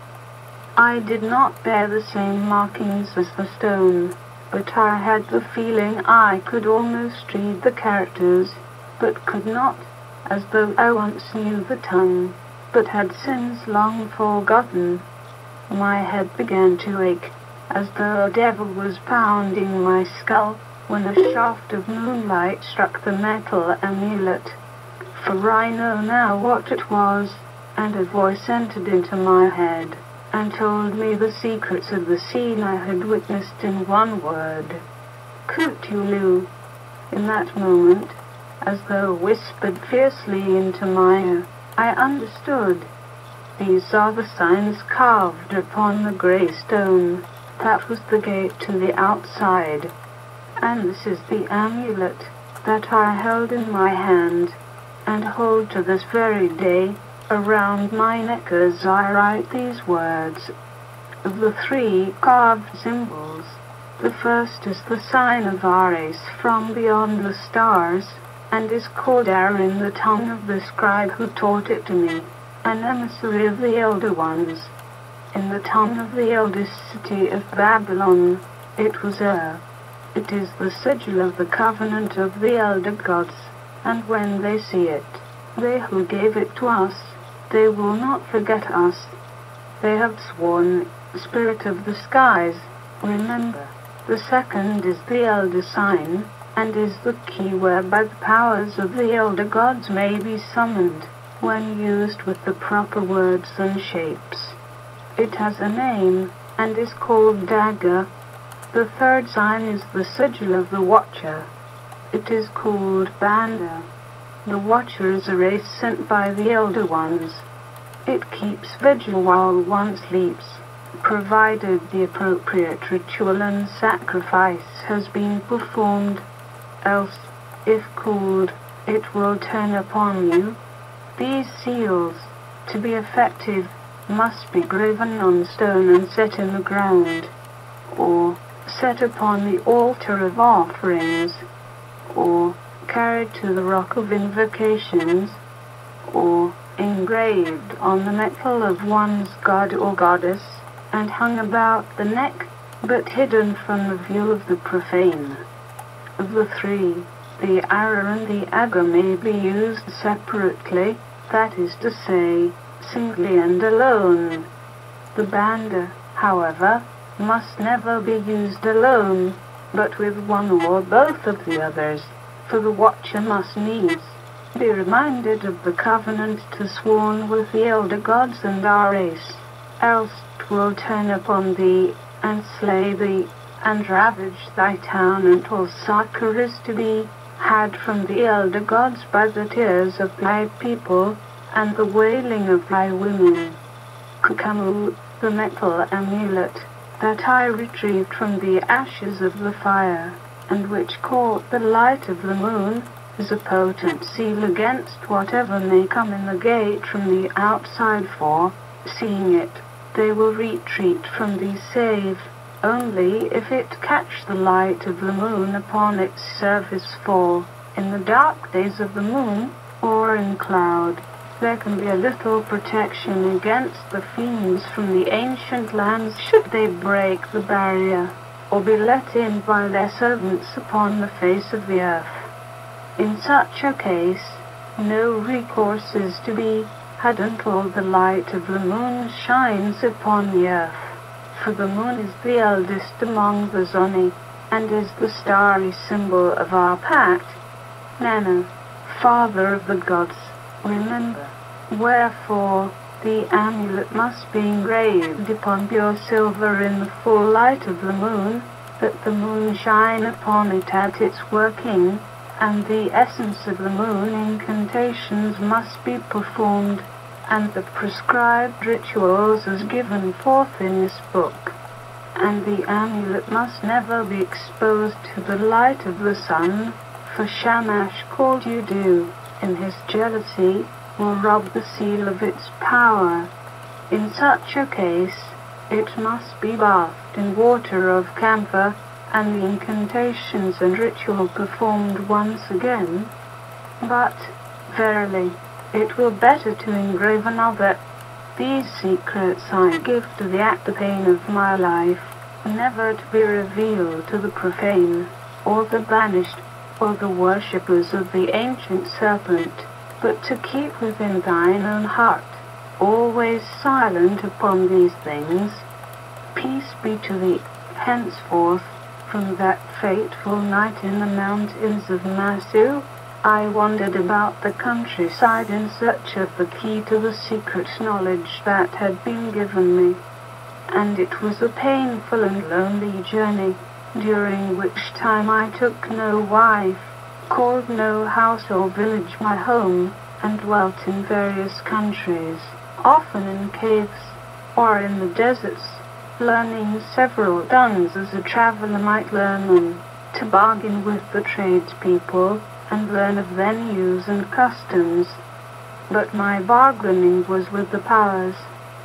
I did not bear the same markings as the stone, but I had the feeling I could almost read the characters, but could not, as though I once knew the tongue, but had since long forgotten. My head began to ache, as though a devil was pounding my skull, when a shaft of moonlight struck the metal amulet. For I know now what it was, and a voice entered into my head, and told me the secrets of the scene I had witnessed in one word: Cthulhu. In that moment, as though whispered fiercely into my ear, I understood. These are the signs carved upon the grey stone. That was the gate to the outside. And this is the amulet that I held in my hand, and hold to this very day around my neck as I write these words. Of the three carved symbols, the first is the sign of our race from beyond the stars, and is called Er in the tongue of the scribe who taught it to me, an emissary of the Elder Ones. In the tongue of the eldest city of Babylon, it was Er. It is the sigil of the covenant of the elder gods, and when they see it, they who gave it to us, they will not forget us. They have sworn, Spirit of the skies, remember. The second is the elder sign, and is the key whereby the powers of the elder gods may be summoned, when used with the proper words and shapes. It has a name, and is called dagger. The third sign is the sigil of the Watcher. It is called Banda. The Watcher is a race sent by the Elder Ones. It keeps vigil while one sleeps, provided the appropriate ritual and sacrifice has been performed. Else, if called, it will turn upon you. These seals, to be effective, must be graven on stone and set in the ground, or set upon the altar of offerings, or carried to the rock of invocations, or engraved on the metal of one's god or goddess, and hung about the neck, but hidden from the view of the profane. Of the three, the arrow and the dagger may be used separately, that is to say, singly and alone. The banda, however, must never be used alone, but with one or both of the others, for the watcher must needs be reminded of the covenant to sworn with the elder gods and our race, else 'twill turn upon thee, and slay thee, and ravage thy town until succor is to be had from the elder gods by the tears of thy people, and the wailing of thy women. Kukamu, the metal amulet, that I retrieved from the ashes of the fire, and which caught the light of the moon, is a potent seal against whatever may come in the gate from the outside, for, seeing it, they will retreat from thee save only if it catch the light of the moon upon its surface, for, in the dark days of the moon, or in cloud, there can be a little protection against the fiends from the ancient lands should they break the barrier, or be let in by their servants upon the face of the earth. In such a case, no recourse is to be had until the light of the moon shines upon the earth, for the moon is the eldest among the Zoni, and is the starry symbol of our pact. Nana, father of the gods, remember. Wherefore, the amulet must be engraved upon pure silver in the full light of the moon, that the moon shine upon it at its working, and the essence of the moon incantations must be performed, and the prescribed rituals as given forth in this book. And the amulet must never be exposed to the light of the sun, for Shamash called Udu, in his jealousy, will rob the seal of its power. In such a case, it must be bathed in water of camphor, and the incantations and ritual performed once again. But, verily, it were better to engrave another. These secrets I give to the Actapane of my life, never to be revealed to the profane, or the banished, or the worshippers of the ancient serpent, but to keep within thine own heart, always silent upon these things. Peace be to thee, henceforth. From that fateful night in the mountains of Masu, I wandered about the countryside in search of the key to the secret knowledge that had been given me. And it was a painful and lonely journey, during which time I took no wife, called no house or village my home, and dwelt in various countries, often in caves, or in the deserts, learning several tongues as a traveller might learn them, to bargain with the tradespeople, and learn of their news and customs. But my bargaining was with the powers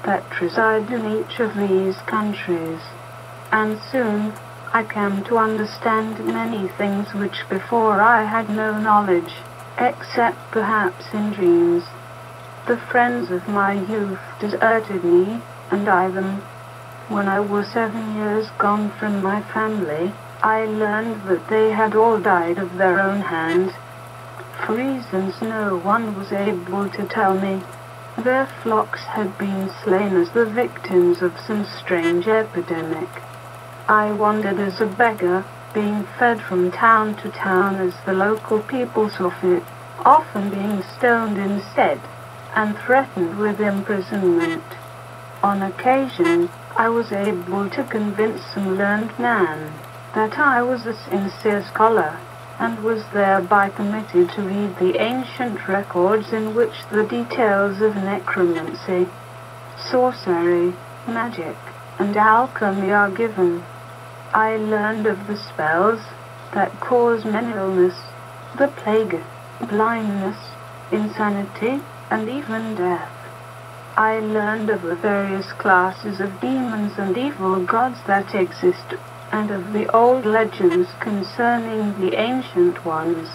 that reside in each of these countries, and soon I came to understand many things which before I had no knowledge, except perhaps in dreams. The friends of my youth deserted me, and I them. When I was 7 years gone from my family, I learned that they had all died of their own hand, for reasons no one was able to tell me. Their flocks had been slain as the victims of some strange epidemic. I wandered as a beggar, being fed from town to town as the local people saw fit, often being stoned instead, and threatened with imprisonment. On occasion, I was able to convince some learned man that I was a sincere scholar, and was thereby permitted to read the ancient records in which the details of necromancy, sorcery, magic, and alchemy are given. I learned of the spells that cause men illness, the plague, blindness, insanity, and even death. I learned of the various classes of demons and evil gods that exist, and of the old legends concerning the ancient ones.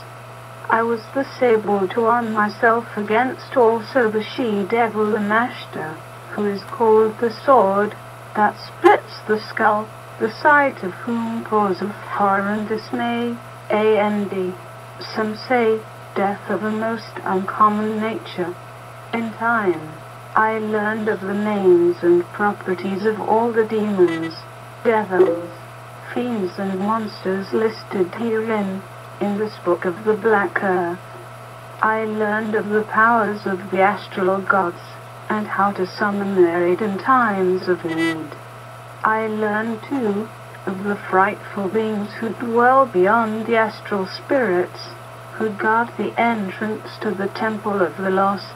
I was thus able to arm myself against also the she-devil Amashta, who is called the sword that splits the skull, the sight of whom causeth horror and dismay, and some say death of a most uncommon nature. In time, I learned of the names and properties of all the demons, devils, fiends and monsters listed herein, in this book of the Black Earth. I learned of the powers of the astral gods, and how to summon their aid in times of need. I learned, too, of the frightful beings who dwell beyond the astral spirits, who guard the entrance to the temple of the lost,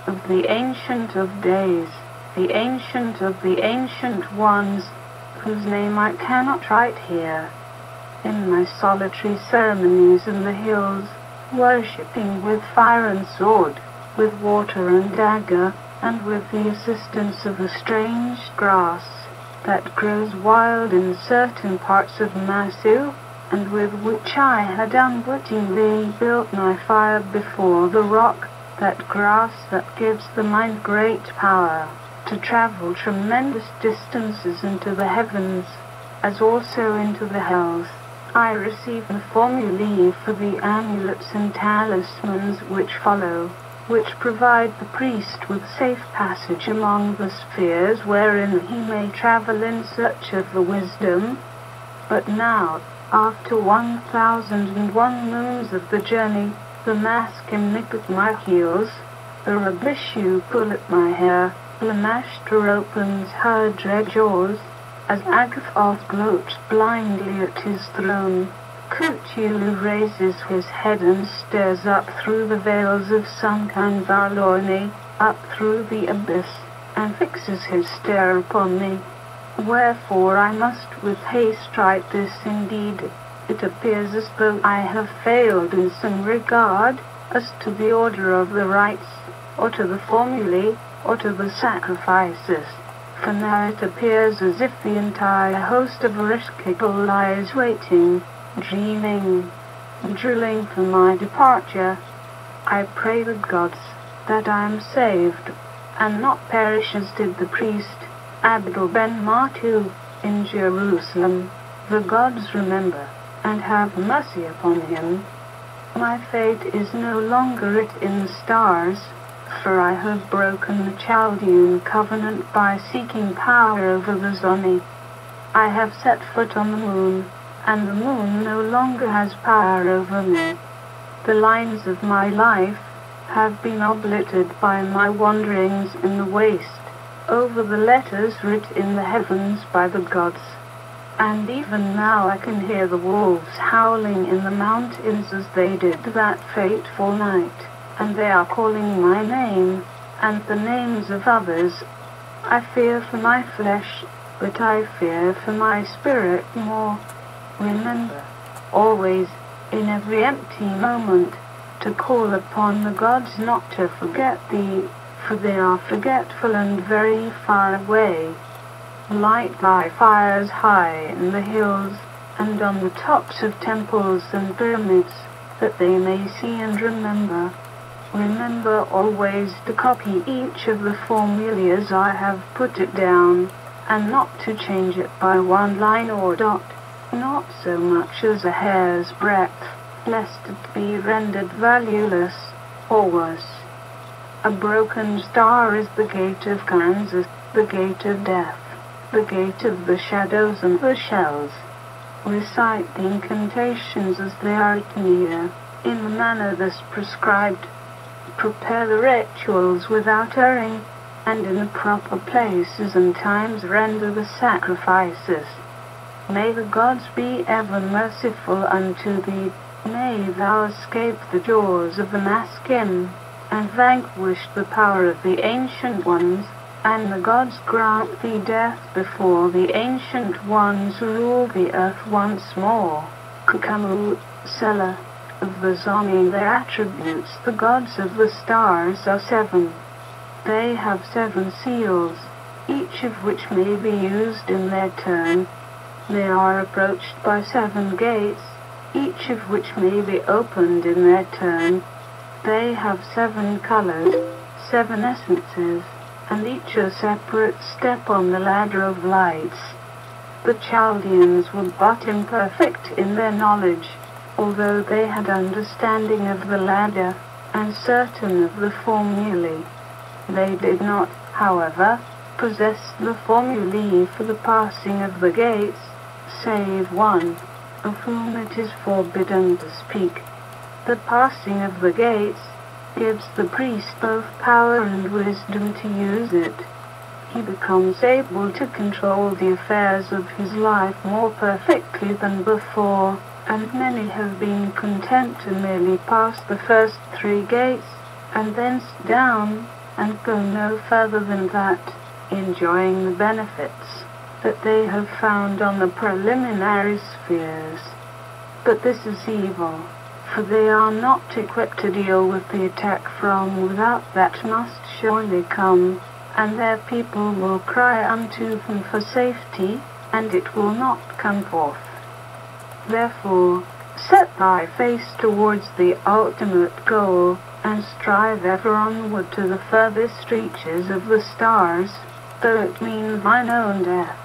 of the Ancient of Days, the Ancient of the Ancient Ones, whose name I cannot write here. In my solitary ceremonies in the hills, worshipping with fire and sword, with water and dagger, and with the assistance of a strange grass, that grows wild in certain parts of Masu, and with which I had unwittingly built my fire before the rock, that grass that gives the mind great power to travel tremendous distances into the heavens, as also into the hells. I receive the formulae for the amulets and talismans which follow, which provide the priest with safe passage among the spheres wherein he may travel in search of the wisdom. But now, after 1001 moons of the journey, the maskim nip at my heels, the Rabishu pull at my hair, Lamashter opens her dread jaws, as Agathoth gloats blindly at his throne. Cthulhu raises his head and stares up through the veils of Sunken Varlorni, up through the abyss, and fixes his stare upon me. Wherefore I must with haste write this indeed. It appears as though I have failed in some regard, as to the order of the rites, or to the formulae, or to the sacrifices. For now it appears as if the entire host of Ereshkigal lies waiting, dreaming, drilling for my departure. I pray the gods that I am saved, and not perish as did the priest Abdul ben Matu in Jerusalem. The gods remember, and have mercy upon him. My fate is no longer writ in the stars, for I have broken the Chaldean covenant by seeking power over the Zoni. I have set foot on the moon, and the moon no longer has power over me. The lines of my life have been obliterated by my wanderings in the waste, over the letters writ in the heavens by the gods. And even now I can hear the wolves howling in the mountains as they did that fateful night, and they are calling my name, and the names of others. I fear for my flesh, but I fear for my spirit more. Remember, always, in every empty moment, to call upon the gods not to forget thee, for they are forgetful and very far away. Light thy fires high in the hills, and on the tops of temples and pyramids, that they may see and remember. Remember always to copy each of the formulae as I have put it down, and not to change it by one line or dot, not so much as a hair's breadth, lest it be rendered valueless, or worse. A broken star is the gate of Kansas, the gate of death, the gate of the shadows and the shells. Recite the incantations as they are near, in the manner thus prescribed. Prepare the rituals without erring, and in the proper places and times render the sacrifices. May the gods be ever merciful unto thee. May thou escape the jaws of the maskim, and vanquish the power of the ancient ones, and the gods grant thee death before the ancient ones rule the earth once more. Kukamu, Sela, of the Zoni, their attributes, the gods of the stars, are 7. They have 7 seals, each of which may be used in their turn. They are approached by 7 gates, each of which may be opened in their turn. They have 7 colors, 7 essences, and each a separate step on the ladder of lights. The Chaldeans were but imperfect in their knowledge, although they had understanding of the ladder, and certain of the formulae. They did not, however, possess the formulae for the passing of the gates, save one, of whom it is forbidden to speak. The passing of the gates gives the priest both power and wisdom to use it. He becomes able to control the affairs of his life more perfectly than before, and many have been content to merely pass the first 3 gates, and thence down, and go no further than that, enjoying the benefits that they have found on the preliminary spheres. But this is evil, for they are not equipped to deal with the attack from without that must surely come, and their people will cry unto them for safety, and it will not come forth. Therefore, set thy face towards the ultimate goal, and strive ever onward to the furthest reaches of the stars, though it mean thine own death.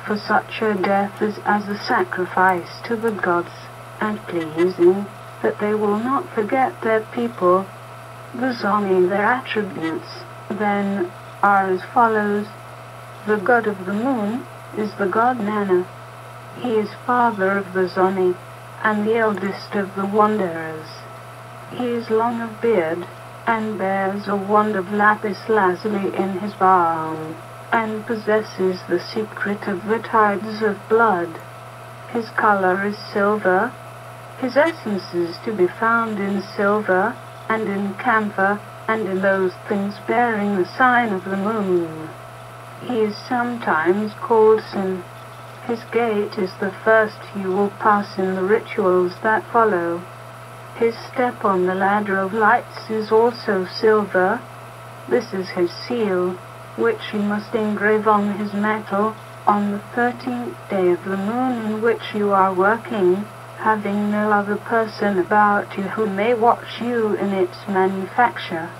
For such a death is as a sacrifice to the gods, and pleasing, that they will not forget their people. The Zoni, their attributes, then, are as follows. The god of the moon is the god Nana. He is father of the Zoni, and the eldest of the wanderers. He is long of beard, and bears a wand of lapis lazuli in his palm, and possesses the secret of the tides of blood. His color is silver. His essence is to be found in silver, and in camphor, and in those things bearing the sign of the moon. He is sometimes called Sin. His gait is the first you will pass in the rituals that follow. His step on the ladder of lights is also silver. This is his seal, which you must engrave on his metal on the 13th day of the moon in which you are working, having no other person about you who may watch you in its manufacture.